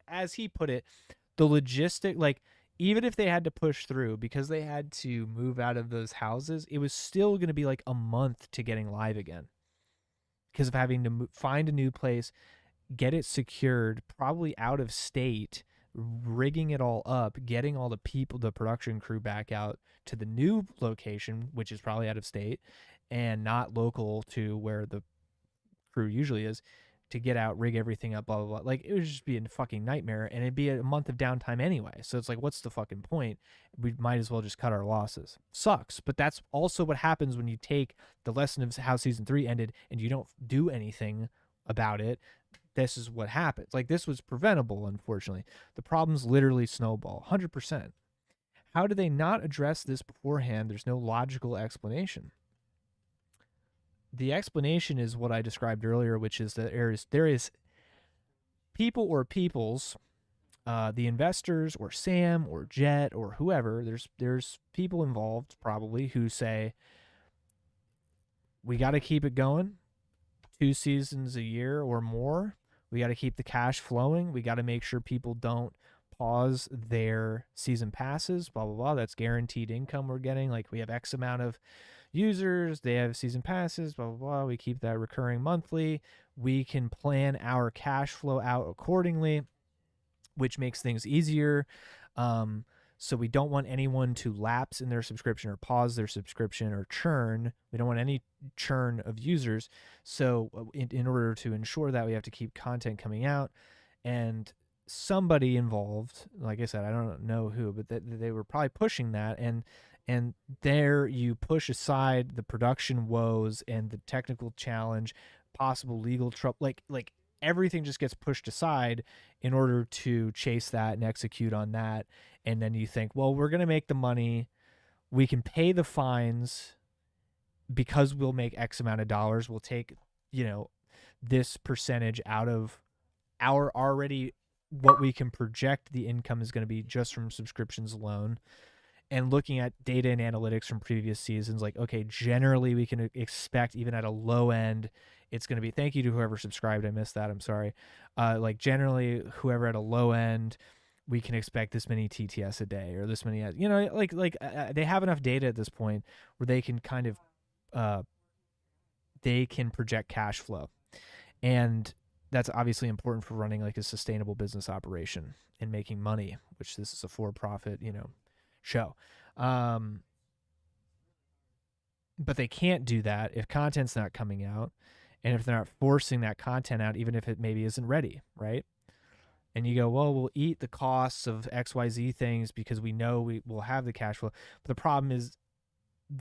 as he put it, the logistic, like, even if they had to push through because they had to move out of those houses, it was still going to be like a month to getting live again because of having to find a new place, get it secured, probably out of state, rigging it all up, getting all the people, the production crew back out to the new location, which is probably out of state and not local to where the crew usually is, to get out, rig everything up, blah, blah, blah. Like, it would just be a fucking nightmare, and it'd be a month of downtime anyway. So it's like, what's the fucking point? We might as well just cut our losses. Sucks, but that's also what happens when you take the lesson of how season 3 ended and you don't do anything about it. This is what happens. Like, this was preventable, unfortunately. The problems literally snowball, 100%. How do they not address this beforehand? There's no logical explanation. The explanation is what I described earlier, which is that there is people or peoples, the investors or Sam or Jet or whoever, there's people involved probably who say, we got to keep it going 2 seasons a year or more. We got to keep the cash flowing. We got to make sure people don't pause their season passes, blah, blah, blah. That's guaranteed income we're getting. Like, we have X amount of users, they have season passes, blah, blah, blah. We keep that recurring monthly. We can plan our cash flow out accordingly, which makes things easier. So we don't want anyone to lapse in their subscription or pause their subscription or churn. We don't want any churn of users. So in order to ensure that, we have to keep content coming out. And somebody involved, like I said, I don't know who, but they were probably pushing that. And there you push aside the production woes and the technical challenge, possible legal trouble, like everything just gets pushed aside in order to chase that and execute on that. And then you think, well, we're going to make the money. We can pay the fines because we'll make X amount of dollars. We'll take, this percentage out of our already what we can project the income is going to be just from subscriptions alone. And looking at data and analytics from previous seasons, like, okay, generally we can expect, even at a low end, it's going to be, thank you to whoever subscribed. I missed that. I'm sorry. Like, generally, whoever at a low end, we can expect this many TTS a day or this many, they have enough data at this point where they can kind of, they can project cash flow. And that's obviously important for running like a sustainable business operation and making money, which this is a for-profit, show. But they can't do that if content's not coming out and if they're not forcing that content out, even if it maybe isn't ready, right? And you go, well, we'll eat the costs of XYZ things because we know we will have the cash flow. But the problem is,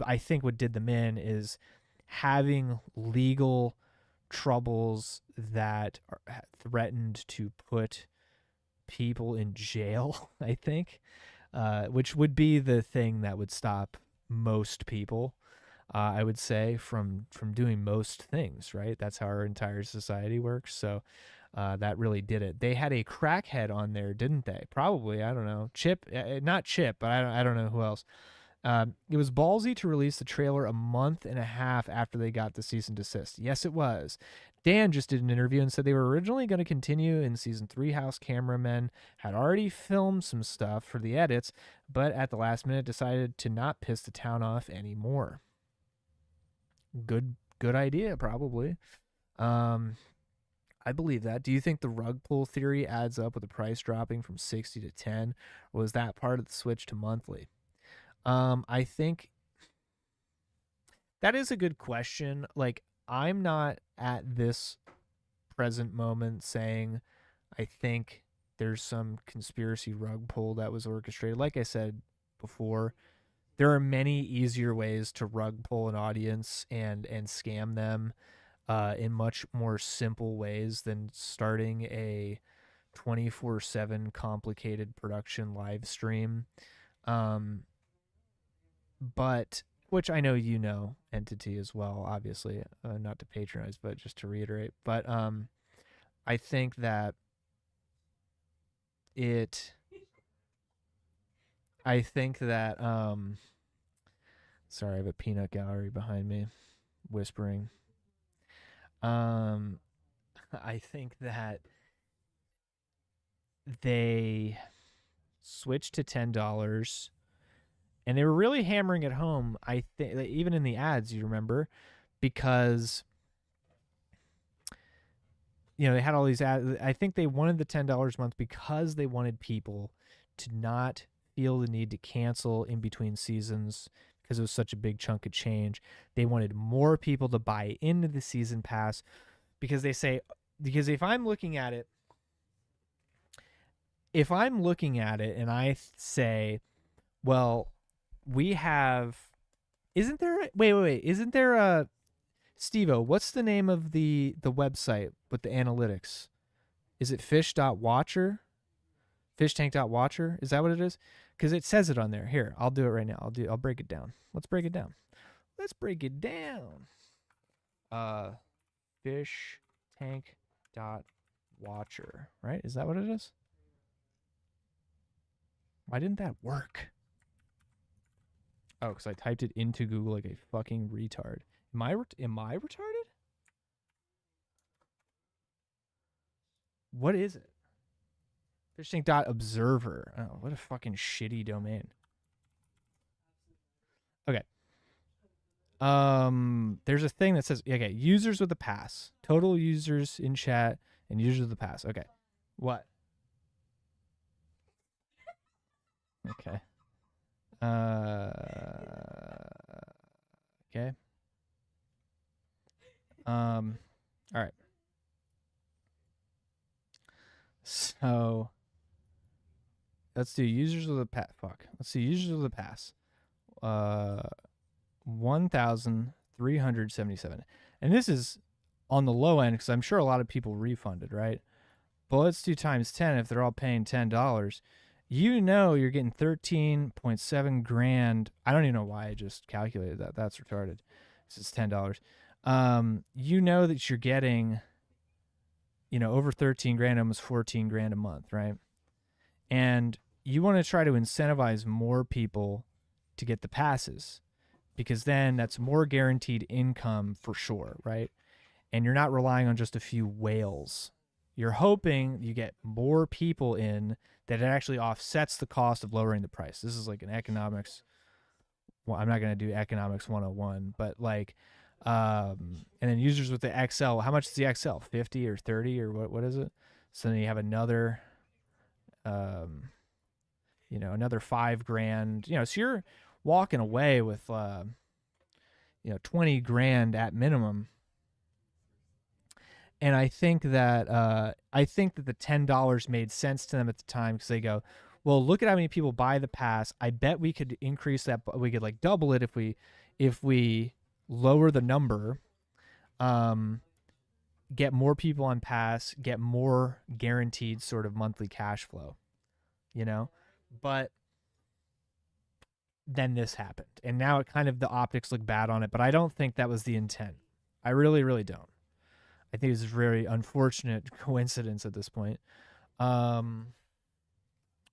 I think what did them in is having legal troubles that threatened to put people in jail, I think. Which would be the thing that would stop most people, I would say, from doing most things, right? That's how our entire society works. So that really did it. They had a crackhead on there, didn't they? Probably, I don't know. Chip, not Chip, but I don't know who else. It was ballsy to release the trailer a month and a half after they got the cease and desist. Yes, it was. Dan just did an interview and said they were originally going to continue in season 3. House cameramen had already filmed some stuff for the edits, but at the last minute decided to not piss the town off anymore. Good idea, probably. I believe that. Do you think the rug pull theory adds up with the price dropping from 60 to 10, or was that part of the switch to monthly? I think that is a good question. Like, I'm not at this present moment saying I think there's some conspiracy rug pull that was orchestrated. Like I said before, there are many easier ways to rug pull an audience and scam them in much more simple ways than starting a 24/7 complicated production live stream. But which I know entity as well, obviously, not to patronize, but just to reiterate. But I think that Sorry, I have a peanut gallery behind me whispering. I think that they switched to $10, and they were really hammering it home. I think even in the ads, you remember, because they had all these ads. I think they wanted the $10 a month because they wanted people to not feel the need to cancel in between seasons because it was such a big chunk of change. They wanted more people to buy into the season pass because if I'm looking at it and I say, well, we have, isn't there a Steve-O, what's the name of the website with the analytics? Is it fish.watcher? Fishtank.watcher? Is that what it is? Because it says it on there. Here, I'll do it right now. I'll break it down. Let's break it down. Fishtank.watcher, right? Is that what it is? Why didn't that work? Oh, because I typed it into Google like a fucking retard. Am I retarded? What is it? Fishtank.observer. Oh, what a fucking shitty domain. Okay. There's a thing that says, okay, users with a pass. Total users in chat and users with a pass. Okay. What? Okay. Okay. All right. So let's do users with a pass. Let's see users with a pass. 1,377. And this is on the low end because I'm sure a lot of people refunded, right? But let's do times 10 if they're all paying $10. You're getting 13.7 grand. I don't even know why I just calculated that. That's retarded. This is $10. That you're getting, over 13 grand, almost 14 grand a month, right? And you want to try to incentivize more people to get the passes because then that's more guaranteed income for sure, right? And you're not relying on just a few whales. You're hoping you get more people in that it actually offsets the cost of lowering the price. This is like an economics. Well, I'm not going to do economics 101, but and then users with the XL, how much is the XL? 50 or 30 or what is it? So then you have another, another 5 grand, so you're walking away with, 20 grand at minimum. And I think that the $10 made sense to them at the time because they go, well, look at how many people buy the pass. I bet we could increase that. We could double it if we lower the number, get more people on pass, get more guaranteed sort of monthly cash flow, But then this happened, and now it kind of the optics look bad on it. But I don't think that was the intent. I really, really don't. I think it's a very unfortunate coincidence at this point. I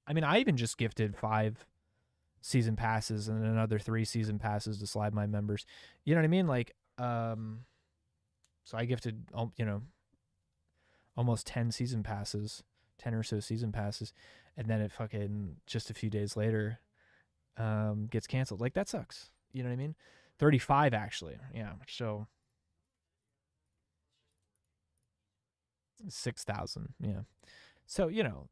even just gifted 5 season passes and another 3 season passes to slide my members. You know what I mean? So I gifted, almost 10 season passes, 10 or so season passes, and then it fucking just a few days later gets canceled. That sucks. You know what I mean? 35 actually. Yeah. So 6,000. Yeah. So, the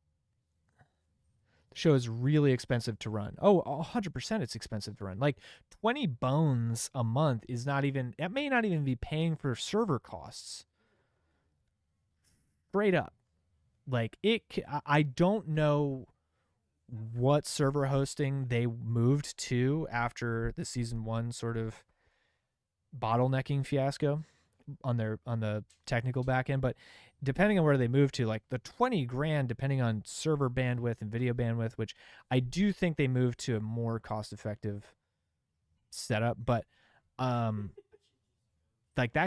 show is really expensive to run. Oh, 100% it's expensive to run. 20 bones a month is not even, it may not even be paying for server costs. Straight up. I don't know what server hosting they moved to after the season 1 sort of bottlenecking fiasco on the technical back end, but depending on where they move to, the 20 grand, depending on server bandwidth and video bandwidth, which I do think they moved to a more cost-effective setup, but that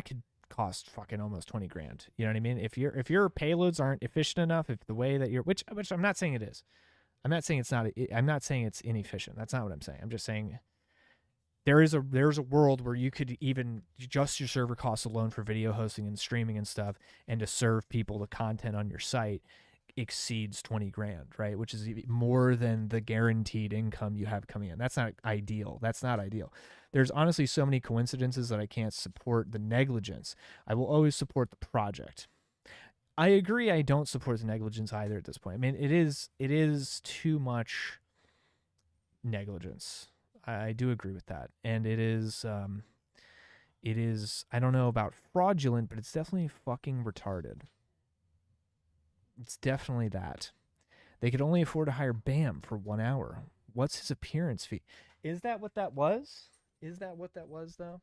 could cost fucking almost 20 grand. You know what I mean? If your payloads aren't efficient enough, if the way that you're, which I'm not saying it is, I'm not saying it's not, I'm not saying it's inefficient. That's not what I'm saying. I'm just saying there's a world where you could even just your server costs alone for video hosting and streaming and stuff, and to serve people the content on your site exceeds 20 grand, right? Which is more than the guaranteed income you have coming in. That's not ideal. There's honestly so many coincidences that I can't support the negligence. I will always support the project. I agree. I don't support the negligence either at this point. I mean, it is too much negligence. I do agree with that. And it is, I don't know about fraudulent, but it's definitely fucking retarded. It's definitely that. They could only afford to hire Bam for 1 hour. What's his appearance fee? Is that what that was? Is that what that was, though?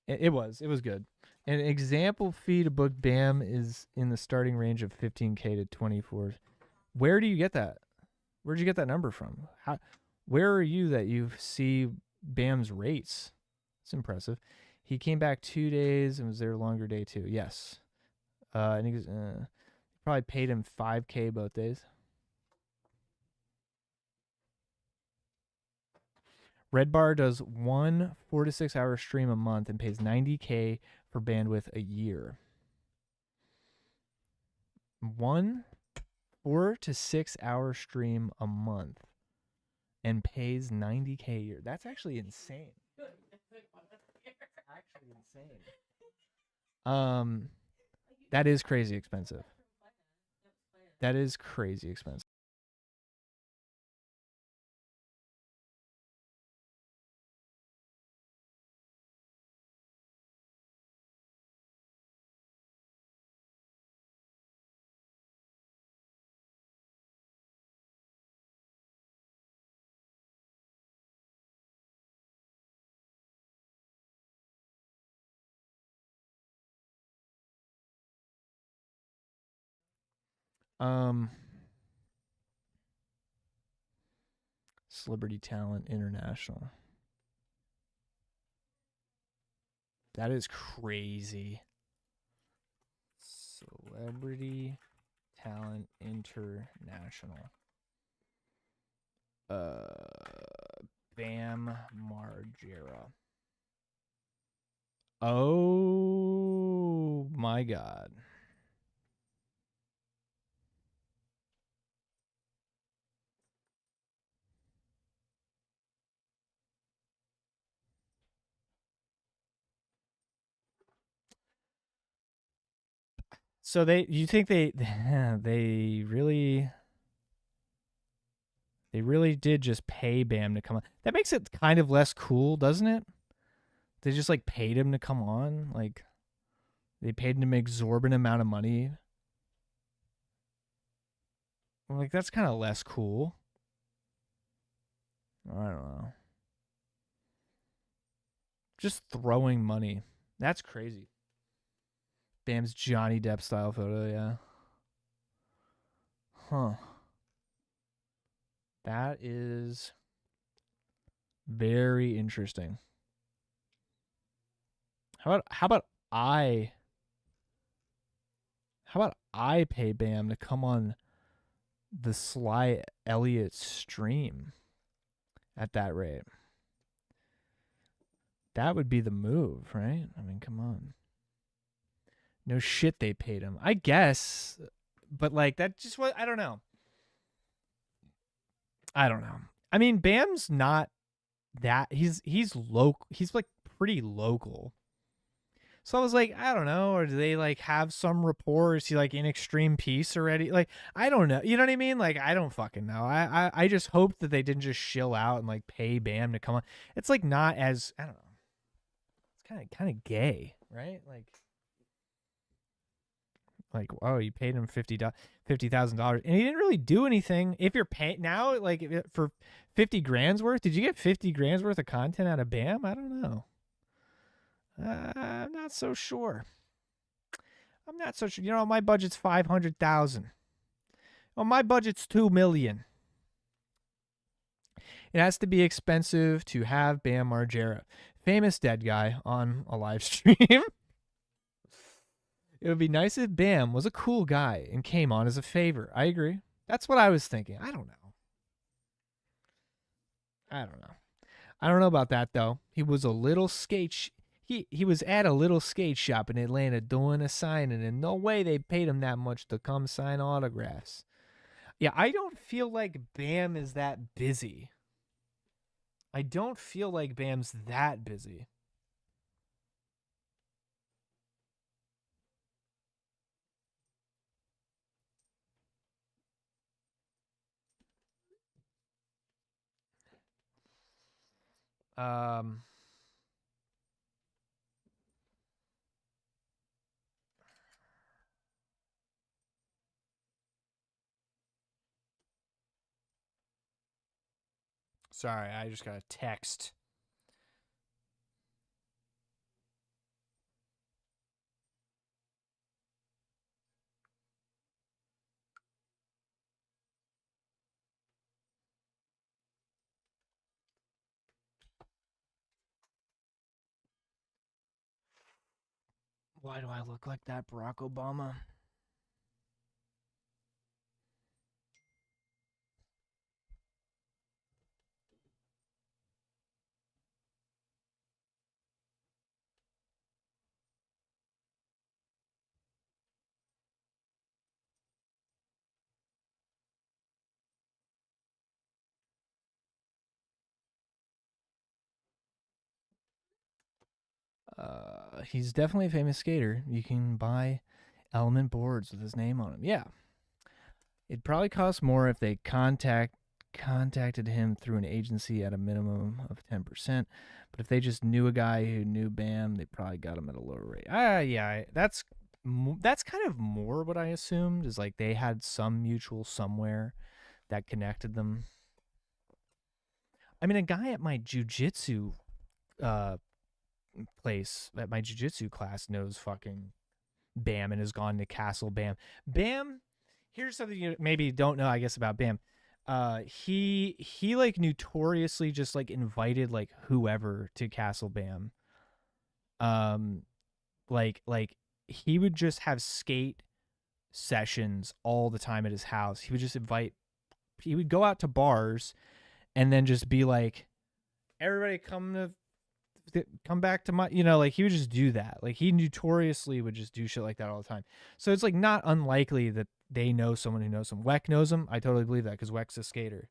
It was good. An example fee to book Bam is in the starting range of 15K to 24. Where do you get that? Where'd you get that number from? Where are you that you see Bam's rates? It's impressive. He came back 2 days and was there a longer day too. Yes. And he probably paid him 5K both days. Red Bar does 1 4 to 6 hour stream a month and pays 90K for bandwidth a year. 1 4 to 6 hour stream a month and pays 90K a year. That's actually insane. Actually insane. That is crazy expensive. That is crazy expensive. Celebrity Talent International. That is crazy. Celebrity Talent International. Bam Margera. Oh my God. So you think they really did just pay Bam to come on. That makes it kind of less cool, doesn't it? They just like paid him to come on. Like they paid him an exorbitant amount of money. Like that's kind of less cool. I don't know. Just throwing money. That's crazy. Bam's Johnny Depp style photo, yeah. Huh. That is very interesting. How about I pay Bam to come on the Sly Elliot stream at that rate? That would be the move, right? I mean, come on. No shit they paid him. I guess, but like that just what I don't know. I mean, Bam's not that he's local. He's like pretty local. So I was like, I don't know, or do they like have some rapport? Is he like in extreme peace already? Like, I don't know. You know what I mean? Like, I don't fucking know. I just hope that they didn't just shill out and like pay Bam to come on. It's like not as, I don't know. It's kind of gay, right? Like, oh, you paid him $50,000 and he didn't really do anything. If you're paying now, like for 50 grand's worth, did you get 50 grand's worth of content out of Bam? I don't know. I'm not so sure. I'm not so sure. You know, my budget's 500,000. Well, my budget's 2 million. It has to be expensive to have Bam Margera, famous dead guy, on a live stream. It would be nice if Bam was a cool guy and came on as a favor. I agree. That's what I was thinking. I don't know. I don't know about that though. He was a little skate. He was at a little skate shop in Atlanta doing a signing, and no way they paid him that much to come sign autographs. Yeah, I don't feel like Bam is that busy. I don't feel like Bam's that busy. Um... Sorry, I just got a text. Why do I look like that, Barack Obama? He's definitely a famous skater. You can buy element boards with his name on them. Yeah. It'd probably cost more if they contacted him through an agency at a minimum of 10%. But if they just knew a guy who knew Bam, they probably got him at a lower rate. Yeah, that's kind of more what I assumed, is like they had some mutual somewhere that connected them. I mean, a guy at my jujitsu place, at my jujitsu class, knows fucking Bam and has gone to Castle Bam. Bam, here's something you maybe don't know, I guess, about Bam. He like notoriously just like invited like whoever to Castle Bam. Like he would just have skate sessions all the time at his house. He would go out to bars and then just be like, everybody come back to my, like he would just do that. Like he notoriously would just do shit like that all the time. So it's like not unlikely that they know someone who knows him. Weck knows him. I totally believe that because Weck's a skater.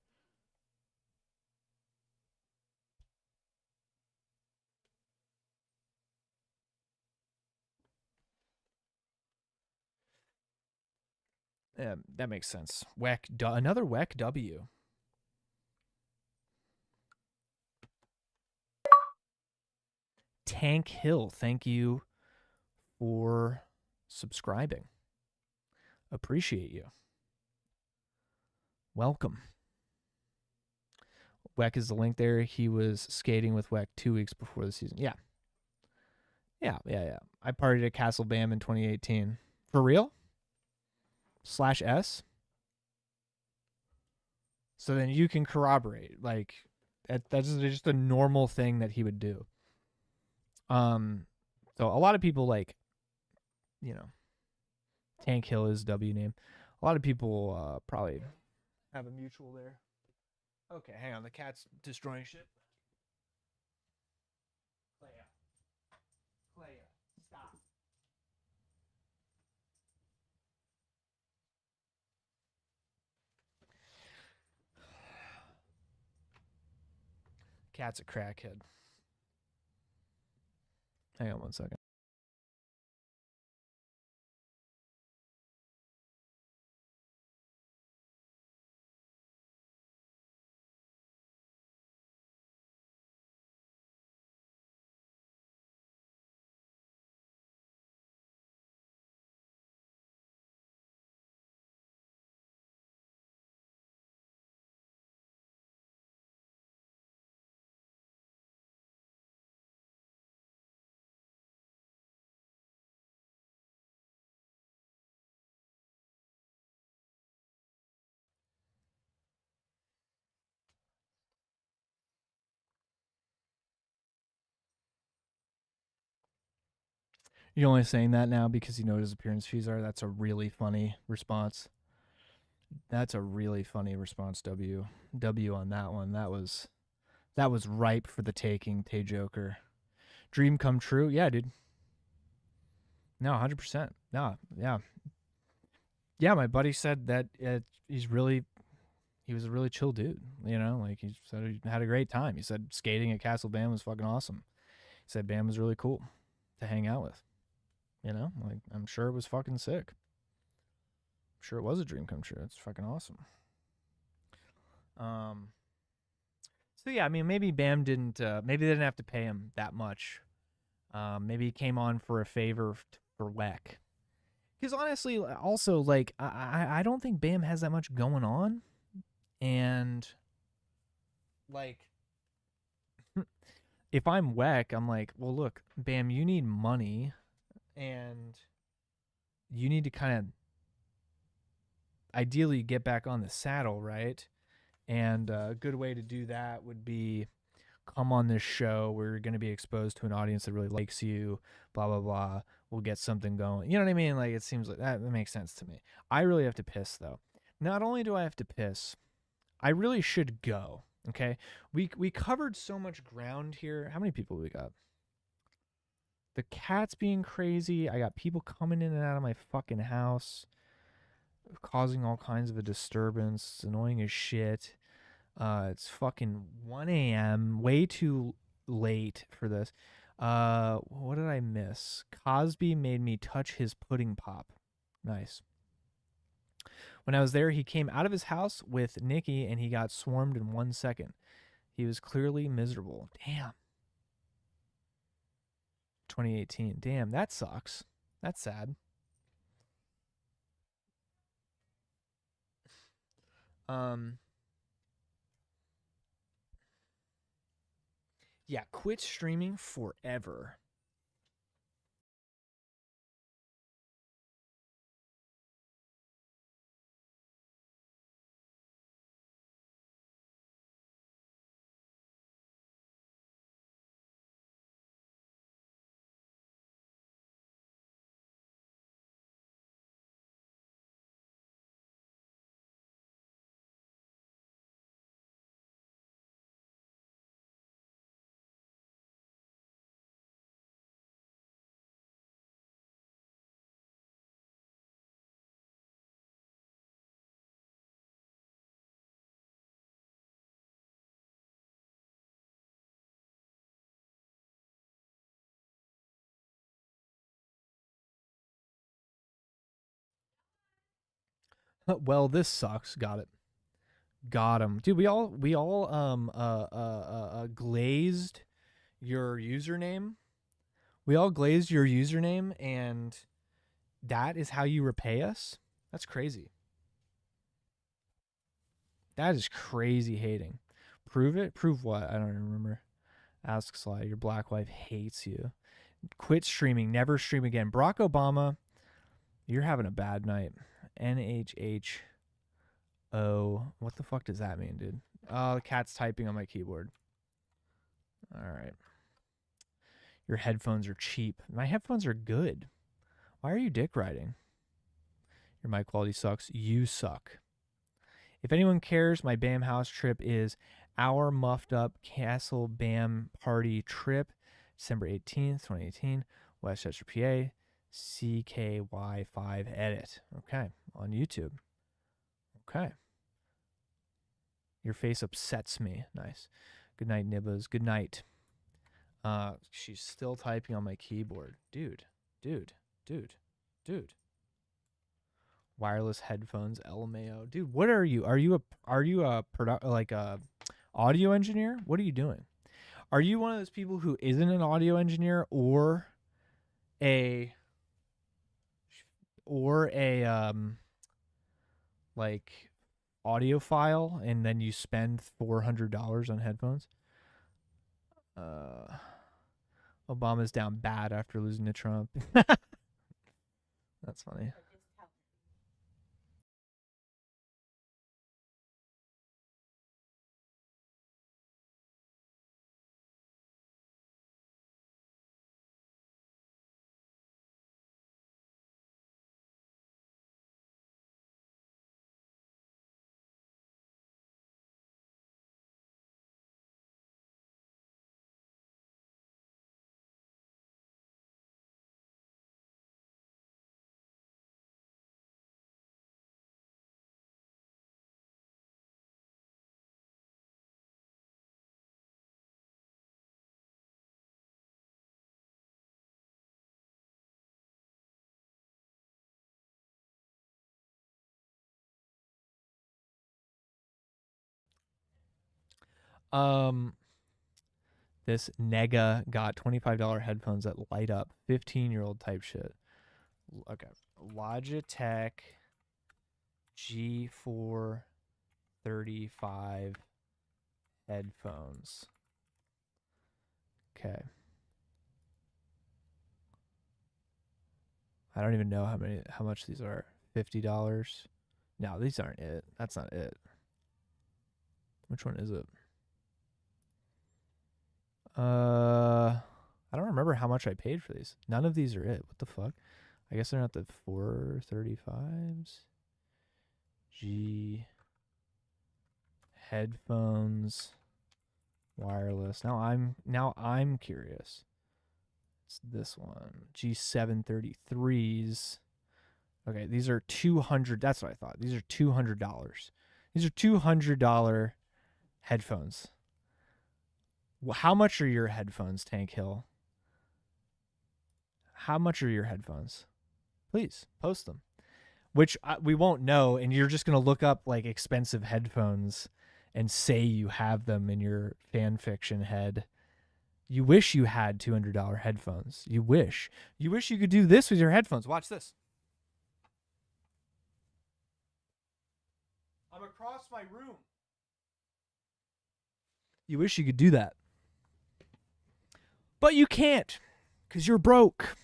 Yeah, that makes sense. Another Weck W. Tank Hill, thank you for subscribing. Appreciate you. Welcome. Weck is the link there. He was skating with Weck 2 weeks before the season. Yeah. I partied at Castle Bam in 2018. For real? /S? So then you can corroborate. Like, that's just a normal thing that he would do. So a lot of people like, Tank Hill is W name. A lot of people probably have a mutual there. Okay, hang on. The cat's destroying shit. Clea, stop. Cat's a crackhead. Hang on one second. You're only saying that now because you know what his appearance fees are. That's a really funny response. That's a really funny response. W on that one. That was ripe for the taking. Tay Joker, dream come true. Yeah, dude. No, 100%. No, yeah, yeah. My buddy said that he was a really chill dude. You know, like he said he had a great time. He said skating at Castle Bam was fucking awesome. He said Bam was really cool to hang out with. You know, like I'm sure it was fucking sick. I'm sure it was a dream come true. It's fucking awesome. So yeah, I mean, maybe Bam didn't. Maybe they didn't have to pay him that much. Maybe he came on for a favor for Weck. Because honestly, also like I don't think Bam has that much going on, and like if I'm Weck, I'm like, well, look, Bam, you need money, and you need to kind of ideally get back on the saddle, right? And a good way to do that would be come on this show. We're going to be exposed to an audience that really likes you, blah, blah, blah. We'll get something going. You know what I mean? Like, it seems like that makes sense to me. I really have to piss, though. Not only do I have to piss, I really should go, okay? We covered so much ground here. How many people we got? The cat's being crazy. I got people coming in and out of my fucking house, causing all kinds of a disturbance. It's annoying as shit. It's fucking 1 a.m. Way too late for this. What did I miss? Cosby made me touch his pudding pop. Nice. When I was there, he came out of his house with Nikki and he got swarmed in 1 second. He was clearly miserable. Damn. 2018. Damn, that sucks. That's sad. Yeah, quit streaming forever. Well, this sucks. Got it. Got him, dude. We all glazed your username. We all glazed your username, and that is how you repay us. That's crazy. That is crazy hating. Prove it. Prove what? I don't remember. Ask Sly. Your black wife hates you. Quit streaming. Never stream again. Barack Obama, you're having a bad night. NHH. Oh, what the fuck does that mean, dude? Oh, the cat's typing on my keyboard. All right. Your headphones are cheap. My headphones are good. Why are you dick riding? Your mic quality sucks. You suck. If anyone cares, my BAM house trip is our muffed up Castle BAM party trip, December 18th, 2018, Westchester, PA, CKY5 edit. Okay, on YouTube. Okay. Your face upsets me. Nice. Good night, Nibbas. Good night. She's still typing on my keyboard. Dude. Wireless headphones, LMAO. Dude, what are you? Are you a audio engineer? What are you doing? Are you one of those people who isn't an audio engineer or a like audiophile, and then you spend $400 on headphones? Obama's down bad after losing to Trump. That's funny. This Nega got $25 headphones that light up. 15-year-old type shit. Okay. Logitech G435 headphones. Okay. I don't even know how much these are. $50. No, these aren't it. That's not it. Which one is it? I don't remember how much I paid for these. None of these are it. What the fuck? I guess they're not the 435s. G headphones wireless. Now I'm curious. It's this one. G733s. Okay, these are $200. That's what I thought. These are $200. These are $200 headphones. Well, how much are your headphones, Tank Hill? How much are your headphones? Please post them. Which we won't know, and you're just gonna look up like expensive headphones and say you have them in your fan fiction head. You wish you had $200 headphones. You wish you could do this with your headphones. Watch this. I'm across my room. You wish you could do that. But you can't, because you're broke.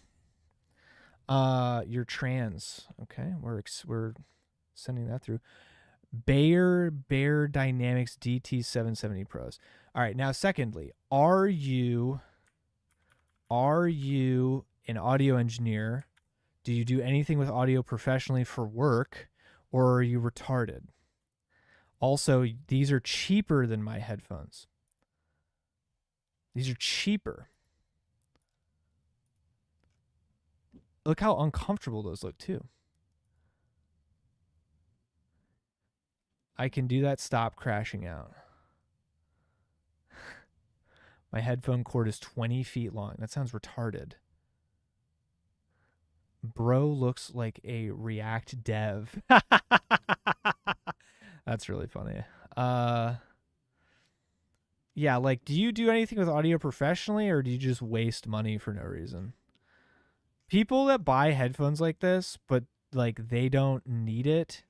You're trans. Okay, we're sending that through. Bear Dynamics DT770 Pros. All right, now secondly, are you an audio engineer? Do you do anything with audio professionally for work, or are you retarded? Also, these are cheaper than my headphones. These are cheaper. Look how uncomfortable those look, too. I can do that. Stop crashing out. My headphone cord is 20 feet long. That sounds retarded. Bro looks like a React dev. That's really funny. Yeah, like, do you do anything with audio professionally, or do you just waste money for no reason? People that buy headphones like this, but like they don't need it,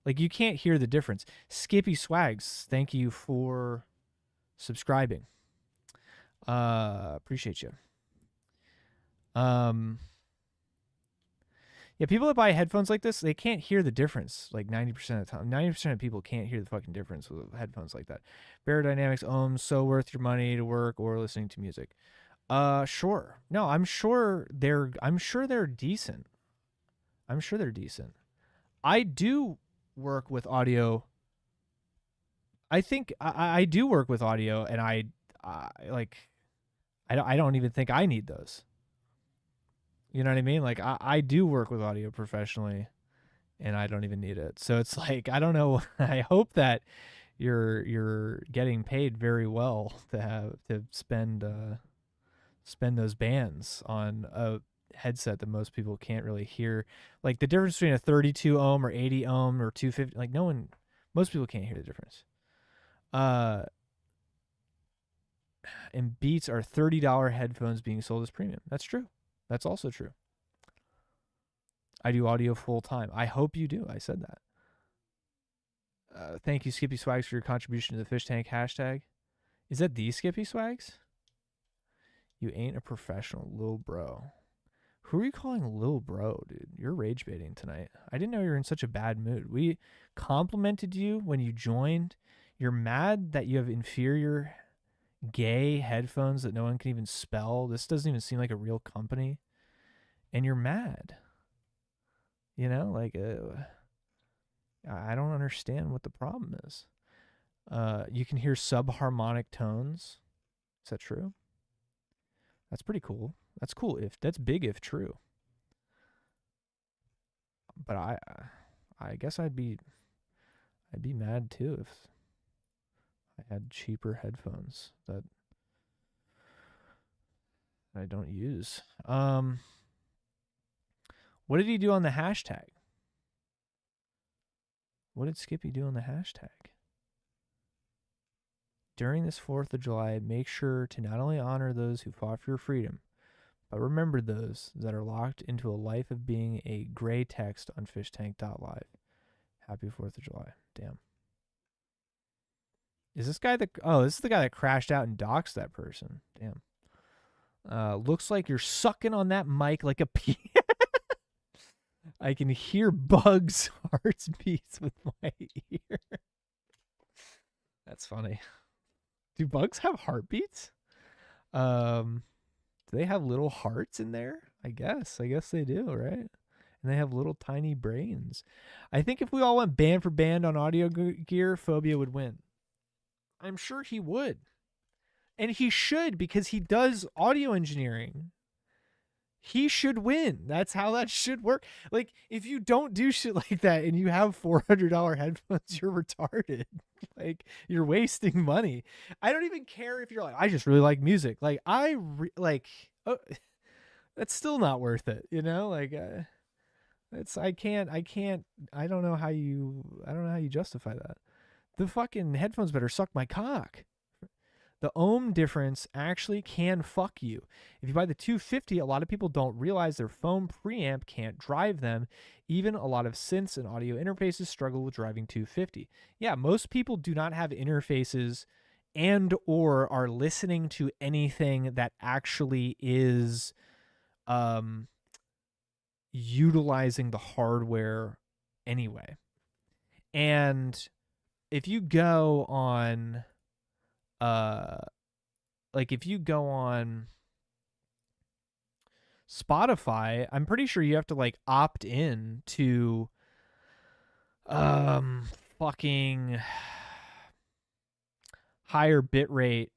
like you can't hear the difference. Skippy Swags, thank you for subscribing. Appreciate you. Yeah, people that buy headphones like this, they can't hear the difference. Like 90% of the time, 90% of people can't hear the fucking difference with headphones like that. Bear Dynamics ohms, so worth your money to work or listening to music. Sure. No, I'm sure they're decent. I'm sure they're decent. I do work with audio. I think I do work with audio, and I don't even think I need those. You know what I mean? Like I do work with audio professionally, and I don't even need it. So it's like, I don't know. I hope that you're getting paid very well to spend those bands on a headset that most people can't really hear. Like the difference between a 32 ohm or 80 ohm or 250, like most people can't hear the difference. And Beats are $30 headphones being sold as premium. That's true. That's also true. I do audio full time. I hope you do. I said that. Thank you, Skippy Swags, for your contribution to the Fish Tank hashtag. Is that the Skippy Swags? You ain't a professional, lil bro. Who are you calling lil bro, dude? You're rage baiting tonight. I didn't know you were in such a bad mood. We complimented you when you joined. You're mad that you have inferior gay headphones that no one can even spell. This doesn't even seem like a real company. And you're mad. You know, like, I don't understand what the problem is. You can hear subharmonic tones. Is that true? That's pretty cool. That's cool that's big if true. But I guess I'd be mad too if I had cheaper headphones that I don't use. What did he do on the hashtag? What did Skippy do on the hashtag? During this 4th of July, make sure to not only honor those who fought for your freedom, but remember those that are locked into a life of being a gray text on fishtank.live. Happy 4th of July. Damn. Is this guy this is the guy that crashed out and doxed that person. Damn. Looks like you're sucking on that mic like a pea. I can hear Bugs' heart's beats with my ear. That's funny. Do bugs have heartbeats? Do they have little hearts in there? I guess they do, right? And they have little tiny brains. I think if we all went band for band on audio gear, Phobia would win. I'm sure he would. And he should, because he does audio engineering. He should win. That's how that should work. Like, if you don't do shit like that and you have $400 headphones, you're retarded. Like, you're wasting money. I don't even care if you're like, I just really like music. Like, that's still not worth it, you know? Like, I don't know how you justify that. The fucking headphones better suck my cock. The ohm difference actually can fuck you. If you buy the 250, a lot of people don't realize their foam preamp can't drive them. Even a lot of synths and audio interfaces struggle with driving 250. Yeah, most people do not have interfaces and or are listening to anything that actually is utilizing the hardware anyway. And if you go on if you go on Spotify, I'm pretty sure you have to like opt in to fucking higher bitrate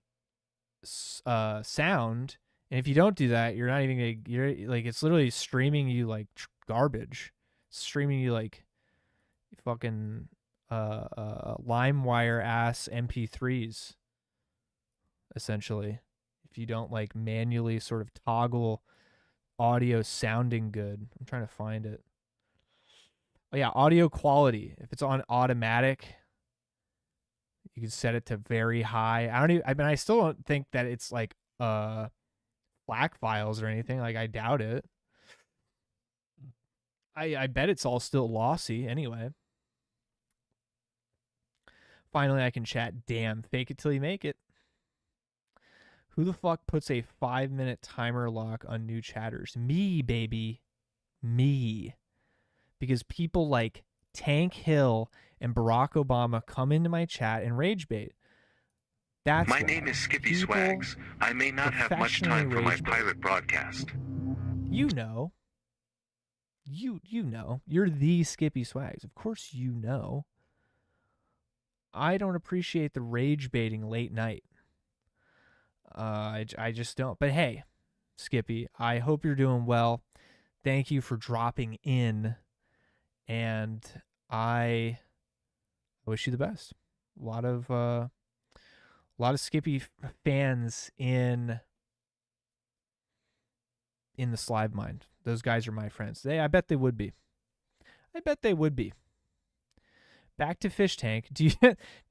sound, and if you don't do that, you're not even gonna, you're like, it's literally streaming you like garbage, streaming you like fucking LimeWire ass MP3s. Essentially, if you don't like manually sort of toggle audio sounding good. I'm trying to find it. Oh yeah, audio quality. If it's on automatic, you can set it to very high. I still don't think that it's like FLAC files or anything. Like, I doubt it. I bet it's all still lossy anyway. Finally, I can chat. Damn, fake it till you make it. Who the fuck puts a 5-minute timer lock on new chatters? Me, baby. Me. Because people like Tank Hill and Barack Obama come into my chat and rage bait. That's my name is Skippy Swags. I may not have much time for my pirate broadcast. You know. You know. You're the Skippy Swags. Of course you know. I don't appreciate the rage baiting late night. I just don't. But hey, Skippy, I hope you're doing well. Thank you for dropping in, and I wish you the best. A lot of Skippy fans in the Slive Mind. Those guys are my friends. I bet they would be. Back to Fish Tank. Do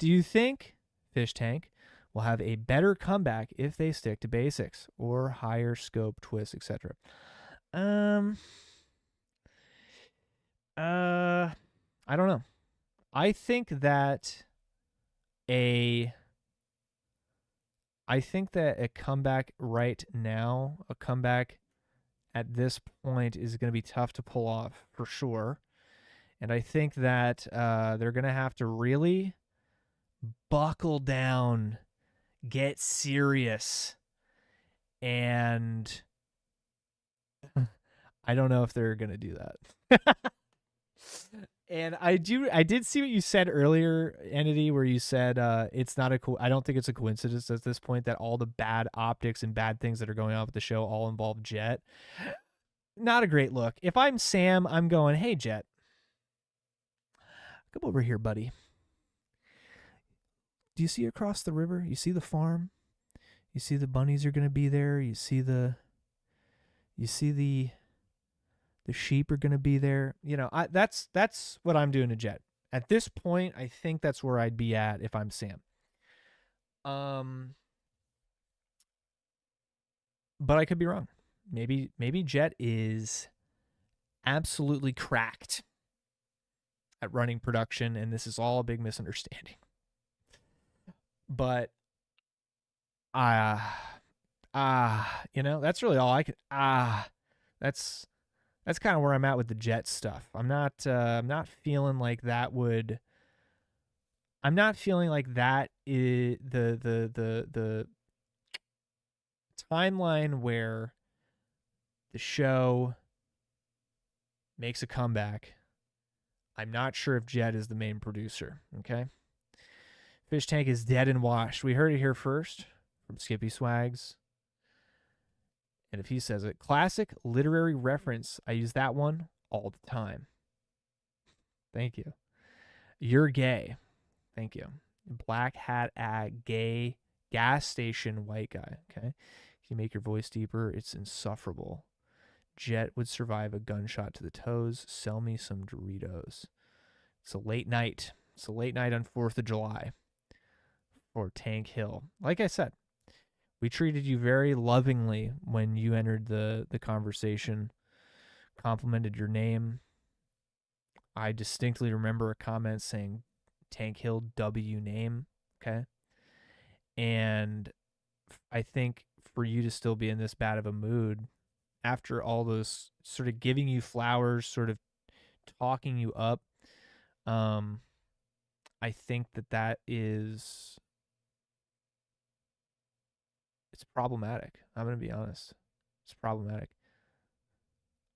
you think Fish Tank will have a better comeback if they stick to basics or higher scope twists, etc.? I don't know. I think that a comeback right now, a comeback at this point, is going to be tough to pull off for sure. And I think that they're going to have to really buckle down, get serious, and I don't know if they're going to do that. And I did see what you said earlier, Entity, where you said it's not I don't think it's a coincidence at this point that all the bad optics and bad things that are going on with the show all involve Jet. Not a great look. If I'm Sam, I'm going, hey, Jet, come over here, buddy. Do you see across the river? You see the farm? You see the bunnies are going to be there? You see the sheep are going to be there? You know, that's what I'm doing to Jet. At this point, I think that's where I'd be at if I'm Sam. But I could be wrong. Maybe Jet is absolutely cracked at running production, and this is all a big misunderstanding. But that's really all I can. That's kind of where I'm at with the Jet stuff. I'm not feeling like that would. I'm not feeling like that is the timeline where the show makes a comeback. I'm not sure if Jet is the main producer. Okay. Fish Tank is dead and washed. We heard it here first from Skippy Swags. And if he says it, classic literary reference. I use that one all the time. Thank you. You're gay. Thank you. Black hat gay gas station white guy. Okay. Can you make your voice deeper? It's insufferable. Jet would survive a gunshot to the toes. Sell me some Doritos. It's a late night. It's a late night on 4th of July for Tank Hill. Like I said, we treated you very lovingly when you entered the conversation, complimented your name. I distinctly remember a comment saying Tank Hill W name, okay? And I think for you to still be in this bad of a mood after all those sort of giving you flowers, sort of talking you up, I think that is... It's problematic. I'm going to be honest. It's problematic.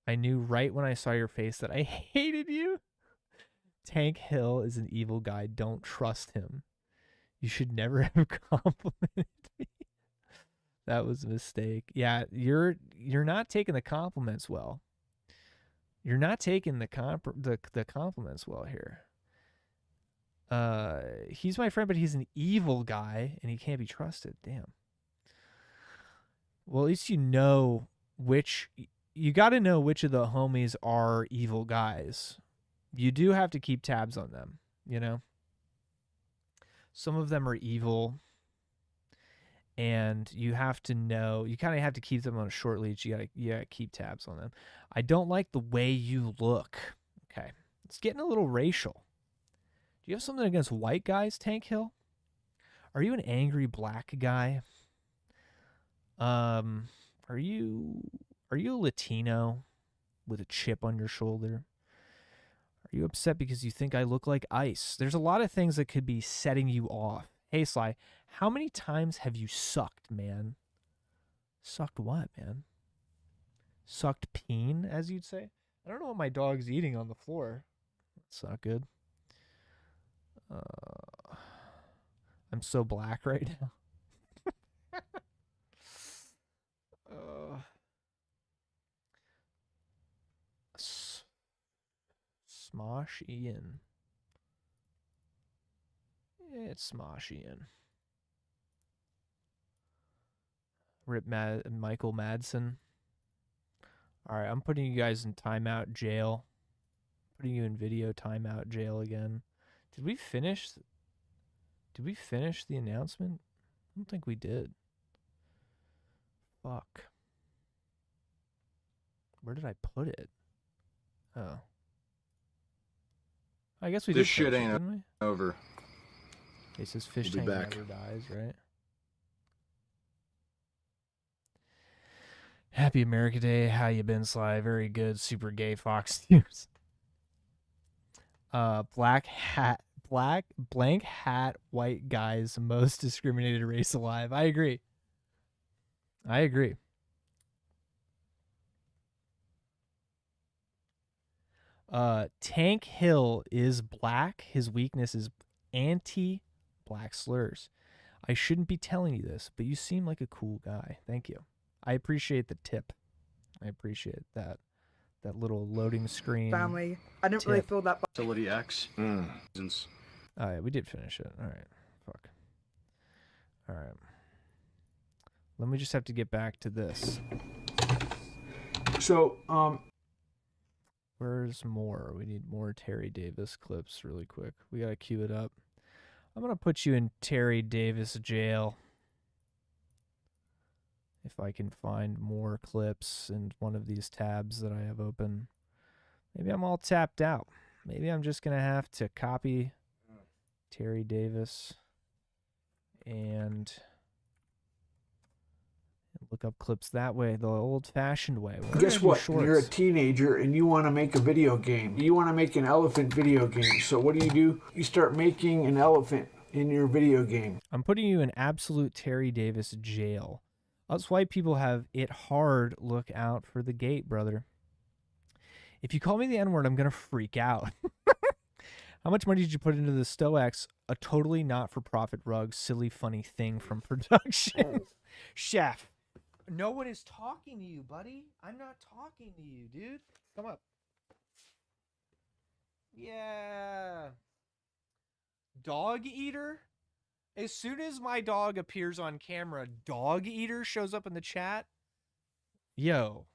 I knew right when I saw your face that I hated you. Tank Hill is an evil guy. Don't trust him. You should never have complimented me. That was a mistake. Yeah, you're not taking the compliments well. You're not taking the compliments well here. He's my friend, but he's an evil guy, and he can't be trusted. Damn. Well, at least you know you got to know which of the homies are evil guys. You do have to keep tabs on them, you know? Some of them are evil, and you have to know, you kind of have to keep them on a short leash. You gotta keep tabs on them. I don't like the way you look. Okay. It's getting a little racial. Do you have something against white guys, Tank Hill? Are you an angry black guy? Are you a Latino with a chip on your shoulder? Are you upset because you think I look like ice? There's a lot of things that could be setting you off. Hey, Sly, how many times have you sucked, man? Sucked what, man? Sucked peen, as you'd say? I don't know what my dog's eating on the floor. That's not good. I'm so black right now. Smosh Ian. It's Smosh Ian. Rip Michael Madsen. Alright, I'm putting you guys in timeout jail. Putting you in video timeout jail again. Did we finish the announcement? I don't think we did. Fuck. Where did I put it? Oh. I guess we did. This shit finish it, ain't didn't we? over. It says fish We'll tank be back. never dies, right? Happy America Day. How you been, Sly? Very good. Super gay Fox News. Blank hat, white guys, most discriminated race alive. I agree. Tank Hill is black. His weakness is anti-black slurs. I shouldn't be telling you this, but you seem like a cool guy. Thank you. I appreciate the tip. I appreciate that little loading screen. Family. I didn't really feel that. Facility X. Oh, yeah, we did finish it. All right. Fuck. All right. Let me just have to get back to this. So, where's more? We need more Terry Davis clips really quick. We got to cue it up. I'm gonna put you in Terry Davis jail. If I can find more clips in one of these tabs that I have open. Maybe I'm all tapped out. Maybe I'm just gonna have to copy Terry Davis and look up clips that way, the old-fashioned way. Guess what? You're a teenager and you want to make a video game. You want to make an elephant video game. So what do? You start making an elephant in your video game. I'm putting you in absolute Terry Davis jail. Us white people have it hard. Look out for the gate, brother. If you call me the N-word, I'm going to freak out. How much money did you put into the Stoax? A totally not-for-profit rug, silly, funny thing from production. Chef. No one is talking to you, buddy. I'm not talking to you, dude. Come up. Yeah. Dog eater? As soon as my dog appears on camera, dog eater shows up in the chat. Yo.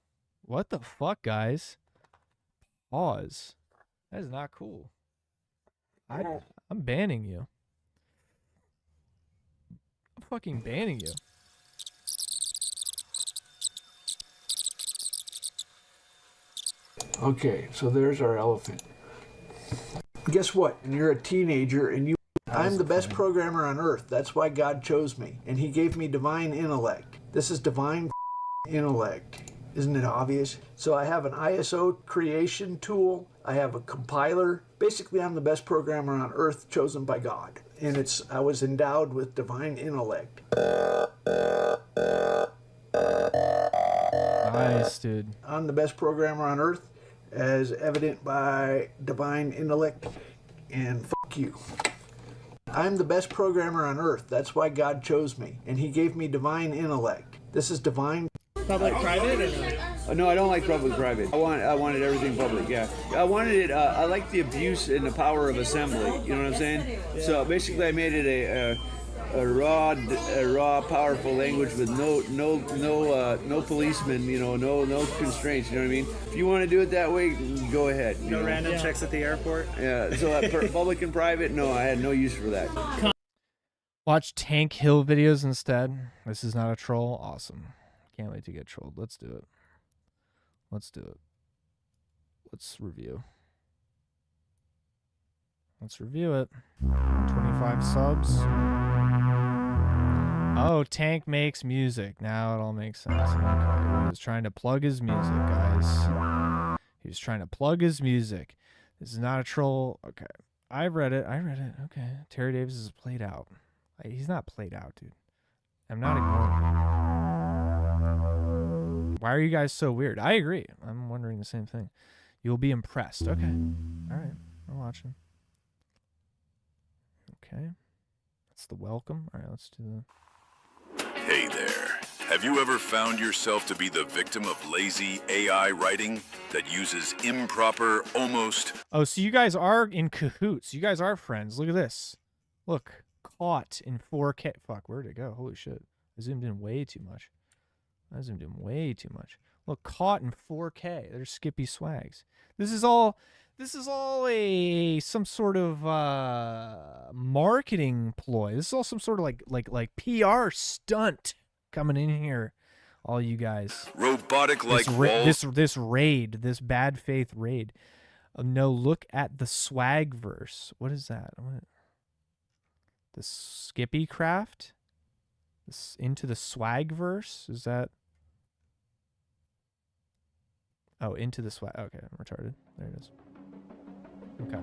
What the fuck, guys? Pause. That is not cool. I'm banning you. I'm fucking banning you. Okay, so there's our elephant. Guess what? And you're a teenager and I'm the best programmer on earth. That's why God chose me. And he gave me divine intellect. This is divine intellect. Isn't it obvious? So I have an ISO creation tool. I have a compiler. Basically, I'm the best programmer on earth chosen by God. And I was endowed with divine intellect. Nice, dude. I'm the best programmer on earth, as evident by divine intellect. And fuck you. I'm the best programmer on earth. That's why God chose me. And he gave me divine intellect. This is divine. Public-private or no? No, I don't like public-private. I wanted everything public, yeah. I wanted it, I like the abuse and the power of assembly, you know what I'm saying? Yeah. So basically I made it a raw, powerful language with no policemen, you know, no constraints, you know what I mean? If you want to do it that way, go ahead. No random checks at the airport? Yeah, so public and private, no, I had no use for that. Watch Tank Hill videos instead. This is not a troll. Awesome. Can't wait to get trolled. Let's do it. Let's do it. Let's review. Let's review it. 25 subs. Oh, Tank makes music. Now it all makes sense. Okay. He was trying to plug his music, guys. He was trying to plug his music. This is not a troll. Okay. I read it. Okay. Terry Davis is played out. He's not played out, dude. I'm not ignoring. Why are you guys so weird? I agree. I'm wondering the same thing. You'll be impressed. Okay. All right. We're watching. Okay. That's the welcome. All right, let's do the... Hey there. Have you ever found yourself to be the victim of lazy AI writing that uses improper, almost... Oh, so you guys are in cahoots. You guys are friends. Look at this. Look. Caught in 4K. Fuck, where'd it go? Holy shit. I zoomed in way too much. Look, caught in 4K. There's Skippy Swags. This is all some sort of marketing ploy. This is all some sort of like PR stunt coming in here. All you guys. Robotic like this raid, this bad faith raid. No, look at the swag verse. What is that? The Skippy Craft? This into the swag verse? Is that? Oh, into the swag. Okay, I'm retarded. There it is. Okay.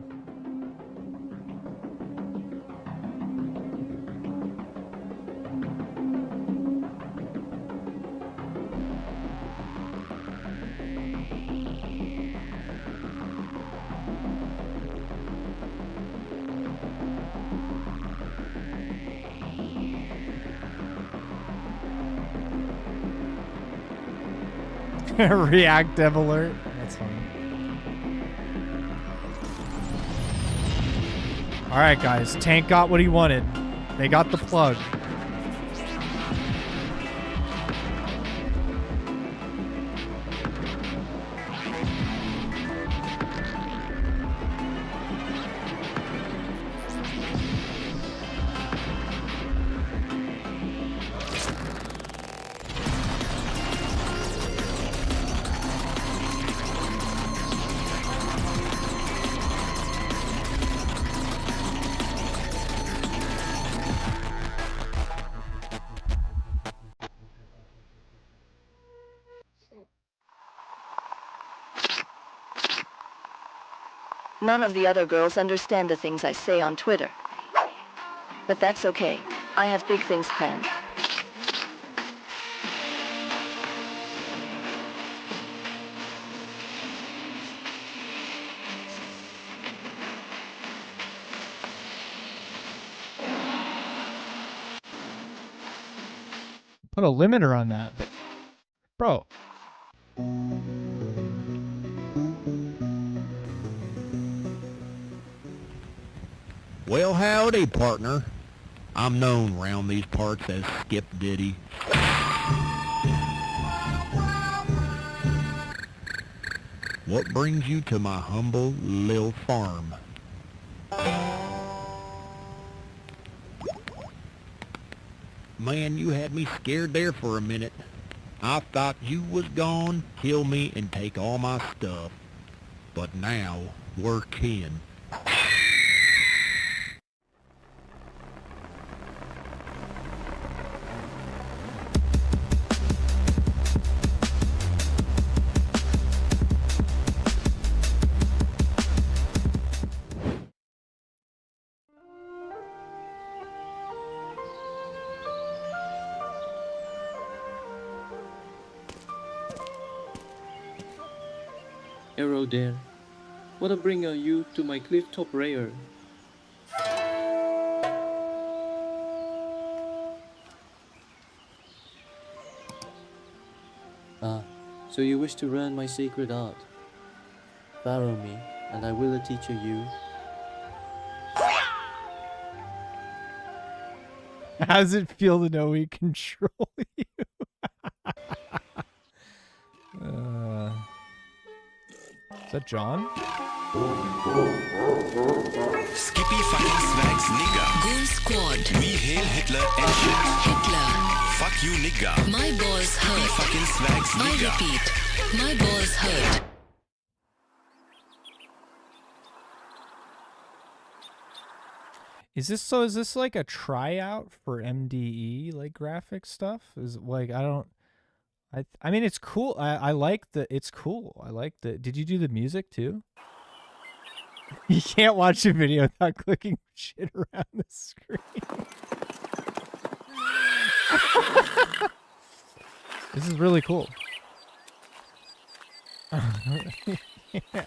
Reactive alert. That's funny. All right, guys. Tank got what he wanted. They got the plug. None of the other girls understand the things I say on Twitter. But that's okay. I have big things planned. Put a limiter on that. Bro. Well, howdy, partner. I'm known round these parts as Skip Diddy. What brings you to my humble little farm? Man, you had me scared there for a minute. I thought you was gone, kill me, and take all my stuff. But now, we're kin. Arrow there. Wanna bring you to my clifftop lair. Ah, so you wish to learn my sacred art. Follow me, and I will teach you. How does it feel to know we control you? Is that John? Skippy fucking swags nigga. Goon Squad. We hail Hitler and shit. Hitler. Fuck you nigga. My balls hurt. Skippy fucking swags I nigga. repeat, my balls hurt. Is this like a tryout for MDE like graphic stuff? Is like I mean it's cool. I like it's cool. I like did you do the music too? You can't watch a video without clicking shit around the screen. This is really cool. Yeah.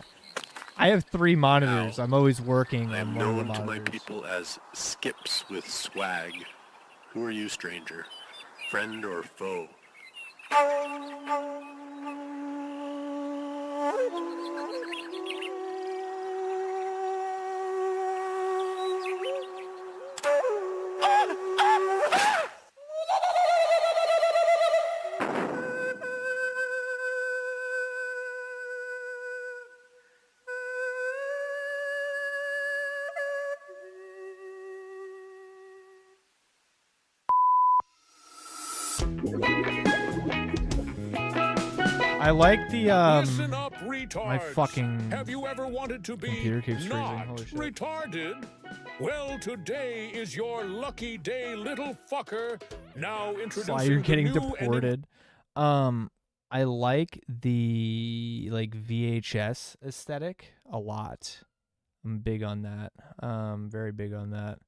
I have 3 monitors. I'm always working I on am one of the known to my monitors. people as Skips with swag. Who are you, stranger? Friend or foe? I like the Listen up, retards. my fucking Have you ever wanted to be computer keeps freezing. not Holy shit. retarded? Well, today is your lucky day, little fucker. Now introducing Why you're getting the new and deported. I like the VHS aesthetic a lot. I'm big on that. Very big on that.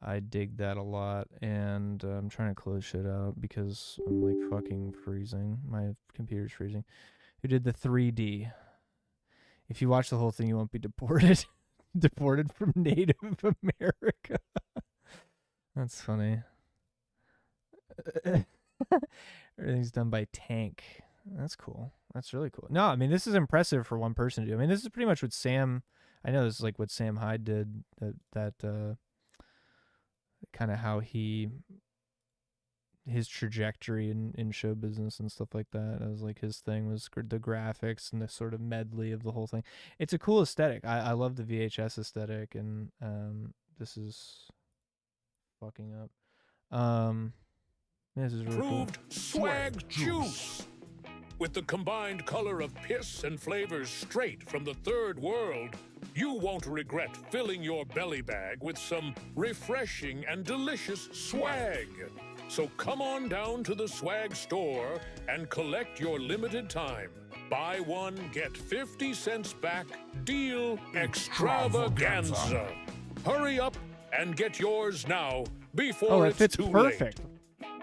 I dig that a lot, and I'm trying to close shit out because I'm like fucking freezing. My computer's freezing. Who did the 3D? If you watch the whole thing, you won't be deported. Deported from Native America. That's funny. Everything's done by Tank. That's cool. That's really cool. No, I mean, this is impressive for one person to do. I mean, this is pretty much what Sam... I know this is like what Sam Hyde did. Kind of how his trajectory in show business and stuff like that. It was like his thing was the graphics and the sort of medley of the whole thing. It's a cool aesthetic. I love the VHS aesthetic, and this is fucking up. This is really cool. Proved swag juice. With the combined color of piss and flavors straight from the third world, you won't regret filling your belly bag with some refreshing and delicious swag. So come on down to the swag store and collect your limited time. Buy one, get 50 cents back deal extravaganza. Hurry up and get yours now before it fits it's too perfect. late.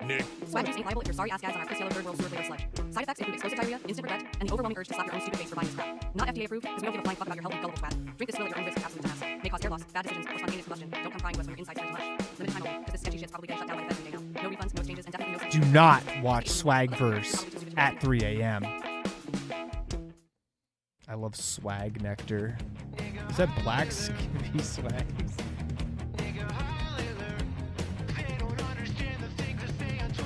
Nick. Swag juice ain't liable if your sorry ass ads on our Chris Taylor Third World Sewer flavored sludge. Side effects include explosive diarrhea, instant regret, and the overwhelming urge to slap your own stupid face for buying this crap. Not FDA approved, because we don't give a flying fuck about your healthy, gullible twat. Drink this still at your own risk of absolute dumbass. May cause hair loss, bad decisions, or spontaneous combustion. Don't come crying to us when your insides turn to mush. Limited time only, because this sketchy shit's probably getting shut down by the feds any day now. No refunds, no exchanges, and definitely no... Do not watch Swagverse at 3 a.m. I love swag nectar. Is that black Skippy swag?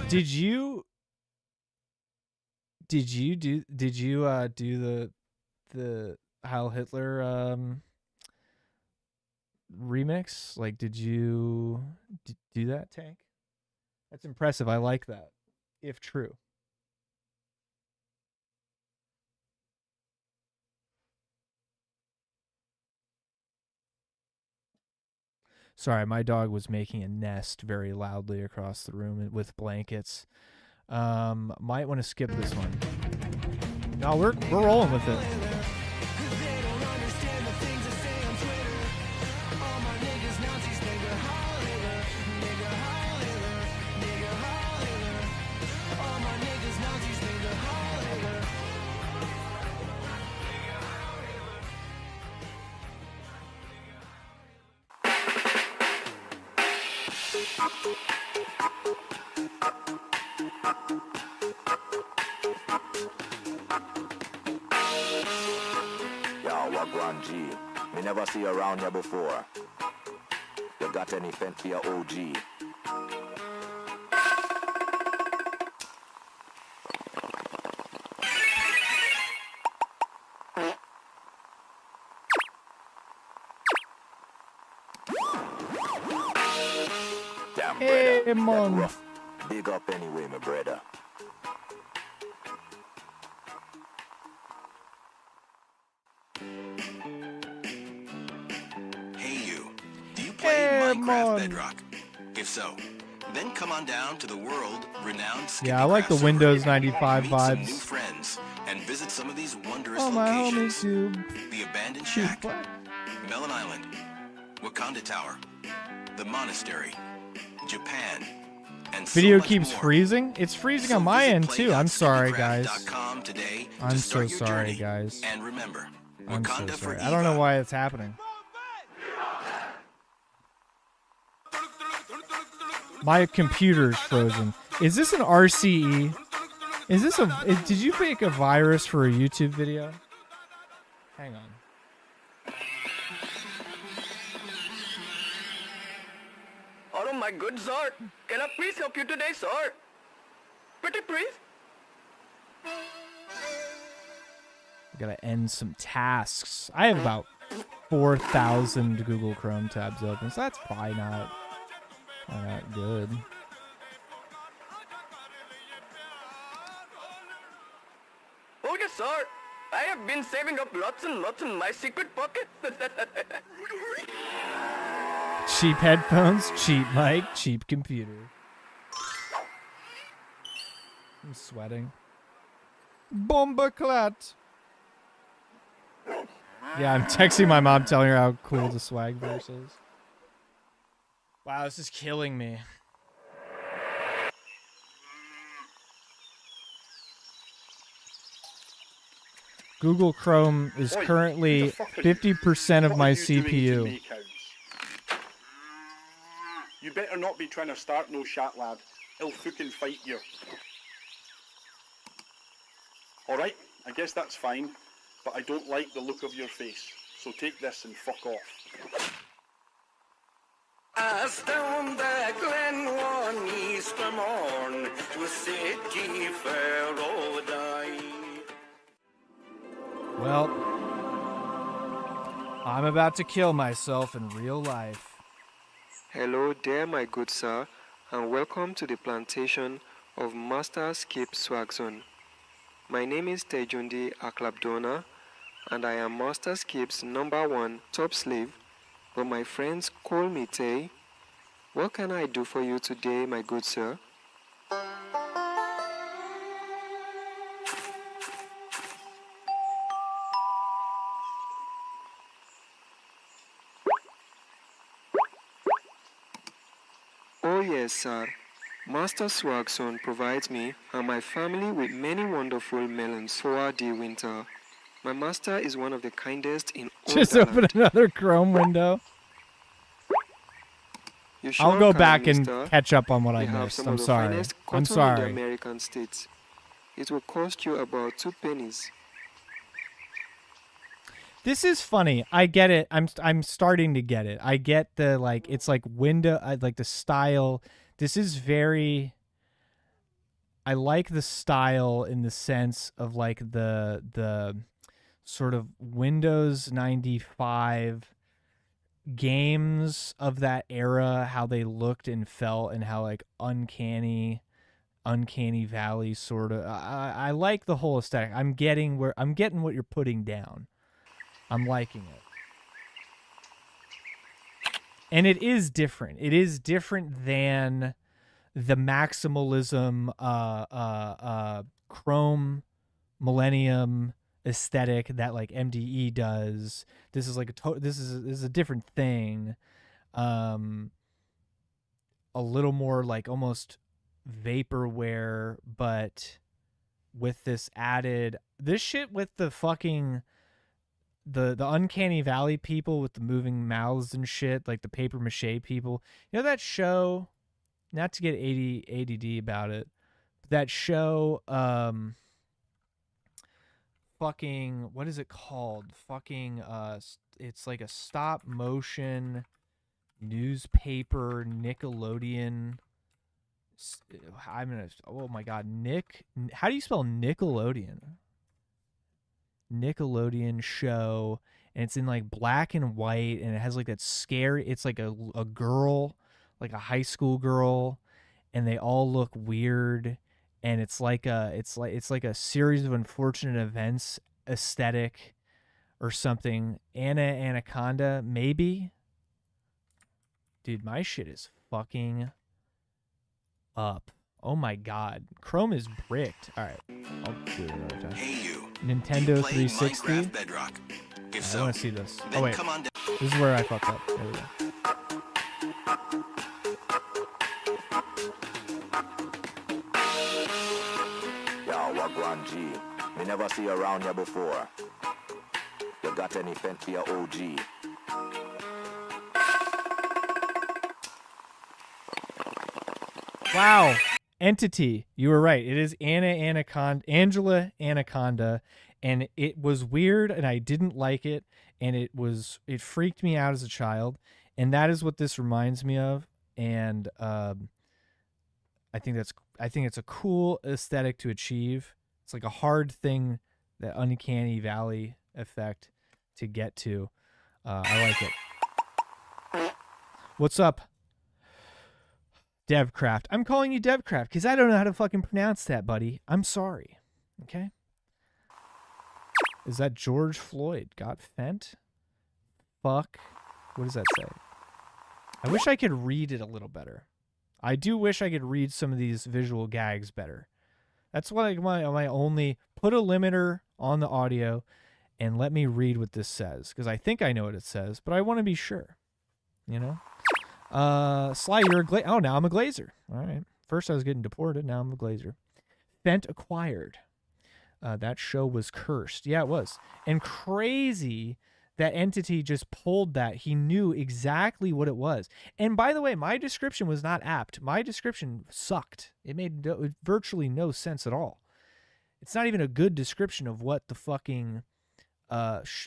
Did you do the Heil Hitler remix? Like, did you do that, Tank? That's impressive. I like that. If true. Sorry, my dog was making a nest very loudly across the room with blankets. Might want to skip this one. No, we're rolling with it. Yo, Wagwan G. Me never see you around here before. You got any fent for your OG? Damn, hey, brother. man. That rough. Big up anyway, my brother. Hey you, do you play Minecraft Bedrock? If so, then come on down to the world-renowned Yeah, I like the Windows 95 meet some new vibes. friends and visit some of these wondrous Oh, my locations. homies, dude. The Abandoned Shack, Melon Island, Wakanda Tower, the Monastery, Japan, and so Video much keeps more. freezing? It's freezing on my end, too. I'm sorry, guys. .com today I'm to so start your sorry, journey. guys. And remember, I'm so Wakanda for sorry. I don't know Eva. why it's happening. My computer's frozen. Is this an RCE? Is this a... Did you fake a virus for a YouTube video? Hang on. Oh my good sir, can I please help you today, sir? Pretty please? Gotta end some tasks. I have about 4,000 Google Chrome tabs open, so that's probably not good. Okay, sir. I have been saving up lots and lots in my secret pocket. Cheap headphones, cheap mic, cheap computer. I'm sweating. Bombaclat. Yeah, I'm texting my mom telling her how cool the swag verse is. Wow, this is killing me. Google Chrome is currently 50% of my CPU. You better not be trying to start no shot, lad. He'll fucking fight you. Alright, I guess that's fine, but I don't like the look of your face, so take this and fuck off. I stand there, Glenwarn, Easter morn, to city fair die. Well, I'm about to kill myself in real life. Hello there, my good sir, and welcome to the plantation of Master Skip Swagzone. My name is Tejundi Aklabdona, and I am Master Skip's #1 top slave, but my friends call me Tay. What can I do for you today, my good sir? Yes, sir. Master Swagson provides me and my family with many wonderful melons for the winter. My master is one of the kindest in all Just the open land. another Chrome window. You I'll sure go can, back and mister. catch up on what We I have missed. some I'm of the sorry. finest I'm cotton in the sorry. American states. It will cost you about 2 pennies. This is funny. I get it. I'm starting to get it. I get the like it's like window like the style. This is very I like the style in the sense of like the sort of Windows 95 games of that era, how they looked and felt and how like uncanny valley sort of I like the whole aesthetic. I'm getting what you're putting down. I'm liking it. And it is different. It is different than the maximalism Chrome Millennium aesthetic that like MDE does. This is like this is a different thing. A little more like almost vaporware, but with this shit with the fucking the uncanny valley people with the moving mouths and shit, like the paper mache people. You know that show, not to get ADD about it, but that show fucking, what is it called? Fucking it's like a stop motion newspaper Nickelodeon. Oh my god, how do you spell Nickelodeon? Nickelodeon show, and it's in like black and white, and it has like that scary, it's like a girl, like a high school girl, and they all look weird, and it's like a series of unfortunate events aesthetic or something. Anaconda, maybe. Dude, my shit is fucking up. Oh my god. Chrome is bricked. Alright. I'll do it another time. Hey you. Nintendo You play 360. Minecraft Bedrock? If I so, want to see this. then Oh wait. come on down. This is where I fucked up. There we go. Yo, Wagwan G. Me never see you around here before. You got any fent for your OG? Wow. Entity. You were right. It is Angela Anaconda, and it was weird, and I didn't like it, and it freaked me out as a child, and that is what this reminds me of, and I think it's a cool aesthetic to achieve. It's like a hard thing, that uncanny valley effect to get to. I like it. What's up? Devcraft. I'm calling you Devcraft because I don't know how to fucking pronounce that, buddy. I'm sorry. Okay? Is that George Floyd got fent? Fuck. What does that say? I wish I could read it a little better. I do wish I could read some of these visual gags better. That's why my only... Put a limiter on the audio and let me read what this says, because I think I know what it says, but I want to be sure. You know? Sly, you're a oh, now I'm a glazer. All right. First I was getting deported, now I'm a glazer. Fent acquired. That show was cursed. Yeah, it was. And crazy that Entity just pulled that. He knew exactly what it was. And by the way, my description was not apt. My description sucked. It made virtually no sense at all. It's not even a good description of what the fucking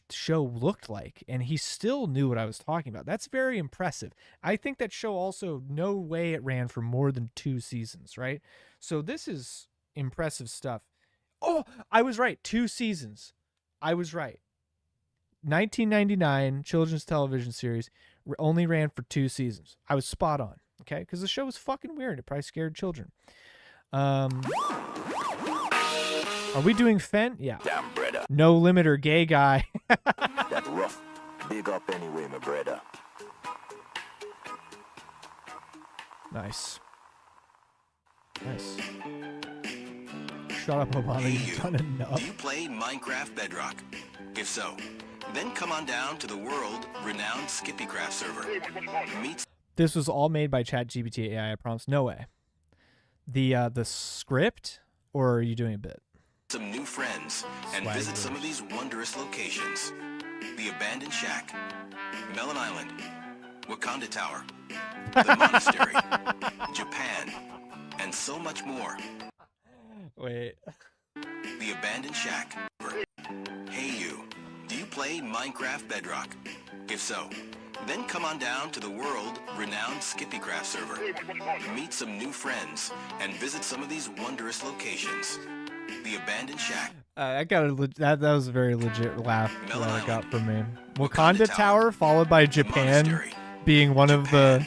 show looked like, and he still knew what I was talking about. That's very impressive. I think that show also, no way it ran for more than 2 seasons, right? So this is impressive stuff. Oh, I was right. 2 seasons. I was right. 1999 children's television series only ran for 2 seasons. I was spot on, okay? Because the show was fucking weird. It probably scared children. Are we doing Fent? Yeah. Damn, brother. No limiter, gay guy. That rough. Big up anyway, my brother. Nice. Nice. Shut up, Obama. You've done enough. Do you play Minecraft Bedrock? If so, then come on down to the world-renowned Skippycraft server. Meet this was all made by ChatGPT AI, I promise. No way. The script, or are you doing a bit? Some new friends and Swag visit some of these wondrous locations. The Abandoned Shack, Melon Island, Wakanda Tower, the Monastery, Japan, and so much more. Wait. The Abandoned Shack. Hey you, do you play Minecraft Bedrock? If so, then come on down to the world-renowned Skippycraft server. Meet some new friends and visit some of these wondrous locations. The Abandoned Shack. That was a very legit laugh that I got from me. Wakanda Tower, followed by Japan being one of the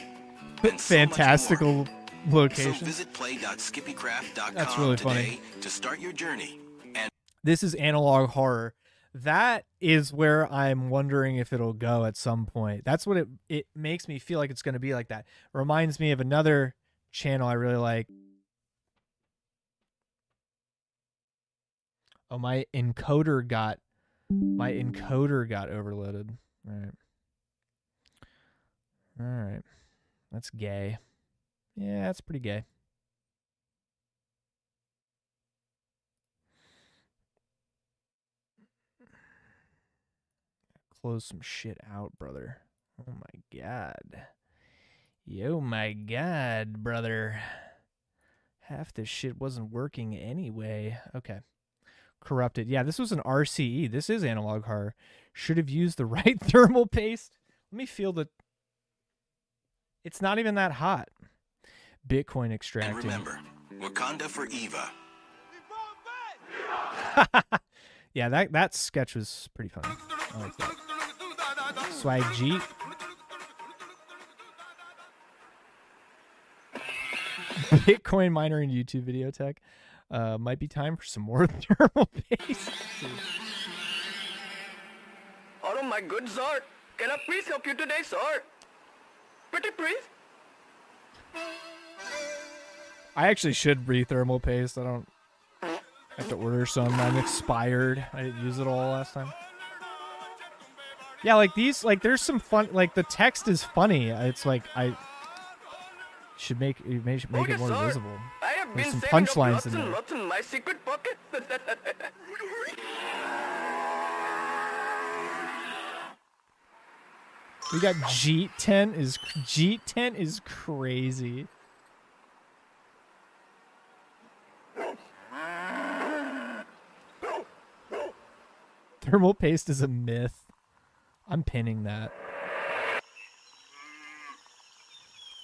fantastical locations. So visit play.skippycraft.com That's really today funny. to start your journey. And This is analog horror. That is where I'm wondering if it'll go at some point. That's what it makes me feel like it's going to be like that. Reminds me of another channel I really like. Oh, my encoder got overloaded. All right. That's gay. Yeah, that's pretty gay. Close some shit out, brother. Oh my god. Yo, my god, brother. Half this shit wasn't working anyway. Okay. Corrupted. Yeah, this was an RCE. This is analog horror. Should have used the right thermal paste. Let me feel the... It's not even that hot. Bitcoin extracting. And remember, Wakanda for Eva. Yeah, that sketch was pretty funny. I like that. Swag G. Bitcoin miner and YouTube video tech. Might be time for some more thermal paste. Hello, my good sir. Can I please help you today, sir? Pretty please? I actually should re-thermal paste. I have to order some. I'm expired. I didn't use it all last time. Yeah, like these, like there's some fun, like the text is funny. It's like I should make it more sir. visible. I have There's been some saving up punchlines lots in and there. lots in my secret pocket. We got G10 is crazy. Thermal paste is a myth. I'm pinning that.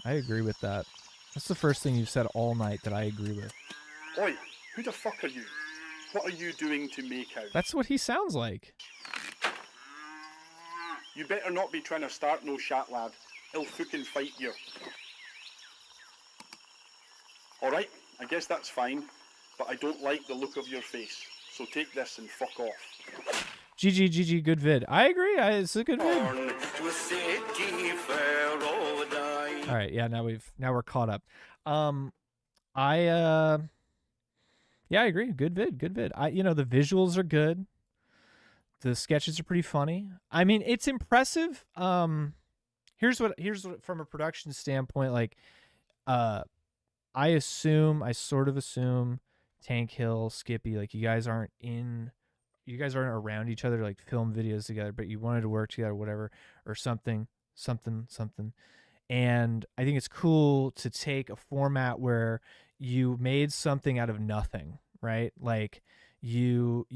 I agree with that. That's the first thing you've said all night that I agree with. Oi, who the fuck are you? What are you doing to make out? That's what he sounds like. You better not be trying to start no shat, lad. He'll fucking fight you. Alright, I guess that's fine, but I don't like the look of your face. So take this and fuck off. GG, good vid. I agree. It's a good vid. All right, yeah. Now we're caught up. I agree. Good vid. The visuals are good. The sketches are pretty funny. I mean, it's impressive. Here's what from a production standpoint, like, I sort of assume Tank Hill, Skippy, like you guys aren't around each other, like film videos together, but you wanted to work together, whatever, or something. And I think it's cool to take a format where you made something out of nothing, right? Like you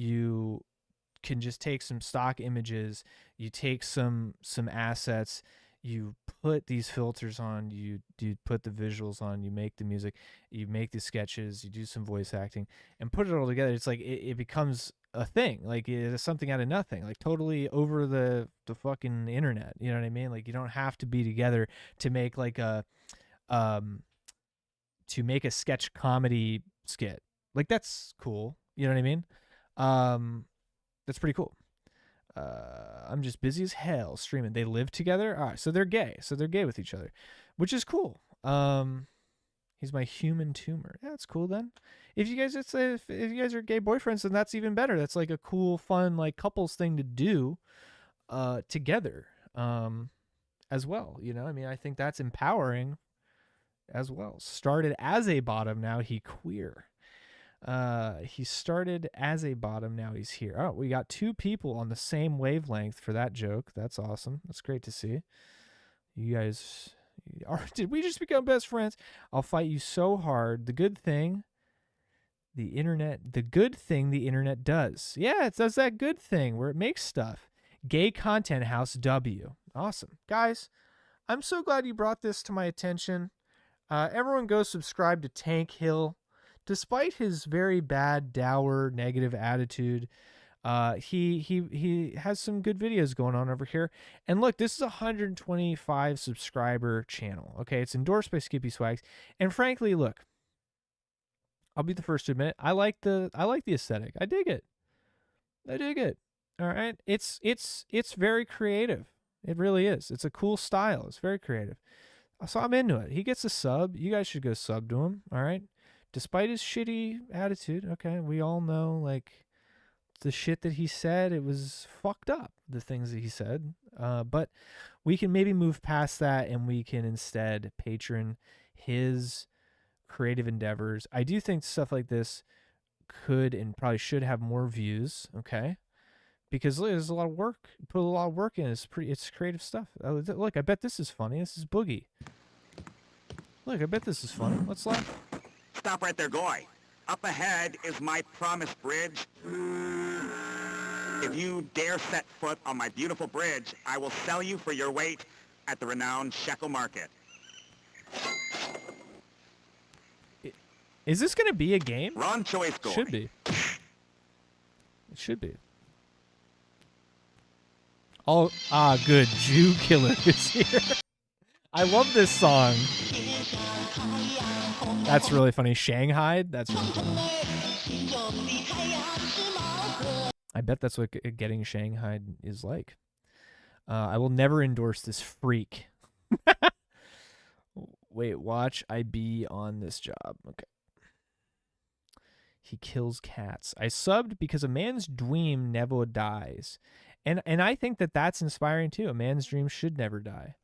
can just take some stock images, you take some assets, you put these filters on, you put the visuals on, you make the music, you make the sketches, you do some voice acting, and put it all together. It's like it becomes a thing. Like it's something out of nothing, like totally over the fucking internet. You know what I mean? Like you don't have to be together to make like a sketch comedy skit. Like that's cool. You know what I mean? That's pretty cool. I'm just busy as hell streaming. They live together. All right, so they're gay. So they're gay with each other, which is cool. He's my human tumor. Yeah, that's cool then. If you guys if you guys are gay boyfriends, then that's even better. That's like a cool, fun, like couples thing to do together. as well. You know, I mean, I think that's empowering as well. Started as a bottom, now he queer. He started as a bottom, now he's here. Oh, we got 2 people on the same wavelength for that joke. That's awesome. That's great to see. You guys, did we just become best friends? I'll fight you so hard. The good thing the internet does. Yeah, it does that good thing where it makes stuff. Gay Content House W. Awesome. Guys, I'm so glad you brought this to my attention. Everyone go subscribe to Tank Hill. Despite his very bad, dour, negative attitude, he has some good videos going on over here. And look, this is a 125 subscriber channel. Okay, it's endorsed by Skippy Swags. And frankly, look, I'll be the first to admit, I like the aesthetic. I dig it. All right, it's very creative. It really is. It's a cool style. It's very creative. So I'm into it. He gets a sub. You guys should go sub to him. All right. Despite his shitty attitude, okay, we all know, like, the shit that he said, it was fucked up, the things that he said. But we can maybe move past that, and we can instead patron his creative endeavors. I do think stuff like this could and probably should have more views, okay? Because look, there's a lot of work. Put a lot of work in. It's creative stuff. Look, I bet this is funny. This is Boogie. Look, I bet this is funny. Let's laugh. Stop right there, Goy. Up ahead is my promised bridge. If you dare set foot on my beautiful bridge, I will sell you for your weight at the renowned shekel market. Is this going to be a game? Wrong choice, Goy. Should be. It should be. Oh, good. Jew Killer is here. I love this song. That's really funny. Shanghai? That's really funny. I bet that's what getting Shanghai is like. I will never endorse this freak. Wait, watch. I be on this job. Okay. He kills cats. I subbed because a man's dream never dies. And I think that that's inspiring too. A man's dream should never die.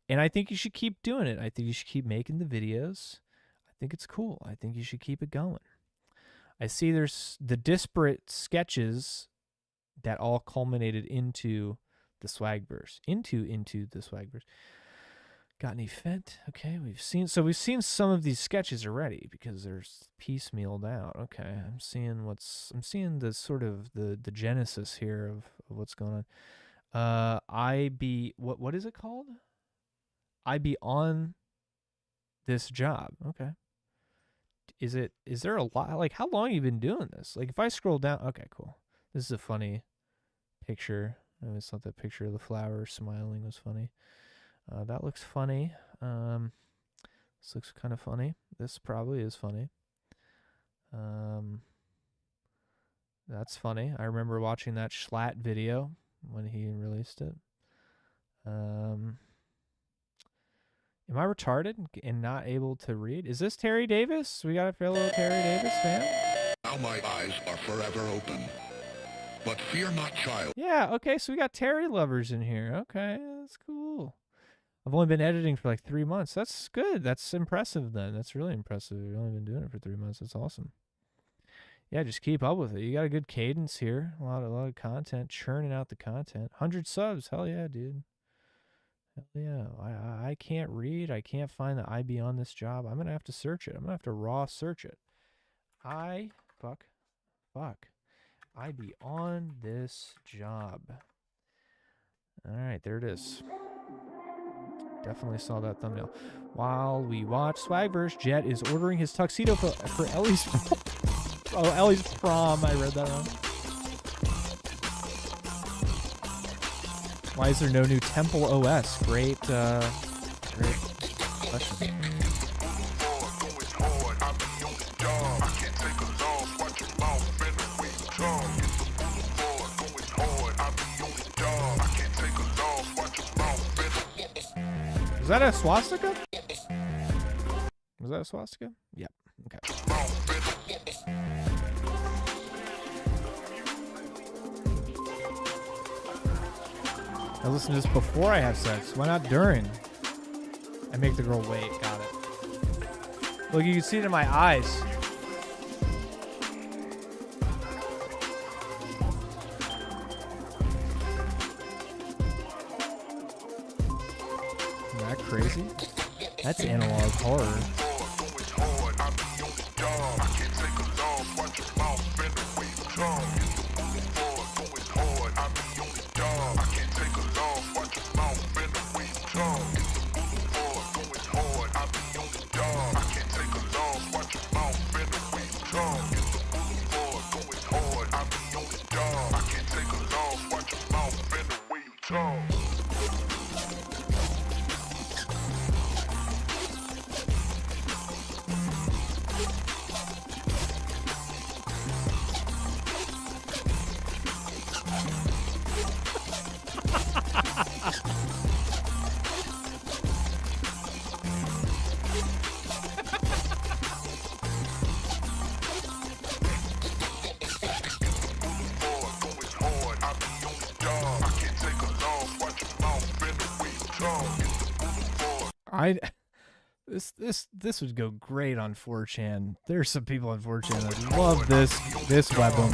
And I think you should keep doing it. I think you should keep making the videos. I think it's cool. I think you should keep it going. I see there's the disparate sketches that all culminated into the Swagverse. Into the Swagverse. Got any Fent? Okay, we've seen some of these sketches already because they're piecemealed out. Okay, I'm seeing the sort of the genesis here of what's going on. What is it called? I be on this job. Okay. Is there a lot, like, how long have you been doing this? Like, if I scroll down, okay, cool. This is a funny picture. No, it's not that picture of the flower smiling was funny. That looks funny. This looks kind of funny. This probably is funny. That's funny. I remember watching that Schlatt video when he released it. Am I retarded and not able to read? Is this Terry Davis? We got a fellow Terry Davis fan? Now my eyes are forever open. But fear not, child. Yeah, okay, so we got Terry lovers in here. Okay, that's cool. I've only been editing for like 3 months. That's good. That's impressive then. That's really impressive. You've only been doing it for 3 months. That's awesome. Yeah, just keep up with it. You got a good cadence here. A lot of content, churning out the content. 100 subs. Hell yeah, dude. Hell yeah. I can't read. I can't find the I be on this job. I'm going to have to search it. I'm going to have to raw search it. Fuck. I be on this job. All right, there it is. Definitely saw that thumbnail. While we watch Swagverse, Jet is ordering his tuxedo for Ellie's... Oh, Ellie's prom. I read that wrong. Why is there no new Temple OS? Great question. Is that a swastika? Was that a swastika? Yep. Okay. I listen to this before I have sex. Why not during? I make the girl wait. Got it. Look, you can see it in my eyes. Isn't that crazy? That's analog horror. This would go great on 4chan. There's some people on 4chan that love this weapon.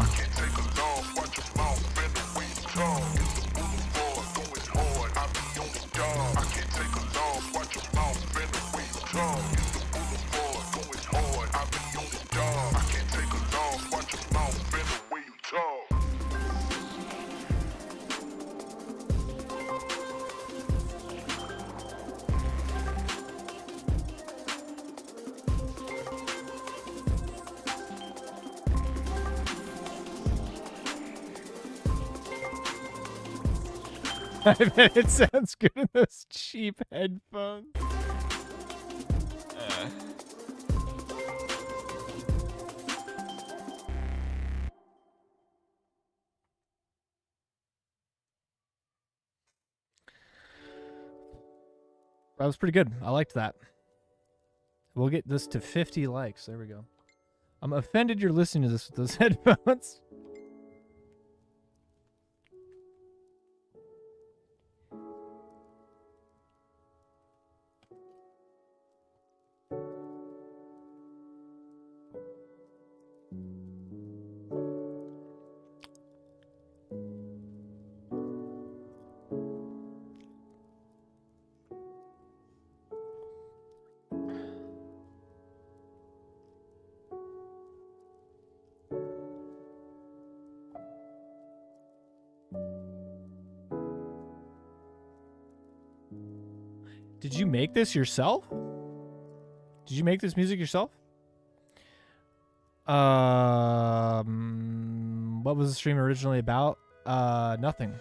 I bet it sounds good in those cheap headphones. That was pretty good. I liked that. We'll get this to 50 likes. There we go. I'm offended you're listening to this with those headphones. Did you make this yourself? Did you make this music yourself? What was the stream originally about? Nothing.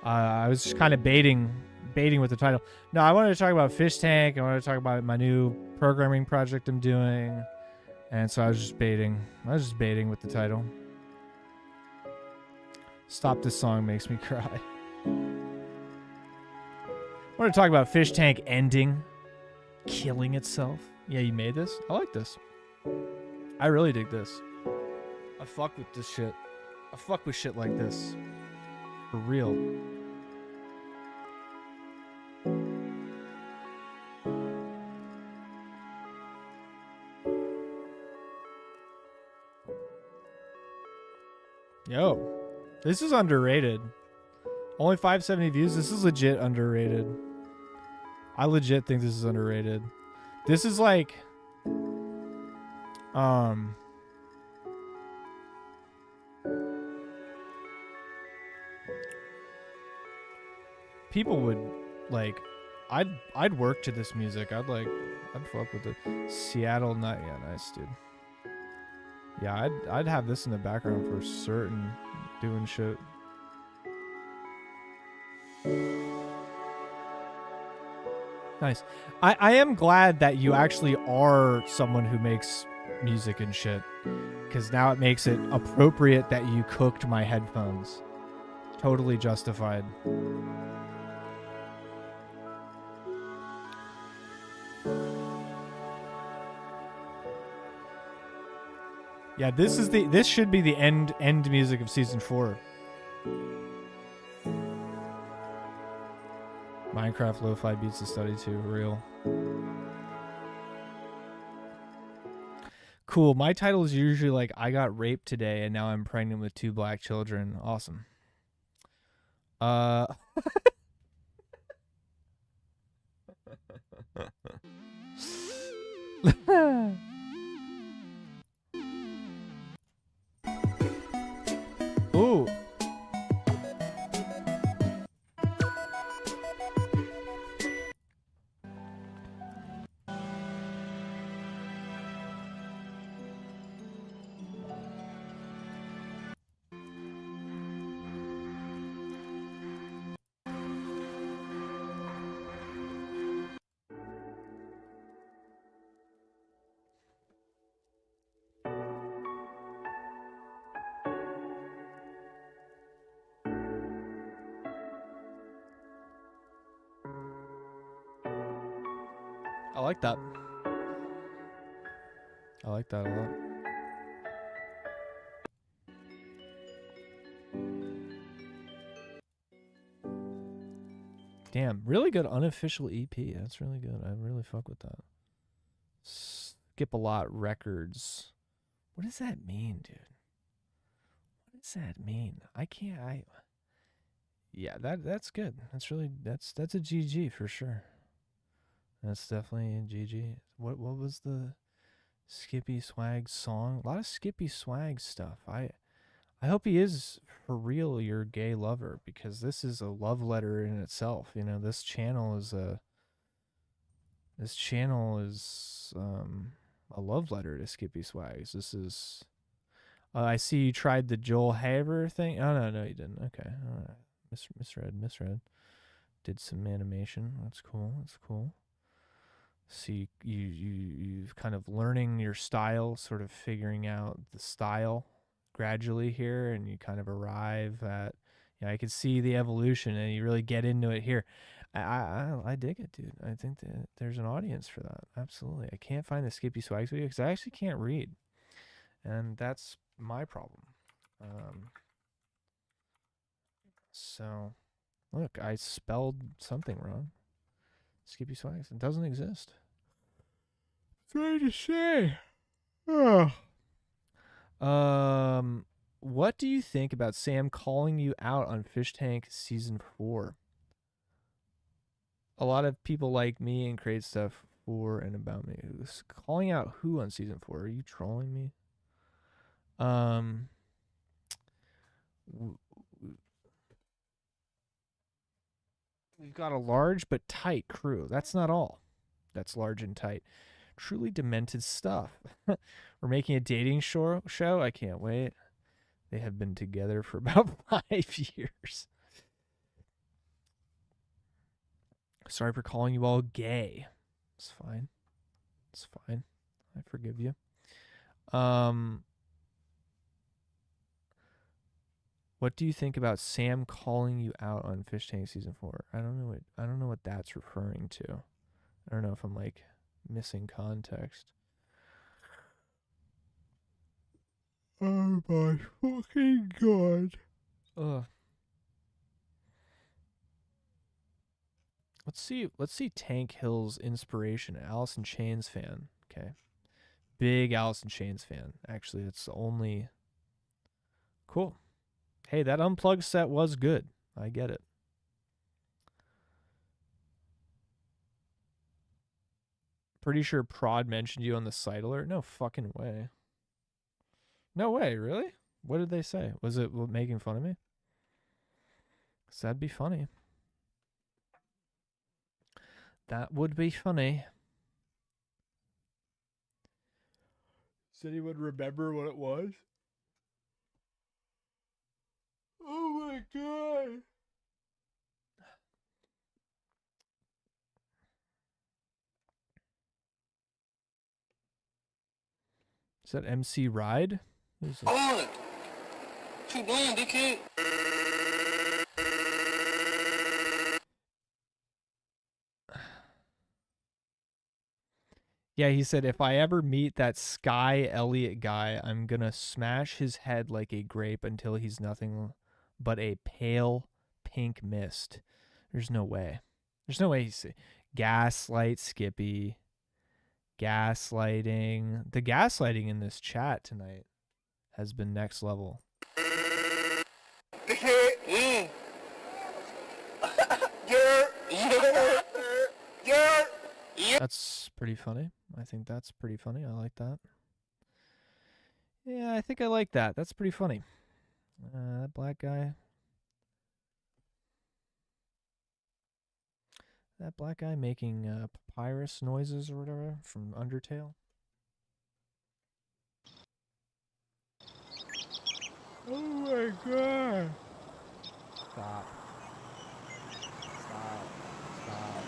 I was just kind of baiting with the title. No, I wanted to talk about Fish Tank. I wanted to talk about my new programming project I'm doing. And so I was just baiting. I was just baiting with the title. Stop This Song Makes Me Cry. I want to talk about Fish Tank ending, killing itself. Yeah, you made this? I like this. I really dig this. I fuck with this shit. I fuck with shit like this. For real. Yo, this is underrated. Only 570 views. This is legit underrated. I legit think this is underrated. This is like, people would like, I'd work to this music. I'd fuck with it. Seattle Night. Yeah, nice, dude. Yeah, I'd have this in the background for certain, doing shit. Nice. I am glad that you actually are someone who makes music and shit, because now it makes it appropriate that you cooked my headphones. Totally justified. Yeah, this should be the end music of season 4. Minecraft lo-fi beats the study too. Real. Cool. My title is usually like, I got raped today and now I'm pregnant with 2 black children. Awesome. Ooh. I like that. I like that a lot. Damn, really good unofficial EP. That's really good. I really fuck with that. Skip a lot records. What does that mean, dude? What does that mean? Yeah, that's good. That's a GG for sure. That's definitely a GG. What was the Skippy Swag song? A lot of Skippy Swag stuff. I hope he is for real your gay lover, because this is a love letter in itself. You know, this channel is a love letter to Skippy Swags. This is I see you tried the Joel Haver thing. Oh no, you didn't. Okay. All right. Misread. Did some animation. That's cool. See, you've kind of learning your style, sort of figuring out the style gradually here, and you kind of arrive at, I can see the evolution, and you really get into it here. I dig it, dude. I think that there's an audience for that. Absolutely. I can't find the Skippy Swags video because I actually can't read, and that's my problem. So, look, I spelled something wrong. Skippy Swags. It doesn't exist. Trying to say. What do you think about Sam calling you out on Fish Tank Season 4? A lot of people like me and create stuff for and about me. Calling out who on Season 4? Are you trolling me? We've got a large but tight crew. That's not all. That's large and tight. Truly demented stuff. We're making a dating show. I can't wait. They have been together for about 5 years. Sorry for calling you all gay. It's fine. It's fine. I forgive you. What do you think about Sam calling you out on Fish Tank Season 4? I don't know what that's referring to. I don't know if I'm like missing context. Oh my fucking god. Ugh. Let's see Tank Hill's inspiration. Alice in Chains fan. Okay. Big Alice in Chains fan. Actually, it's the only... Cool. Hey, that unplugged set was good. I get it. Pretty sure Prod mentioned you on the site alert. No fucking way. No way, really? What did they say? Was it making fun of me? 'Cause that'd be funny. That would be funny. Does anyone remember what it was? Oh my god. Is that MC Ride? Who's that? On! Too long, dickhead! Yeah, he said, if I ever meet that Sky Elliot guy, I'm gonna smash his head like a grape until he's nothing but a pale pink mist. There's no way. There's no way he's gaslight Skippy. Gaslighting. The gaslighting in this chat tonight has been next level. That's pretty funny. I think that's pretty funny. I like that. Yeah, I think I like that. That's pretty funny. That black guy. That black guy making papyrus noises or whatever from Undertale. Oh my god. Stop. Stop. Stop.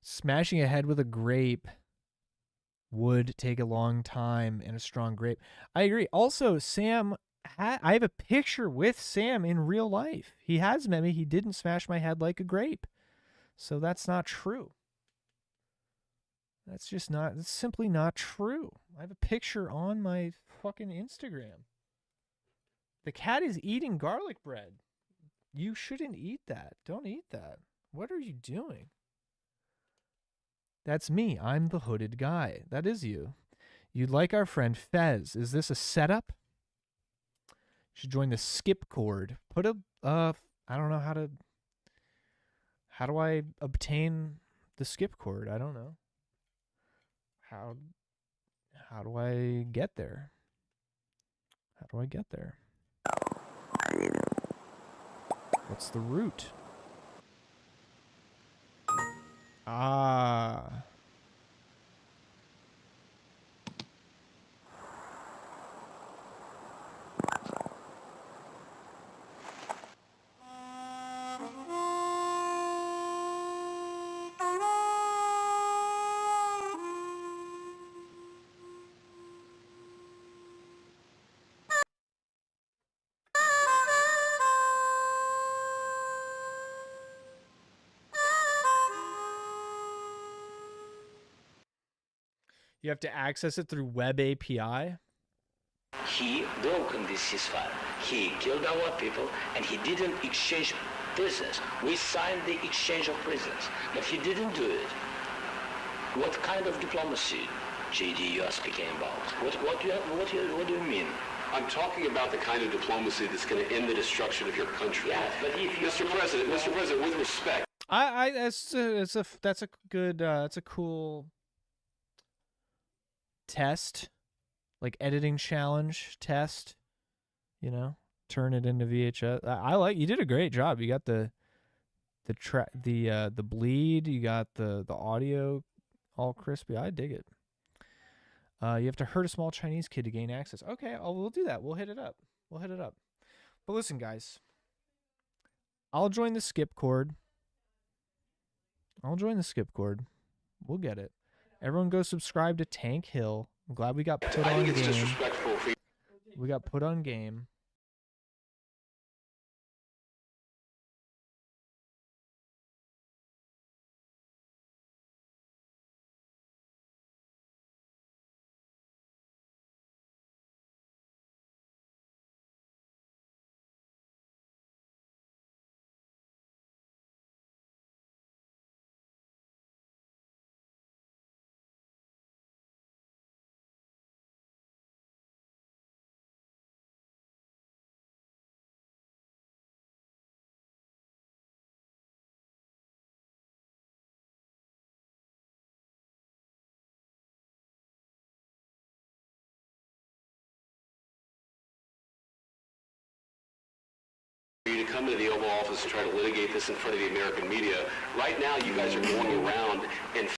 Smashing a head with a grape would take a long time and a strong grape. I agree. Also, Sam, I have a picture with Sam in real life. He has met me. He didn't smash my head like a grape. So that's not true. That's just not, it's simply not true. I have a picture on my fucking Instagram. The cat is eating garlic bread. You shouldn't eat that. Don't eat that. What are you doing? That's me. I'm the hooded guy. That is you. You'd like our friend Fez. Is this a setup? You should join the skip cord. Put a, I don't know how do I obtain the skip cord? I don't know. How do I get there? How do I get there? What's the route? Ah. You have to access it through Web API? He broken this ceasefire. He killed our people, and he didn't exchange prisoners. We signed the exchange of prisoners, but he didn't do it. What kind of diplomacy, JD, you are speaking about? What do you mean? I'm talking about the kind of diplomacy that's going to end the destruction of your country. Yes, but if you... Mr. President, with respect. That's a cool test, like editing challenge test, you know, turn it into VHS. I like, you did a great job. You got the bleed, you got the audio all crispy. I dig it. You have to hurt a small Chinese kid to gain access. Okay, we'll do that. We'll hit it up. But listen, guys, I'll join the skip cord. We'll get it. Everyone go subscribe to Tank Hill. I'm glad we got put on game. We got put on game. For you to come into the Oval Office and try to litigate this in front of the American media. Right now, you guys are going around and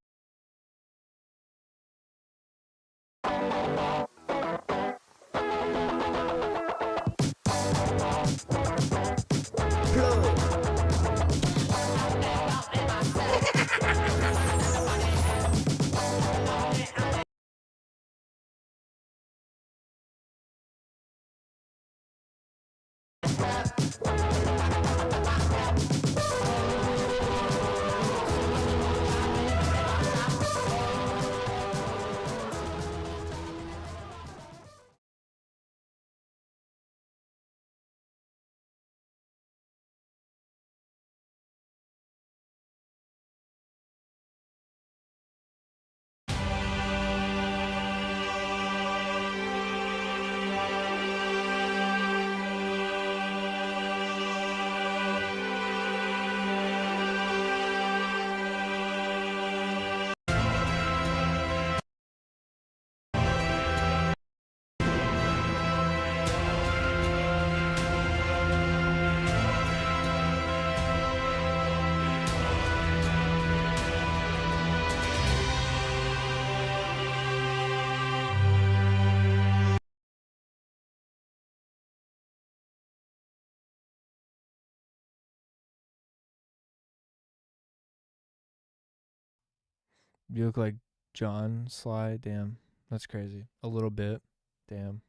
You look like John Sly. Damn, that's crazy. A little bit. Damn.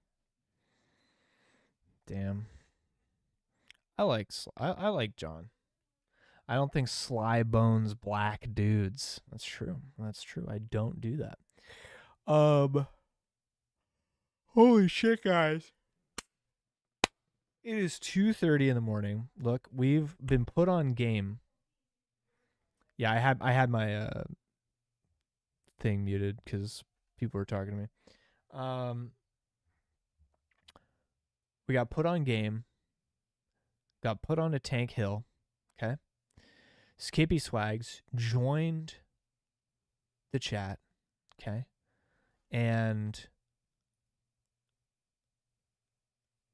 I like John. I don't think Sly bones black dudes. That's true. I don't do that. Holy shit, guys. It is 2:30 in the morning. Look, we've been put on game. Yeah, I had my thing muted because people were talking to me. We got put on game. Got put on a Tank Hill. Okay. Skippy Swags joined the chat. Okay. And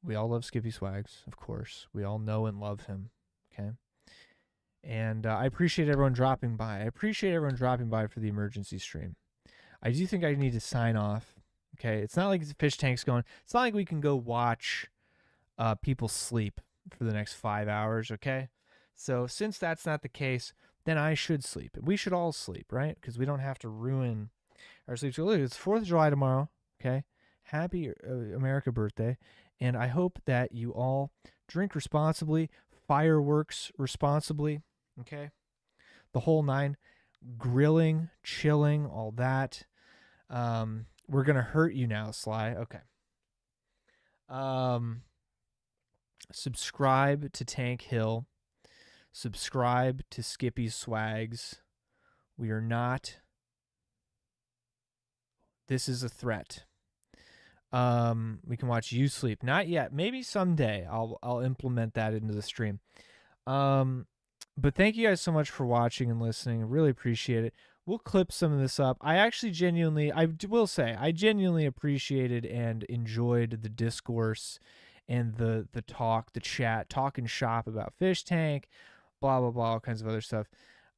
we all love Skippy Swags, of course. We all know and love him. Okay. And I appreciate everyone dropping by. I appreciate everyone dropping by for the emergency stream. I do think I need to sign off. Okay. It's not like the fish tank's going. It's not like we can go watch people sleep for the next 5 hours. Okay. So since that's not the case, then I should sleep. We should all sleep, right? Because we don't have to ruin our sleep. So look, it's 4th of July tomorrow. Okay. Happy America birthday. And I hope that you all drink responsibly, fireworks responsibly. Okay. The whole 9. Grilling, chilling, all that. We're going to hurt you now, Sly. Okay. Subscribe to Tank Hill. Subscribe to Skippy Swags. We are not. This is a threat. We can watch you sleep. Not yet. Maybe someday I'll implement that into the stream. But thank you guys so much for watching and listening. I really appreciate it. We'll clip some of this up. I genuinely appreciated and enjoyed the discourse and the talk, the chat, talking shop about Fish Tank, blah, blah, blah, all kinds of other stuff.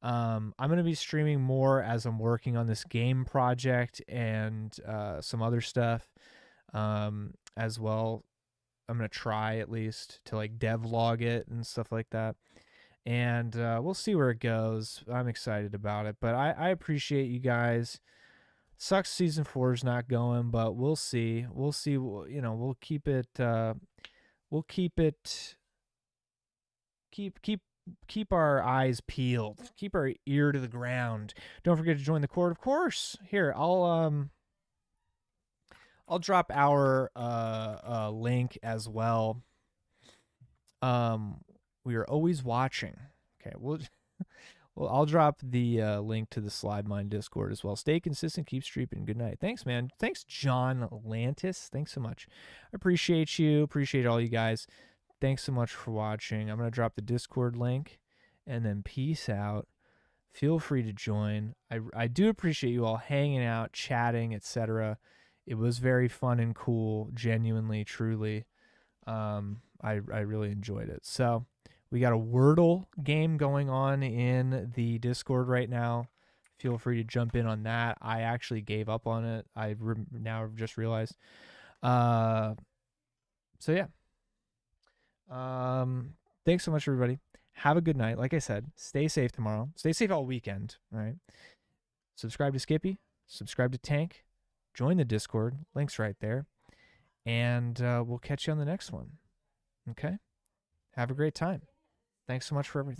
I'm going to be streaming more as I'm working on this game project and some other stuff as well. I'm going to try at least to like devlog it and stuff like that. And we'll see where it goes. I'm excited about it, but I appreciate you guys. Sucks season 4 is not going, but we'll see. We'll see. You know, we'll keep it. Keep our eyes peeled. Keep our ear to the ground. Don't forget to join the Court, of course. Here, I'll drop our link as well. We are always watching. Okay, well, I'll drop the link to the Slide Mine Discord as well. Stay consistent, keep streaming. Good night. Thanks, man. Thanks, John Lantis. Thanks so much. I appreciate you. Appreciate all you guys. Thanks so much for watching. I'm going to drop the Discord link, and then peace out. Feel free to join. I do appreciate you all hanging out, chatting, etc. It was very fun and cool, genuinely, truly. I really enjoyed it. So we got a Wordle game going on in the Discord right now. Feel free to jump in on that. I actually gave up on it. Now just realized. So yeah. Thanks so much, everybody. Have a good night. Like I said, stay safe tomorrow. Stay safe all weekend. All right. Subscribe to Skippy. Subscribe to Tank. Join the Discord. Link's right there. And we'll catch you on the next one. Okay? Have a great time. Thanks so much for everything.